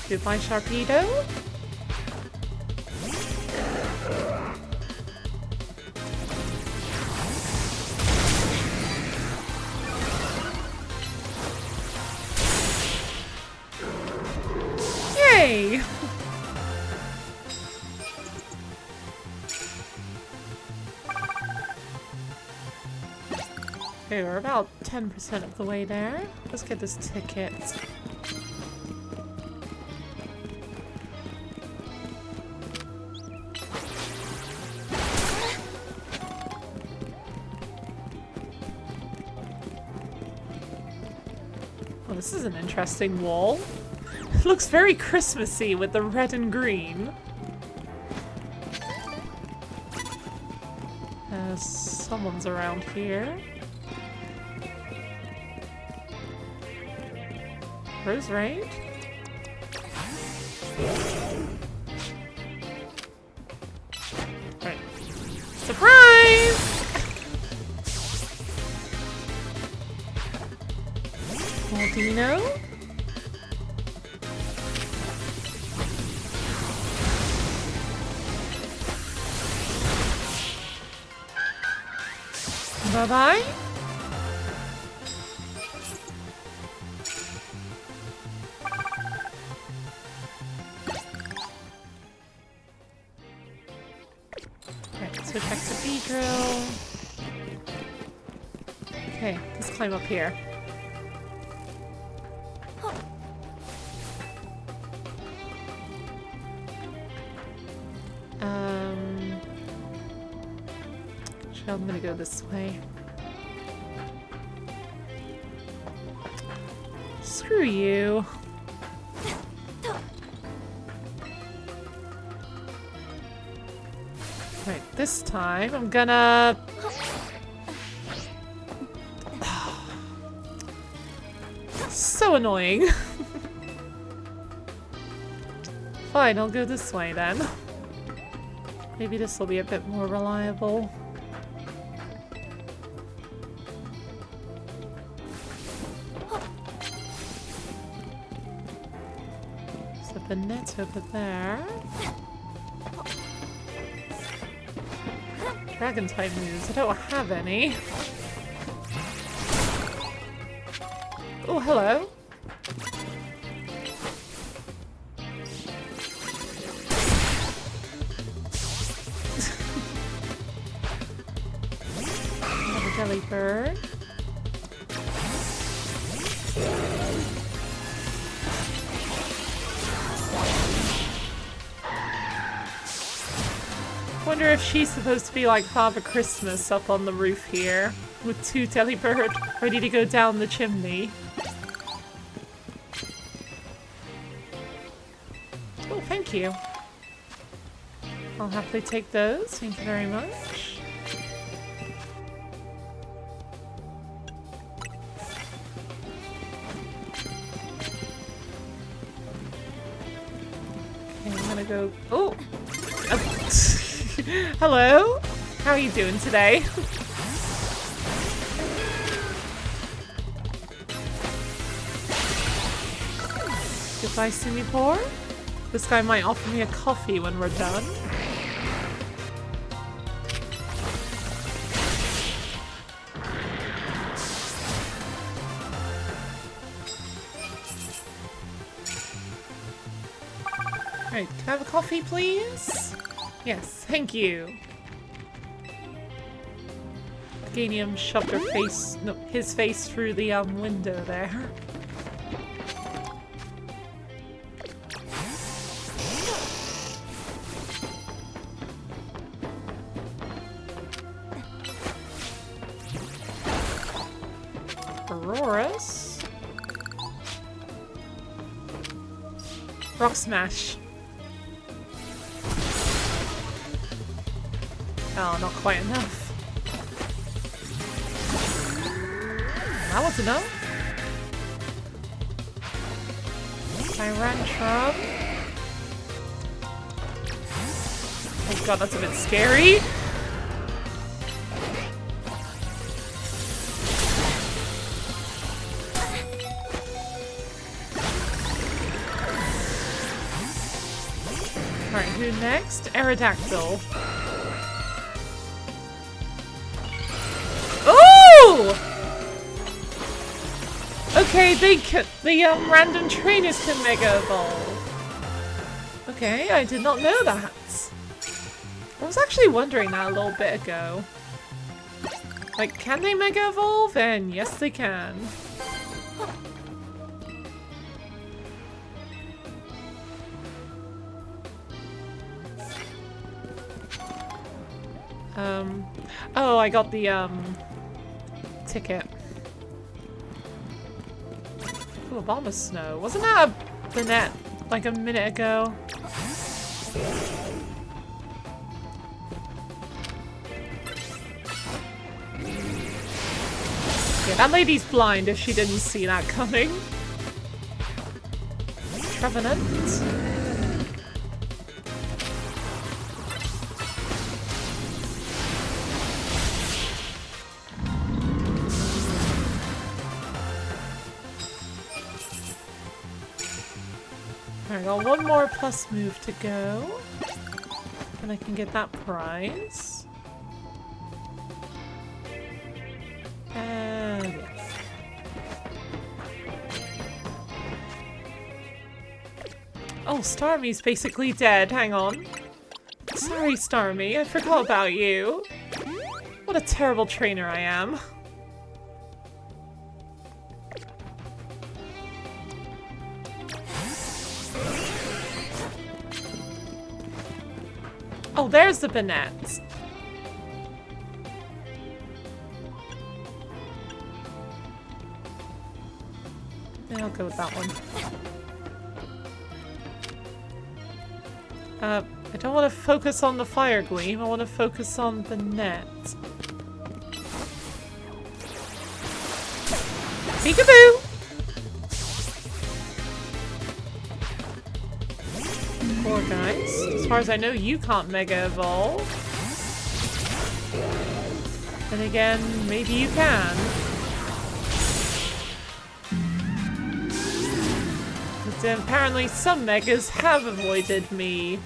S1: Goodbye, Sharpedo. Yay! Okay, we're about 10% of the way there. Let's get this ticket. Oh, this is an interesting wall. It looks very Christmassy with the red and green. Someone's around here. Rose Raid? Alright. Surprise! Maldino? Bye-bye. also check the B-drill. Okay, let's climb up here. Actually, I'm gonna go this way. Screw you. Right, this time I'm gonna... So annoying. Fine, I'll go this way then. Maybe this will be a bit more reliable. So the net over there. Dragon type moves. I don't have any. Oh, hello. Another jelly bird. Wonder if she's supposed to be like Father Christmas up on the roof here with 2 Delibird ready to go down the chimney. Oh, thank you. I'll happily take those. Thank you very much. Okay, I'm gonna go... Oh! Hello? How are you doing today? Goodbye, Sumipore. This guy might offer me a coffee when we're done. Right, can I have a coffee, please? Yes, thank you. Ganium shoved her face, no, his face through the window there. Aurora's. Rock smash. Oh, not quite enough. That was enough. Tyrantrum. Oh god, that's a bit scary. Alright, who next? Aerodactyl. Okay, the random trainers can Mega Evolve. Okay, I did not know that. I was actually wondering that a little bit ago. Like, can they Mega Evolve? And yes, they can. Oh, I got the, ticket. Ooh, a bomb of snow. Wasn't that a Banette like a minute ago? Yeah, that lady's blind if she didn't see that coming. Trevenant. I got one more plus move to go, and I can get that prize. And oh, Starmie's basically dead. Hang on. Sorry, Starmie, I forgot about you. What a terrible trainer I am. Oh, there's the Banette. Yeah, I'll go with that one. I don't want to focus on the Fire Gleam, I want to focus on the net. Peekaboo! Poor guys. As far as I know, you can't Mega Evolve. And again, maybe you can. But apparently some Megas have avoided me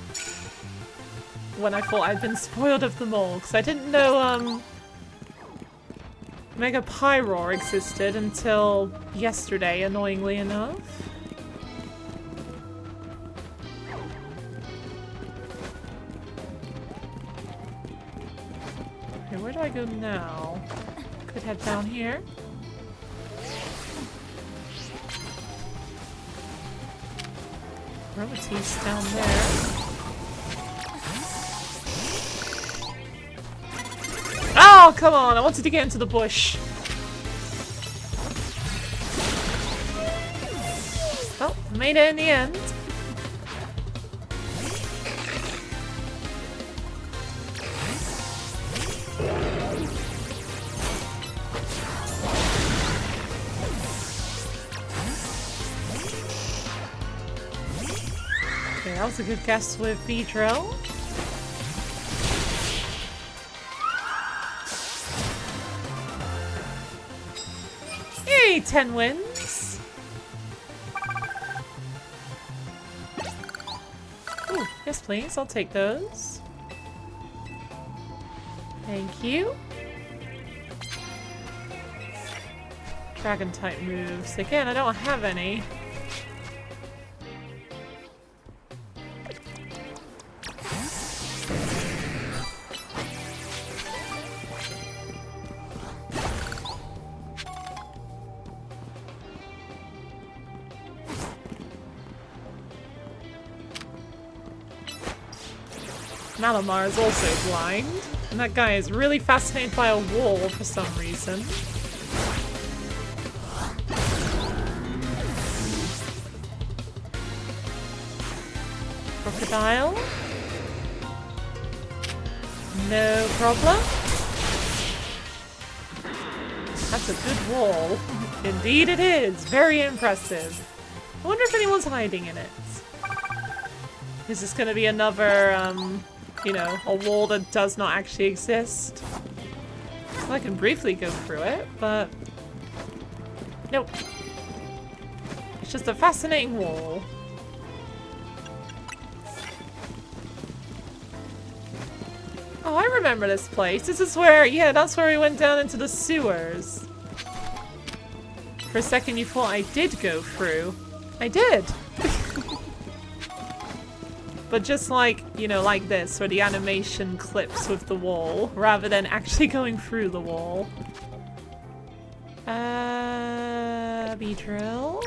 S1: when I thought I'd been spoiled of them all, because I didn't know Mega Pyroar existed until yesterday, annoyingly enough. Okay, where do I go now? Could head down here. Romatee's down there. Oh, come on! I wanted to get into the bush. Oh, made it in the end. Okay, that was a good guess with Beedrill. Yay, 10 wins. Ooh, yes please, I'll take those. Thank you. Dragon type moves. Again, I don't have any. Malamar is also blind, and that guy is really fascinated by a wall for some reason. Crocodile? No problem. That's a good wall. Indeed it is. Very impressive. I wonder if anyone's hiding in it. Is this going to be another, you know, a wall that does not actually exist? Well, I can briefly go through it, but... Nope. It's just a fascinating wall. Oh, I remember this place. This is where, yeah, that's where we went down into the sewers. For a second you thought I did go through. I did! But just like, you know, like this, where the animation clips with the wall, rather than actually going through the wall. Beedrill.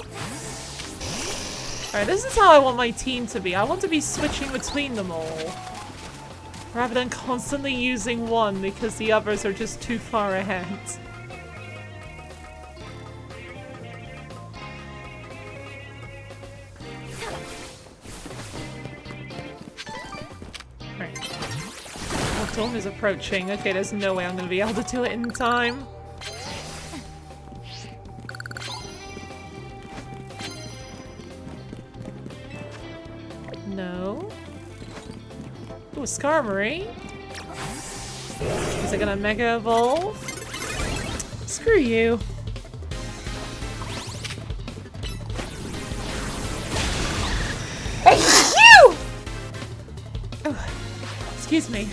S1: Alright, this is how I want my team to be. I want to be switching between them all. Rather than constantly using one because the others are just too far ahead. Storm is approaching. Okay, there's no way I'm going to be able to do it in time. No. Ooh, Skarmory. Is it going to Mega Evolve? Screw you. Oh, excuse me.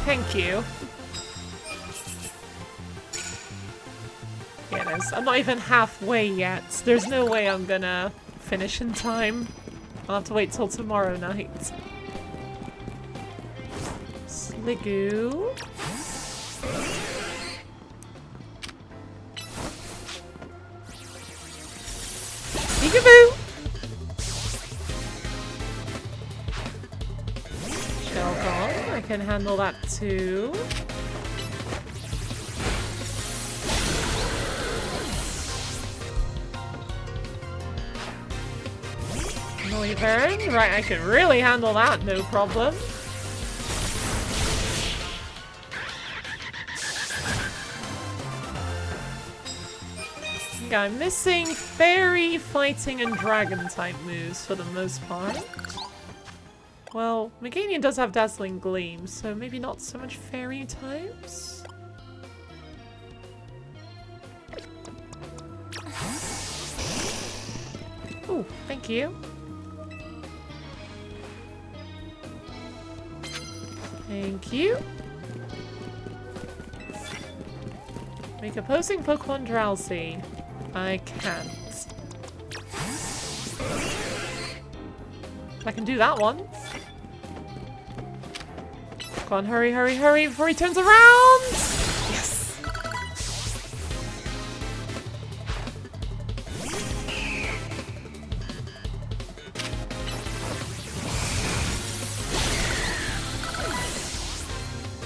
S1: Thank you. Yeah, goodness. I'm not even halfway yet. There's no way I'm gonna finish in time. I'll have to wait till tomorrow night. Sligoo. Peekaboo! Shelgon, I can handle that too. Noivern, right, I can really handle that, no problem. Yeah, I'm missing fairy, fighting, and dragon type moves for the most part. Well, Meganian does have Dazzling Gleam, so maybe not so much fairy types. Ooh, thank you. Thank you. Make opposing Pokemon drowsy. I can't. I can do that one. Come on, hurry, hurry, hurry before he turns around! Yes!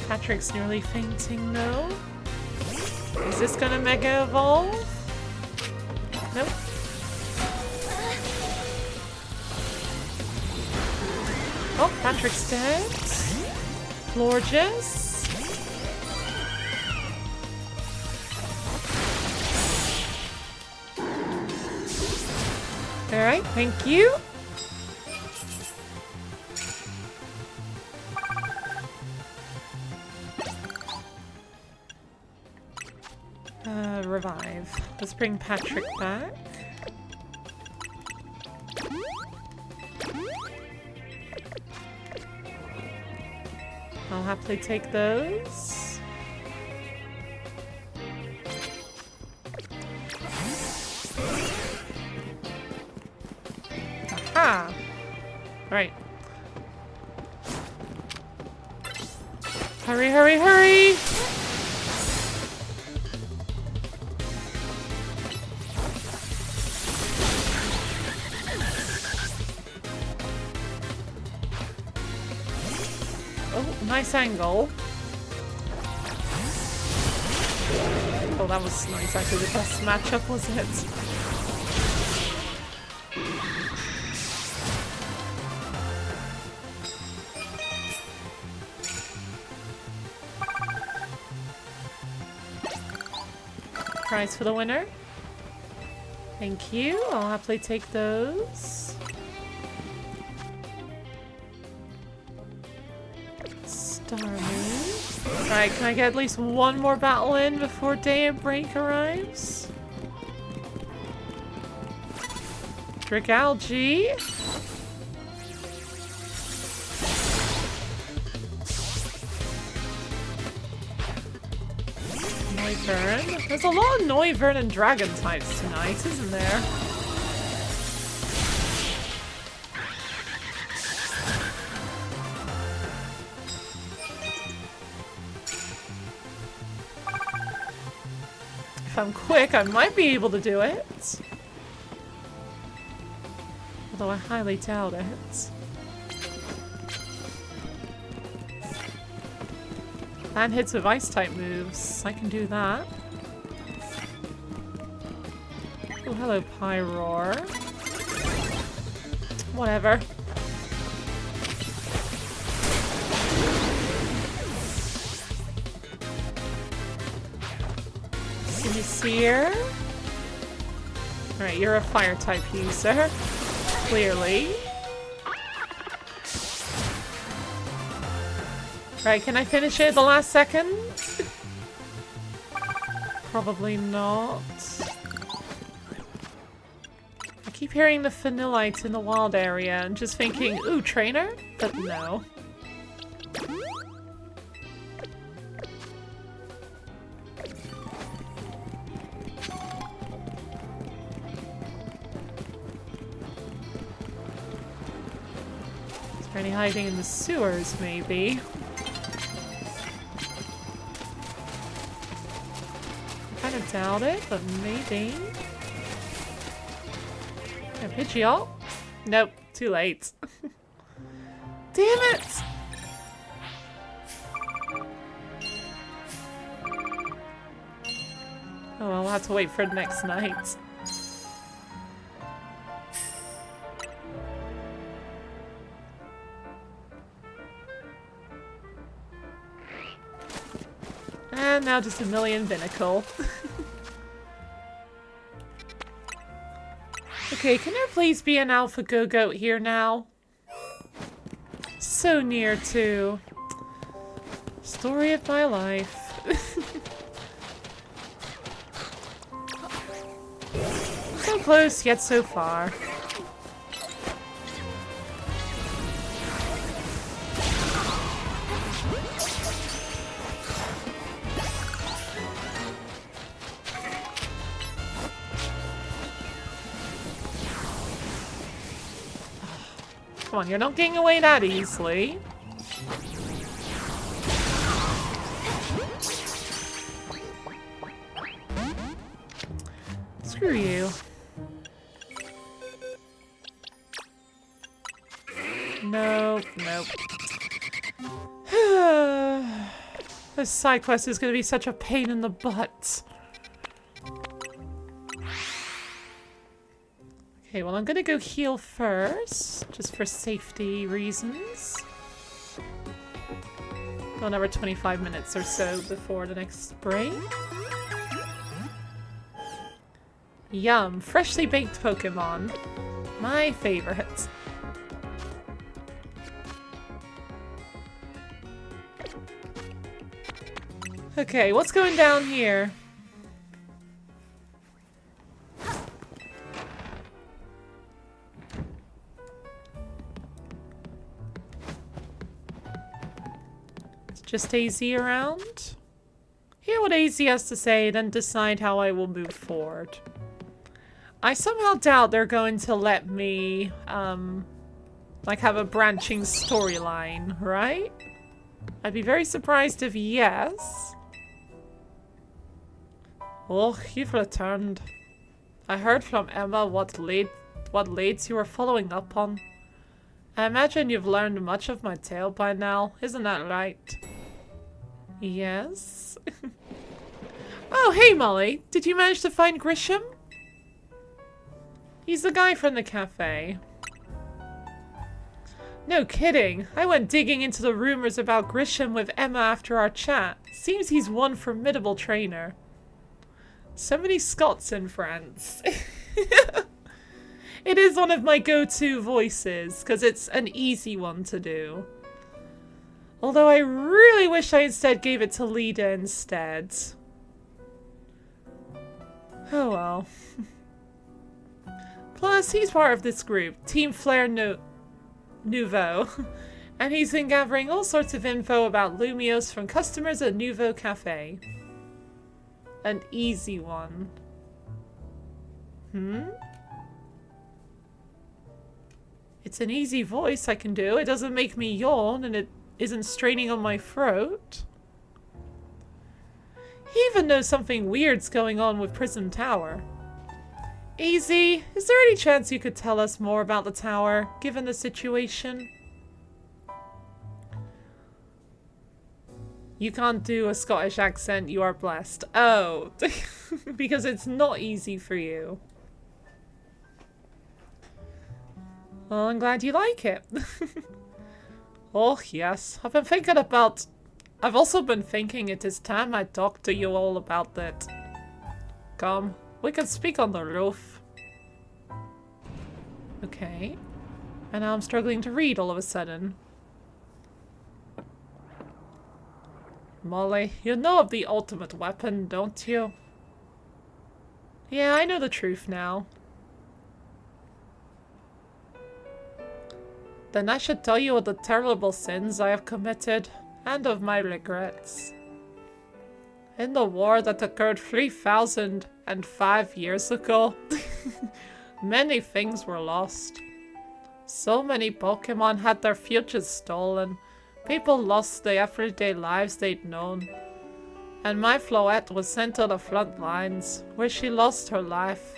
S1: Patrick's nearly fainting though. Is this gonna Mega Evolve? Nope. Oh, Patrick's dead. Florges. Alright, thank you. Revive. Let's bring Patrick back. I'll happily take those. Aha! Right. Hurry, hurry, hurry! Nice angle. Oh, that was nice. Actually, the best matchup was it. Prize for the winner. Thank you. I'll happily take those. Alright, can I get at least one more battle in before daybreak arrives? Dricalgy. Noivern. There's a lot of Noivern and Dragon types tonight, isn't there? If I'm quick, I might be able to do it. Although I highly doubt it. And hits with ice type moves. I can do that. Oh, hello, Pyroar. Whatever. Seer. Alright, you're a fire type user. Clearly. Right, can I finish it at the last second? Probably not. I keep hearing the Vanillite in the wild area and just thinking, ooh, trainer? But no. Any hiding in the sewers, maybe? Kind of doubt it, but maybe. A Pidgeot? Nope, too late. Damn it! Oh, I'll have to wait for next night. And now just a million Binnacle. Okay, can there please be an Alpha Go-Goat here now? So near to... Story of my life. So close, yet so far. Come on, you're not getting away that easily. Screw you. Nope, nope. This side quest is going to be such a pain in the butt. Okay, well I'm gonna go heal first, just for safety reasons. Go another 25 minutes or so before the next break. Yum, freshly baked Pokémon. My favorite. Okay, what's going down here? Just AZ around? Hear what AZ has to say, then decide how I will move forward. I somehow doubt they're going to let me, like have a branching storyline, right? I'd be very surprised if yes. Oh, you've returned. I heard from Emma what leads you were following up on. I imagine you've learned much of my tale by now, isn't that right? Yes. Oh, hey Molly. Did you manage to find Grisham? He's the guy from the cafe. No kidding. I went digging into the rumors about Grisham with Emma after our chat. Seems he's one formidable trainer. So many Scots in France. It is one of my go-to voices, because it's an easy one to do. Although I really wish I instead gave it to Lida instead. Oh well. Plus, he's part of this group, Team Flair Nouveau. And he's been gathering all sorts of info about Lumios from customers at Nouveau Cafe. An easy one. It's an easy voice I can do. It doesn't make me yawn and it isn't straining on my throat. He even knows something weird's going on with Prism Tower. AZ, is there any chance you could tell us more about the tower, given the situation? You can't do a Scottish accent, you are blessed. Oh, because it's not easy for you. Well, I'm glad you like it. Oh, yes. I've also been thinking it is time I talked to you all about that. Come, we can speak on the roof. Okay. And now I'm struggling to read all of a sudden. Molly, you know of the ultimate weapon, don't you? Yeah, I know the truth now. Then I should tell you of the terrible sins I have committed, and of my regrets. In the war that occurred 3,005 years ago, many things were lost. So many Pokemon had their futures stolen. People lost the everyday lives they'd known. And my Floette was sent to the front lines, where she lost her life.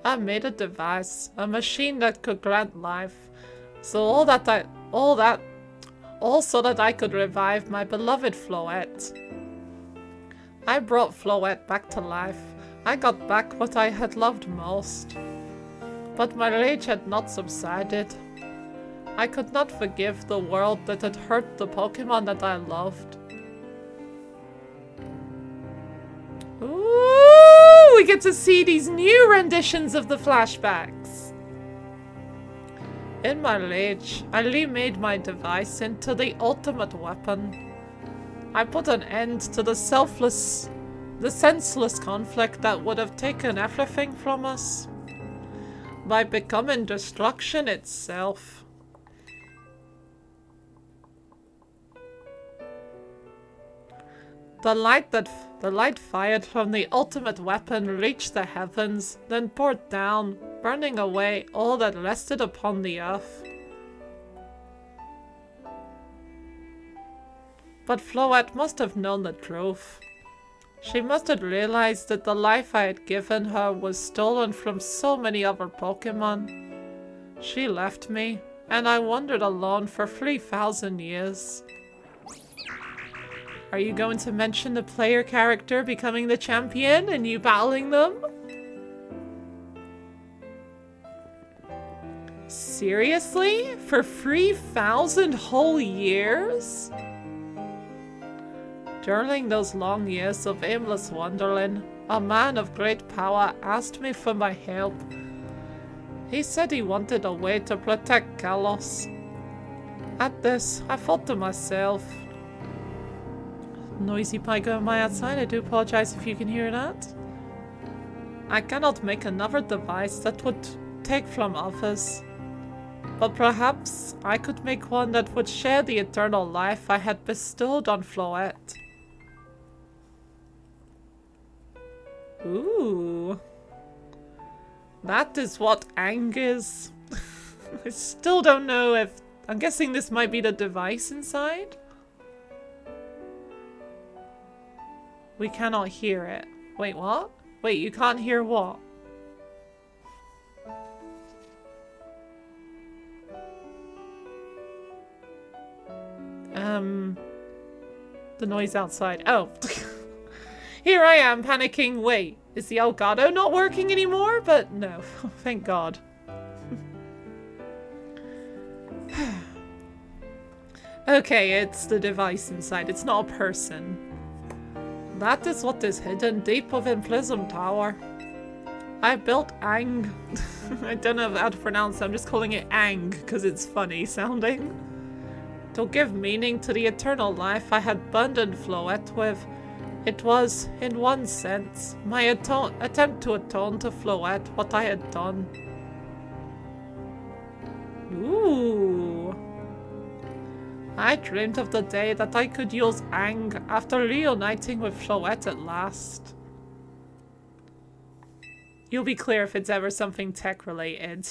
S1: I made a device, a machine that could grant life, so so that I could revive my beloved Floette. I brought Floette back to life. I got back what I had loved most. But my rage had not subsided. I could not forgive the world that had hurt the Pokemon that I loved. Ooh, we get to see these new renditions of the flashbacks. In my rage, I remade my device into the ultimate weapon. I put an end to the senseless conflict that would have taken everything from us. By becoming destruction itself. The light fired from the ultimate weapon reached the heavens, then poured down, burning away all that rested upon the earth. But Floette must have known the truth. She must have realized that the life I had given her was stolen from so many other Pokemon. She left me, and I wandered alone for 3,000 years. Are you going to mention the player character becoming the champion and you battling them? Seriously? For 3,000 whole years? During those long years of aimless wandering, a man of great power asked me for my help. He said he wanted a way to protect Kalos. At this, I thought to myself, noisy pie going by outside, I do apologize if you can hear that. I cannot make another device that would take from others. But perhaps I could make one that would share the eternal life I had bestowed on Floette. Ooh. That is what Ang is. I still don't know if... I'm guessing this might be the device inside? We cannot hear it. Wait, what? Wait, you can't hear what? The noise outside. Oh. Here I am panicking. Wait, is the Elgato not working anymore? But no, thank God. Okay, it's the device inside. It's not a person. That is what is hidden deep within Prism Tower. I built Ang. I don't know how to pronounce it. I'm just calling it Ang because it's funny sounding. To give meaning to the eternal life I had burdened Floette with. It was, in one sense, my attempt to atone to Floette what I had done. Ooh. I dreamed of the day that I could use Ang after reuniting with Floette at last. You'll be clear if it's ever something tech related.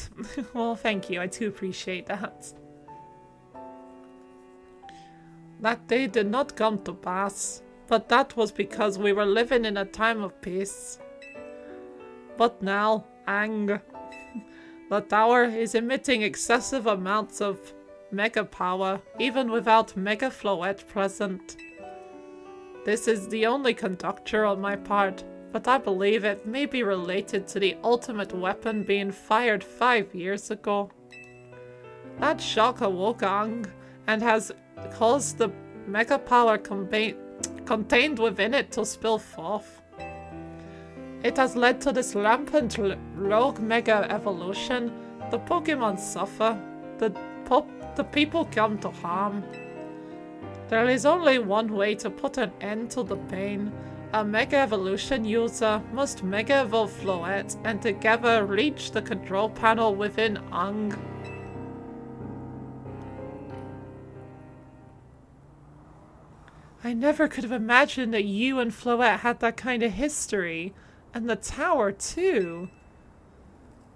S1: Well, thank you, I do appreciate that. That day did not come to pass, but that was because we were living in a time of peace. But now, Ang, the tower is emitting excessive amounts of mega power, even without Mega Floette present. This is the only conjecture on my part, but I believe it may be related to the ultimate weapon being fired 5 years ago. That shock awoke Ang and has caused the mega power contained within it to spill forth. It has led to this rampant rogue mega evolution. The Pokemon suffer. The people come to harm. There is only one way to put an end to the pain. A Mega Evolution user must Mega Evolve Floette and together reach the control panel within Ang. I never could have imagined that you and Floette had that kind of history. And the tower, too.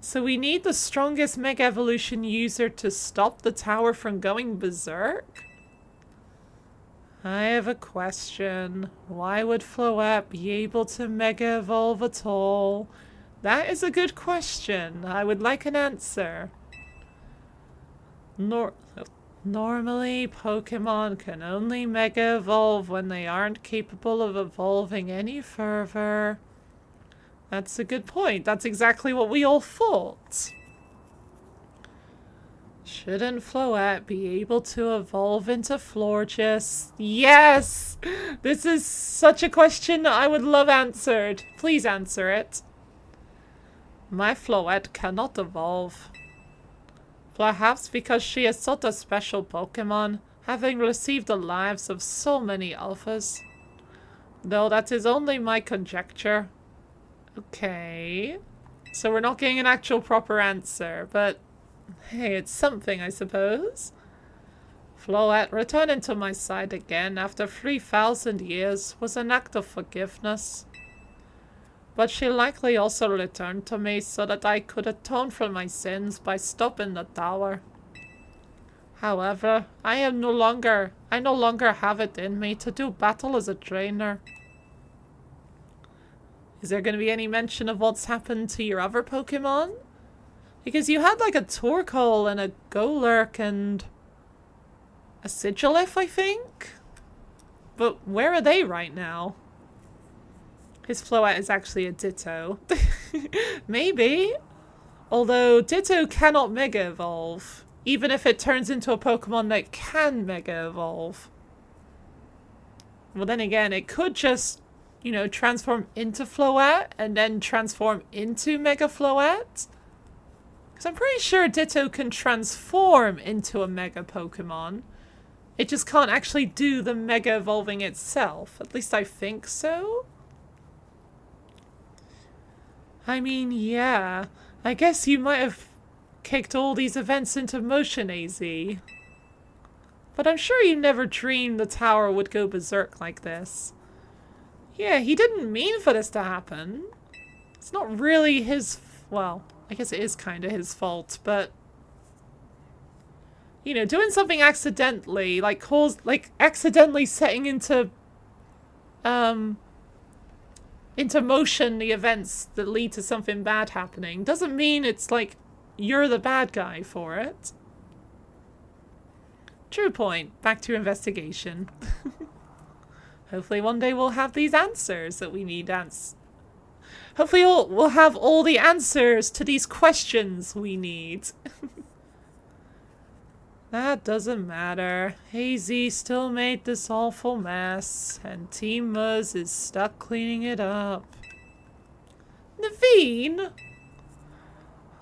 S1: So we need the strongest Mega Evolution user to stop the tower from going berserk? I have a question. Why would Floette be able to Mega Evolve at all? That is a good question. I would like an answer. Normally, Pokemon can only Mega Evolve when they aren't capable of evolving any further. That's a good point. That's exactly what we all thought. Shouldn't Floette be able to evolve into Florges? Yes! This is such a question I would love answered. Please answer it. My Floette cannot evolve. Perhaps because she is such a special Pokemon, having received the lives of so many alphas. Though that is only my conjecture. Okay. So we're not getting an actual proper answer, but hey, it's something, I suppose. Floette returning to my side again after 3,000 years was an act of forgiveness. But she likely also returned to me so that I could atone for my sins by stopping the tower. However, I no longer have it in me to do battle as a trainer. Is there going to be any mention of what's happened to your other Pokemon? Because you had like a Torkoal and a Golurk and a Sigilif, I think? But where are they right now? His Floette is actually a Ditto. Maybe. Although Ditto cannot Mega Evolve. Even if it turns into a Pokemon that can Mega Evolve. Well, then again, it could just, you know, transform into Floette and then transform into Mega Floette. Because I'm pretty sure Ditto can transform into a Mega Pokemon. It just can't actually do the Mega Evolving itself. At least I think so. I mean, yeah. I guess you might have kicked all these events into motion, AZ. But I'm sure you never dreamed the tower would go berserk like this. Yeah, he didn't mean for this to happen. It's not really his... well, I guess it is kind of his fault, but... you know, doing something accidentally, like accidentally setting into motion the events that lead to something bad happening doesn't mean it's like you're the bad guy for it. True point. Back to investigation. Hopefully one day we'll have these answers that we need. Hopefully we'll have all the answers to these questions we need. That doesn't matter. AZ still made this awful mess, and Team Muzz is stuck cleaning it up. Naveen!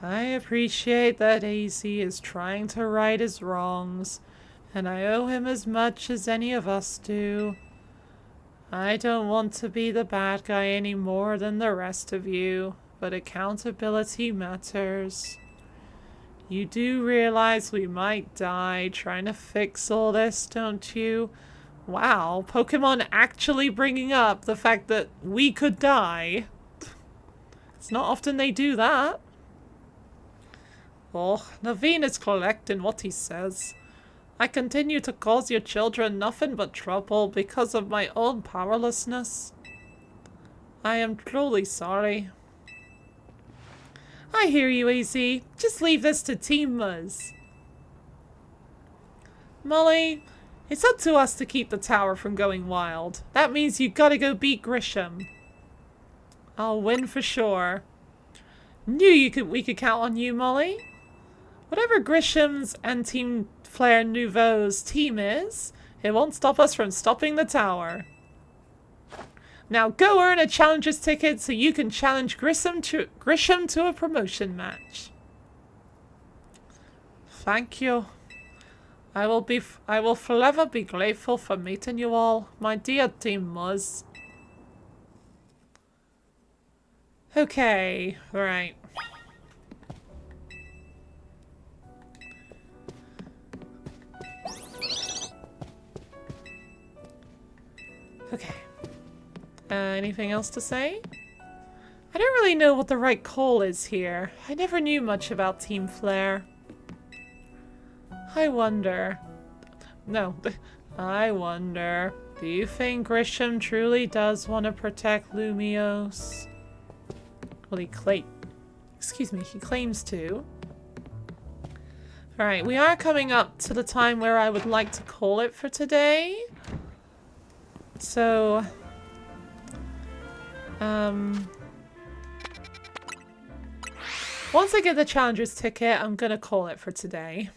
S1: I appreciate that AZ is trying to right his wrongs, and I owe him as much as any of us do. I don't want to be the bad guy any more than the rest of you, but accountability matters. You do realize we might die trying to fix all this, don't you? Wow, Pokemon actually bringing up the fact that we could die. It's not often they do that. Oh, Naveen is correct in what he says. I continue to cause your children nothing but trouble because of my own powerlessness. I am truly sorry. I hear you, AZ. Just leave this to Team Muzz. Molly, it's up to us to keep the tower from going wild. That means you gotta go beat Grisham. I'll win for sure. We could count on you, Molly. Whatever Grisham's and Team Flare Nouveau's team is, it won't stop us from stopping the tower. Now go earn a challenger's ticket so you can challenge Grisham to a promotion match. Thank you. I will forever be grateful for meeting you all, my dear Team Muzz. Okay, right. Okay. Anything else to say? I don't really know what the right call is here. I never knew much about Team Flare. I wonder... No. I wonder... Do you think Grisham truly does want to protect Lumiose? Well, he claims to. Alright, we are coming up to the time where I would like to call it for today. So... once I get the Challenger's ticket, I'm gonna call it for today.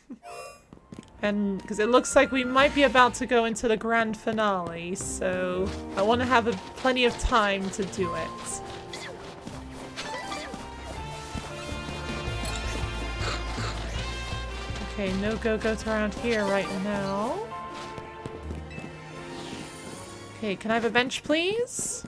S1: And because it looks like we might be about to go into the grand finale, so I want to have plenty of time to do it. Okay, no go-goats around here right now. Okay, can I have a bench, please?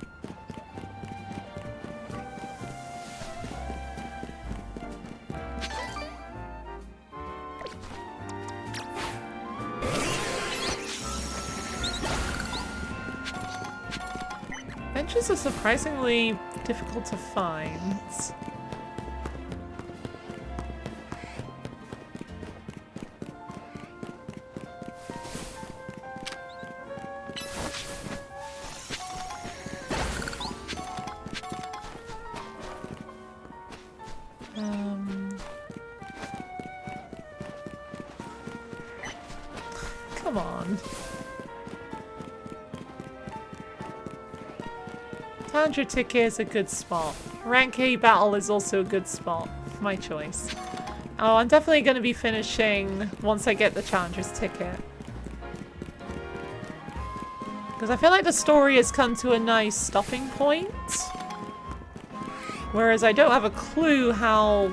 S1: Benches are surprisingly difficult to find. Come on. Challenger ticket is a good spot. Rank A battle is also a good spot. My choice. Oh, I'm definitely going to be finishing once I get the Challenger's ticket. Because I feel like the story has come to a nice stopping point. Whereas I don't have a clue how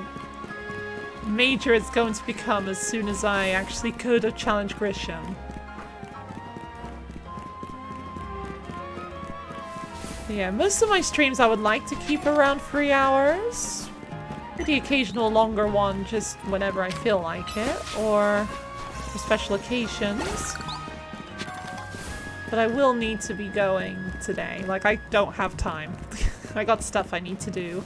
S1: major it's going to become as soon as I actually go to challenge Grisham. Yeah, most of my streams I would like to keep around 3 hours. With the occasional longer one just whenever I feel like it, or for special occasions. But I will need to be going today. Like, I don't have time. I got stuff I need to do.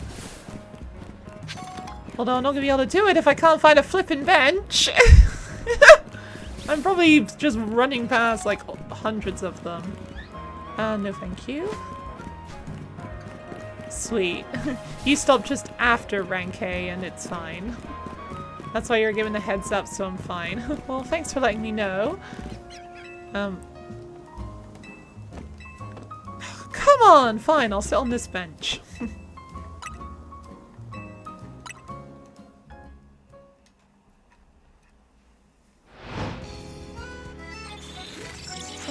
S1: Although I'm not gonna be able to do it if I can't find a flippin' bench. I'm probably just running past like hundreds of them. No thank you. Sweet. You stopped just after rank A and it's fine. That's why you're giving the heads up, so I'm fine. Well, thanks for letting me know. Come on! Fine, I'll sit on this bench. I'm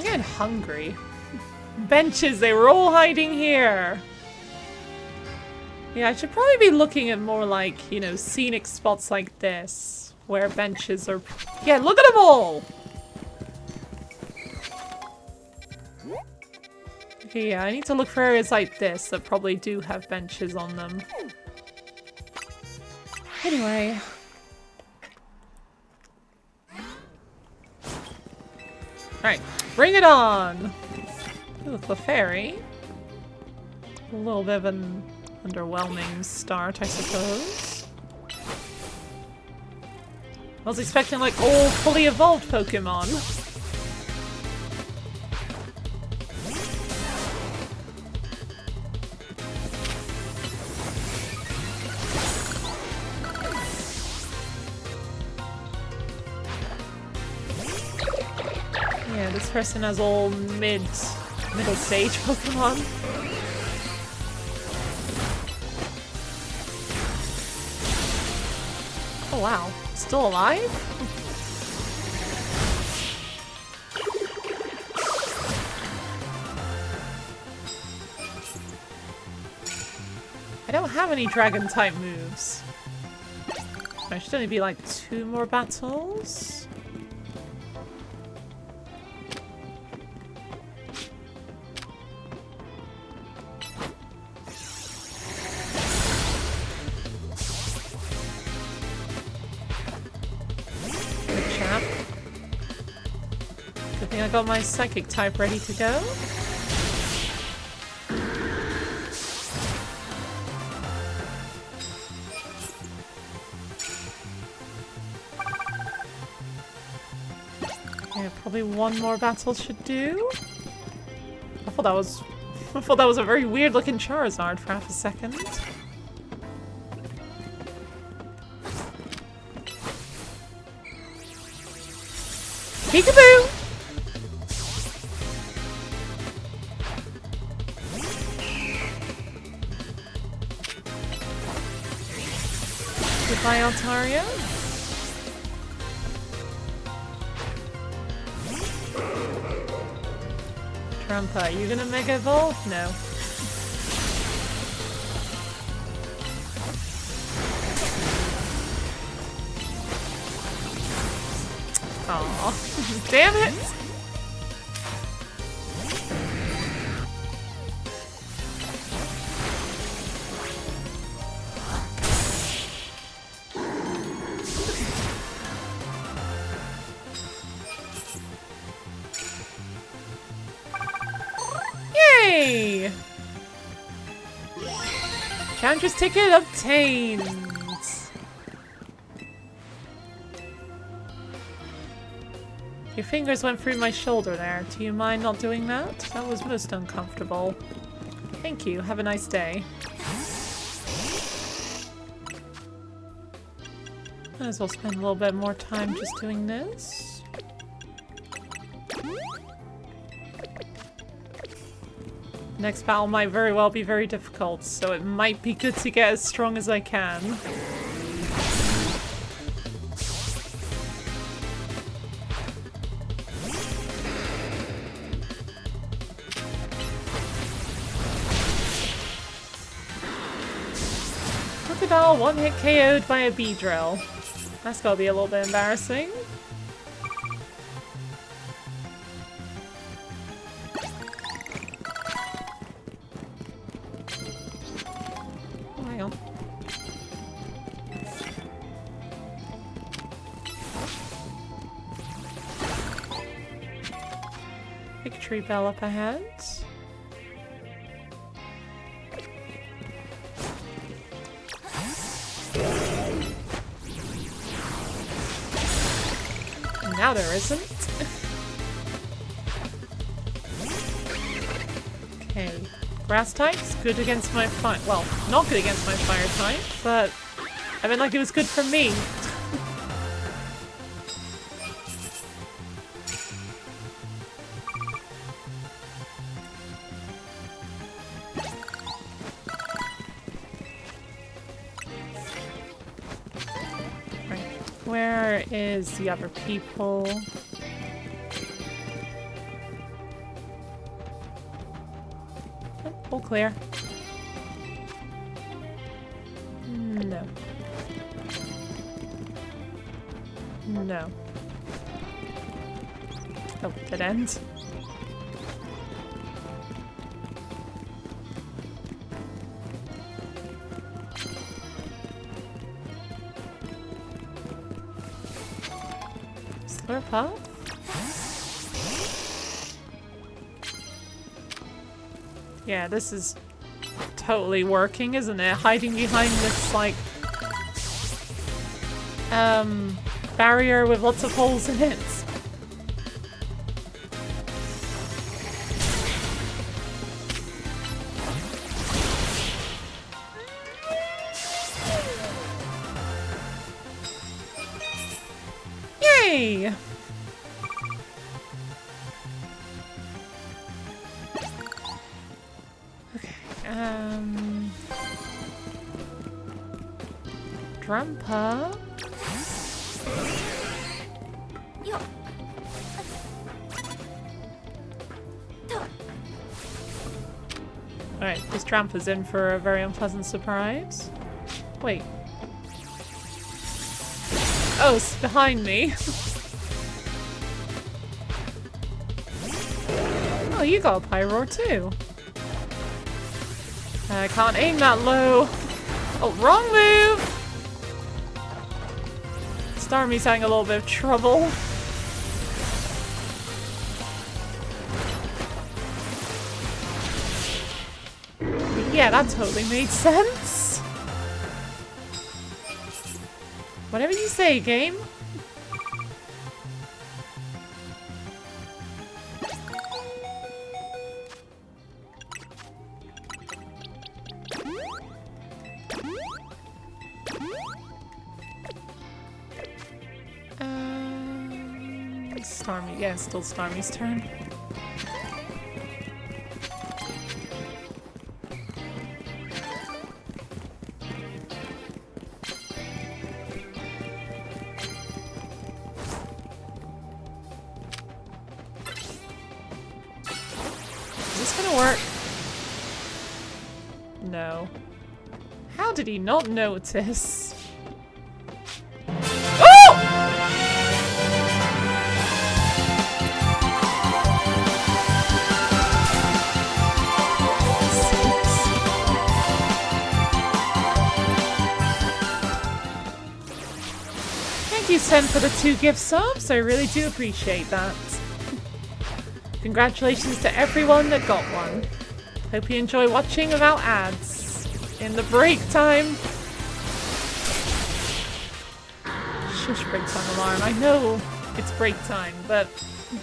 S1: getting hungry. Benches, they were all hiding here! Yeah, I should probably be looking at more like, you know, scenic spots like this. Where benches are... Yeah, look at them all! Okay, yeah, I need to look for areas like this that probably do have benches on them. Anyway. Alright, bring it on! Ooh, Clefairy. A little bit of an underwhelming start, I suppose. I was expecting like all fully evolved Pokemon. Yeah, this person has all middle stage Pokemon. Oh wow, still alive? I don't have any dragon type moves. There should only be like 2 more battles. I got my psychic type ready to go. Probably one more battle should do. I thought that was a very weird looking Charizard for half a second. Peekaboo! Goodbye, Altaria. Trumpa, are you gonna Mega Evolve? No. Aw, damn it! Yay! Challenger's ticket obtained. Your fingers went through my shoulder there. Do you mind not doing that? That was most uncomfortable. Thank you. Have a nice day. Might as well spend a little bit more time just doing this. Next battle might very well be very difficult, so it might be good to get as strong as I can. Crocodile one-hit KO'd by a Beedrill. That's gotta be a little bit embarrassing. Victory bell up ahead. Now there isn't. Okay. Grass types, good against my fire. Well, not good against my fire type, but I meant like it was good for me. Where is the other people? Oh, all clear. No. No. Oh, dead end. Slurp up. Yeah, this is totally working, isn't it? Hiding behind this, like, barrier with lots of holes in it. Yay! Okay, Drampa. Alright, this Drampa's in for a very unpleasant surprise. Wait. Oh, it's behind me. Oh, you got a Pyroar too. I can't aim that low. Oh, wrong move! Starmie's having a little bit of trouble. Yeah, that totally made sense. Whatever you say, game. Starmie. Yeah, it's still Starmie's turn. Is this gonna work? No. How did he not notice? Thank you, Sen, for the 2 gift subs. I really do appreciate that. Congratulations to everyone that got one. Hope you enjoy watching without ads. In the break time. Shush, break time alarm. I know it's break time, but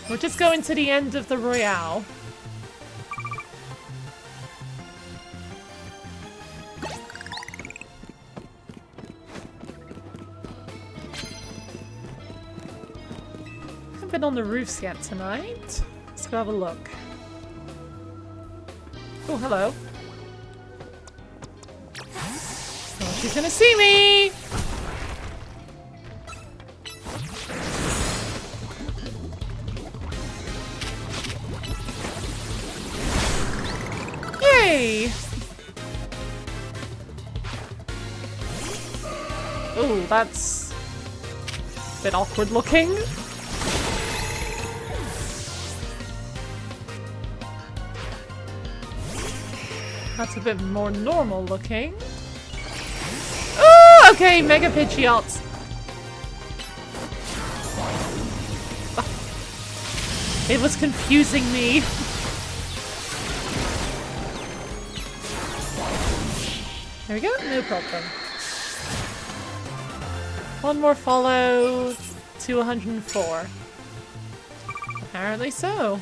S1: we're just going to the end of the Royale. Haven't been on the roofs yet tonight. Let's go have a look. Oh, hello. Oh, she's gonna see me! Yay! Oh, that's a bit awkward looking. That's a bit more normal looking. Oh, okay, Mega Pidgeot. It was confusing me. There we go, no problem. One more follow to 104. Apparently so.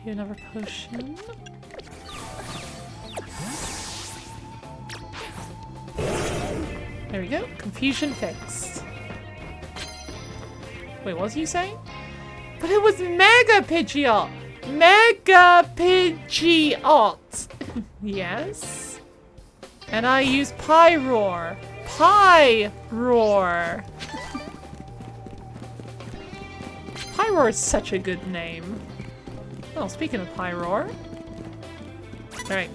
S1: Another potion. There we go. Confusion fixed. Wait, what was you saying? But it was Mega Pidgeot! Mega Pidgeot! Yes. And I use Pyroar. Pyroar. Pyroar is such a good name. Oh, speaking of Pyroar. Alright.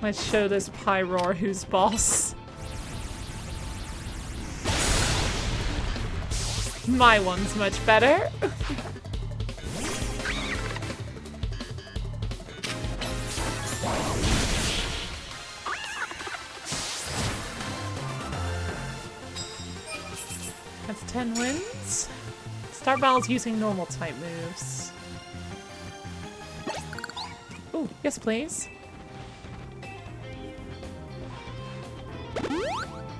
S1: Let's show this Pyroar who's boss. My one's much better. That's 10 wins. Start battles using normal type moves. Oh, yes please.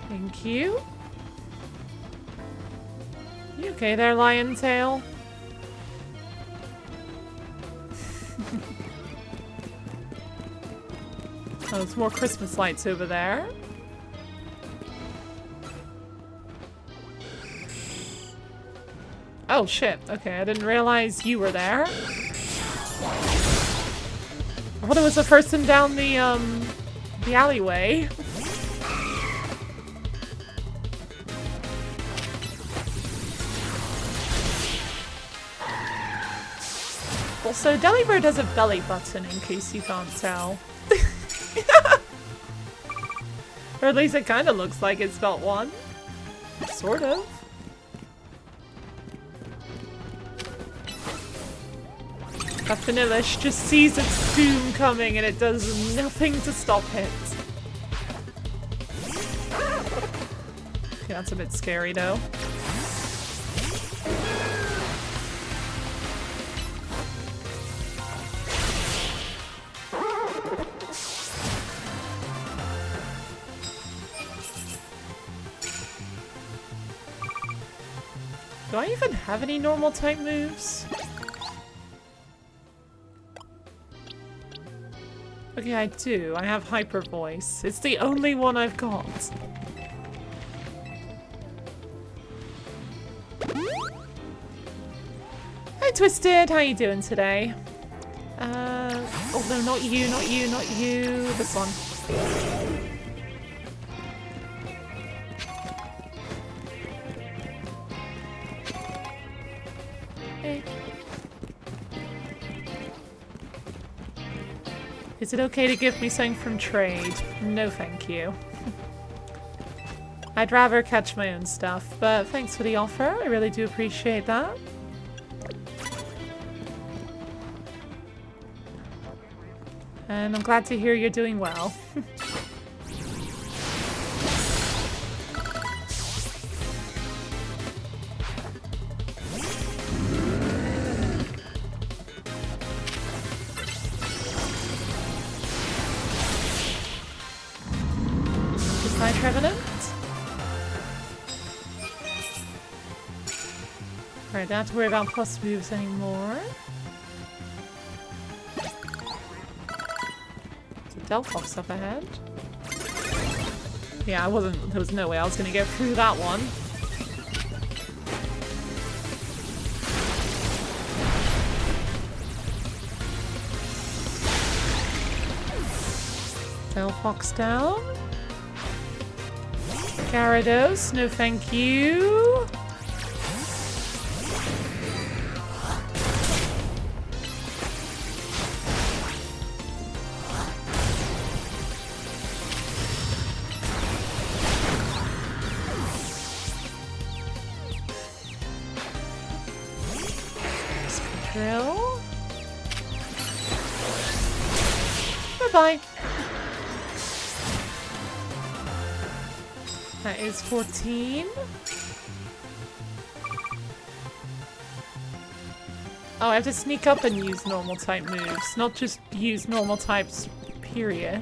S1: Thank you. You okay there, Lion Tail? Oh, there's more Christmas lights over there. Oh shit, okay, I didn't realize you were there. I thought it was a person down the alleyway. Also, Delibird has a belly button in case you can't tell. Or at least it kind of looks like it's got one. Sort of. That Vanillish just sees its doom coming and it does nothing to stop it. Okay, that's a bit scary though. Do I even have any normal type moves? Okay, I do. I have Hyper Voice. It's the only one I've got. Hi, Twisted. How you doing today? Oh no, not you, not you, not you. This one. Hey. Is it okay to give me something from trade? No, thank you. I'd rather catch my own stuff, but thanks for the offer. I really do appreciate that. And I'm glad to hear you're doing well. Goodbye, Trevenant. Alright, don't have to worry about plus moves anymore. Delphox up ahead. Yeah, there was no way I was gonna get through that one. Delphox down. Gyarados, no thank you. Drill. Bye-bye. That is 14. Oh, I have to sneak up and use normal type moves, not just use normal types, period.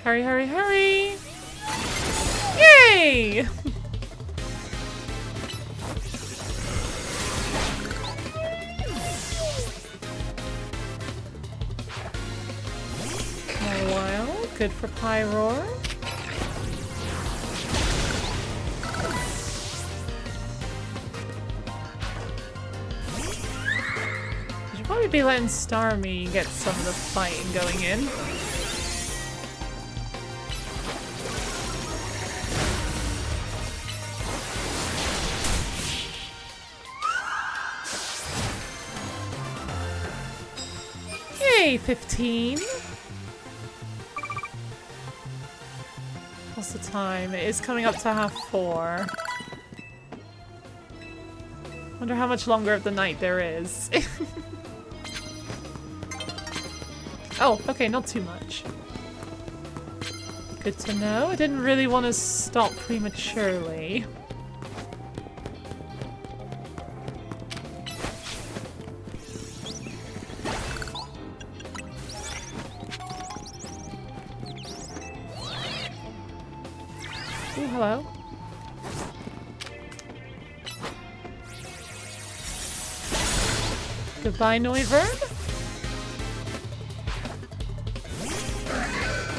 S1: Hurry, hurry, hurry! Yay! More wild, good for Pyroar. I should probably be letting Starmie get some of the fighting going in. Yay, 15. What's the time? It is coming up to 4:30. Wonder how much longer of the night there is. Oh, okay, not too much. Good to know. I didn't really want to stop prematurely. Ooh, hello. Goodbye, Noivern.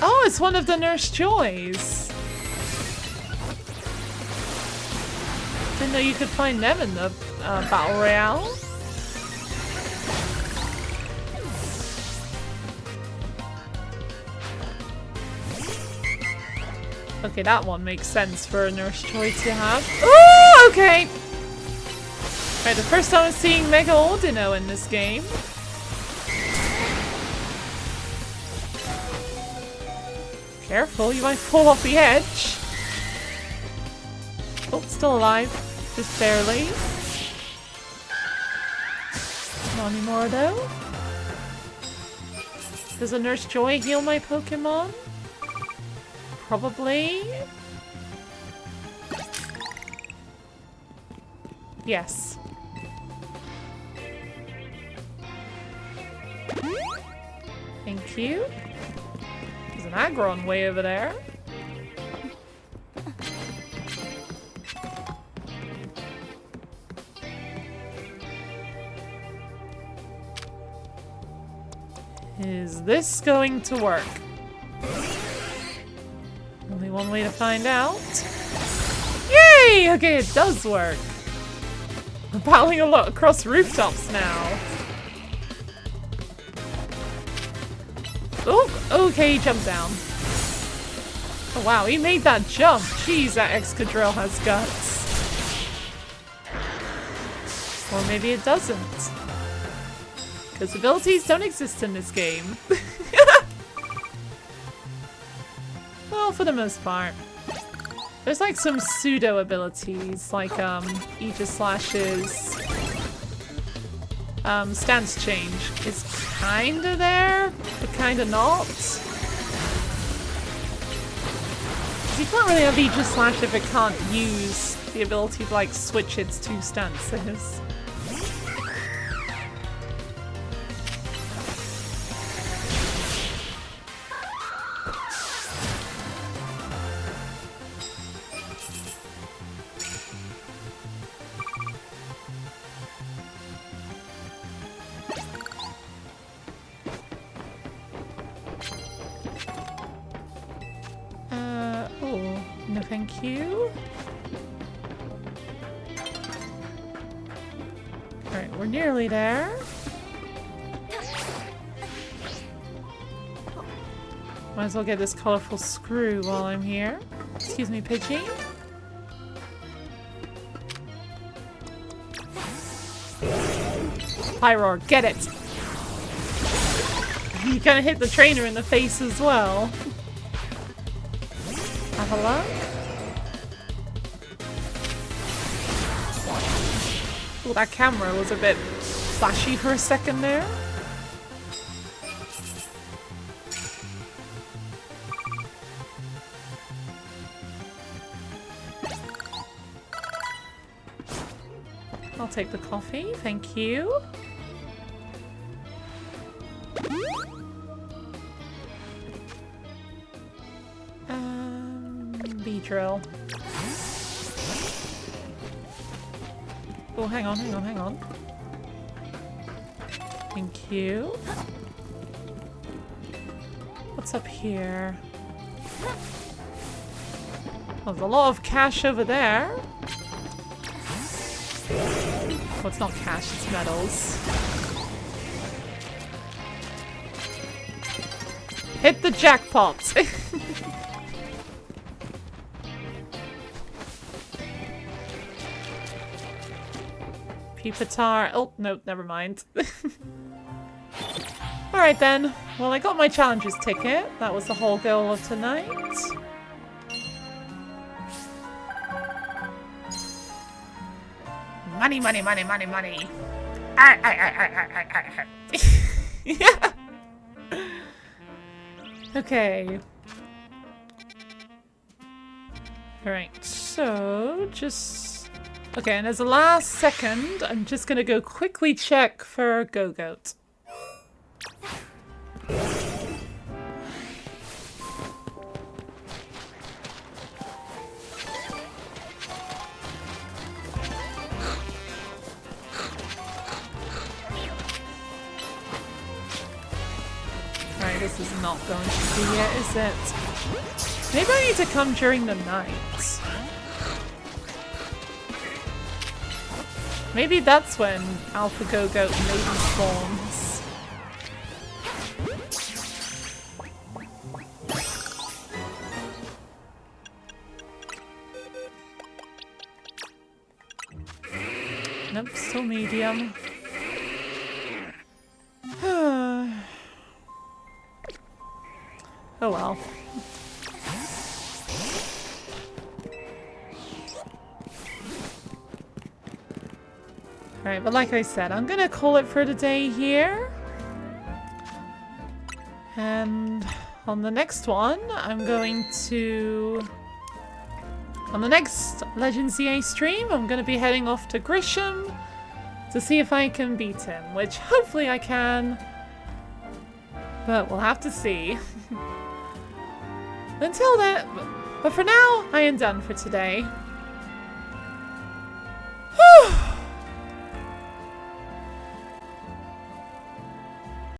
S1: Oh, it's one of the Nurse Joys. Didn't know you could find them in the Battle Royale. Okay, that one makes sense for a Nurse Joy to have. Oh, okay. Right, the first time I'm seeing Mega Ordino in this game. Careful, you might fall off the edge. Oh, still alive. Just barely. Not anymore, though. Does a Nurse Joy heal my Pokemon? Probably. Yes. Thank you. There's an Aggron way over there. Is this going to work? Only one way to find out. Yay! Okay, it does work. We're battling a lot across rooftops now. Oh, okay, jump down. Oh wow, he made that jump. Jeez, that Excadrill has guts. Or maybe it doesn't. Because abilities don't exist in this game. Well, for the most part. There's like some pseudo abilities, like Aegis Slash's stance change is kinda there, but kinda not. 'Cause you can't really have Aegis Slash if it can't use the ability to like switch its two stances. Oh, no thank you. Alright, we're nearly there. Might as well get this colorful screw while I'm here. Excuse me, Pidgey. Pyroar, get it! You kind of hit the trainer in the face as well. Have a look. Oh, that camera was a bit flashy for a second there. I'll take the coffee, thank you. Drill. Oh, hang on, hang on, hang on. Thank you. What's up here? Oh, there's a lot of cash over there. Oh, it's not cash, it's metals. Hit the jackpot! Pupitar. Oh, no, never mind. Alright then. Well, I got my challenges ticket. That was the whole goal of tonight. Money, money, money, money, money. Yeah. Okay. Alright, so just... Okay, and as a last second, I'm just gonna go quickly check for Go-Goat. Alright, this is not going to be it, is it? Maybe I need to come during the night. Maybe that's when Alpha Go-Goat maybe spawns. Nope, still medium. Oh well. Alright, but like I said, I'm gonna call it for today here. And on the next one, I'm going to On the next Legends EA stream, I'm going to be heading off to Grisham to see if I can beat him, which hopefully I can. But we'll have to see. Until then, but for now, I am done for today.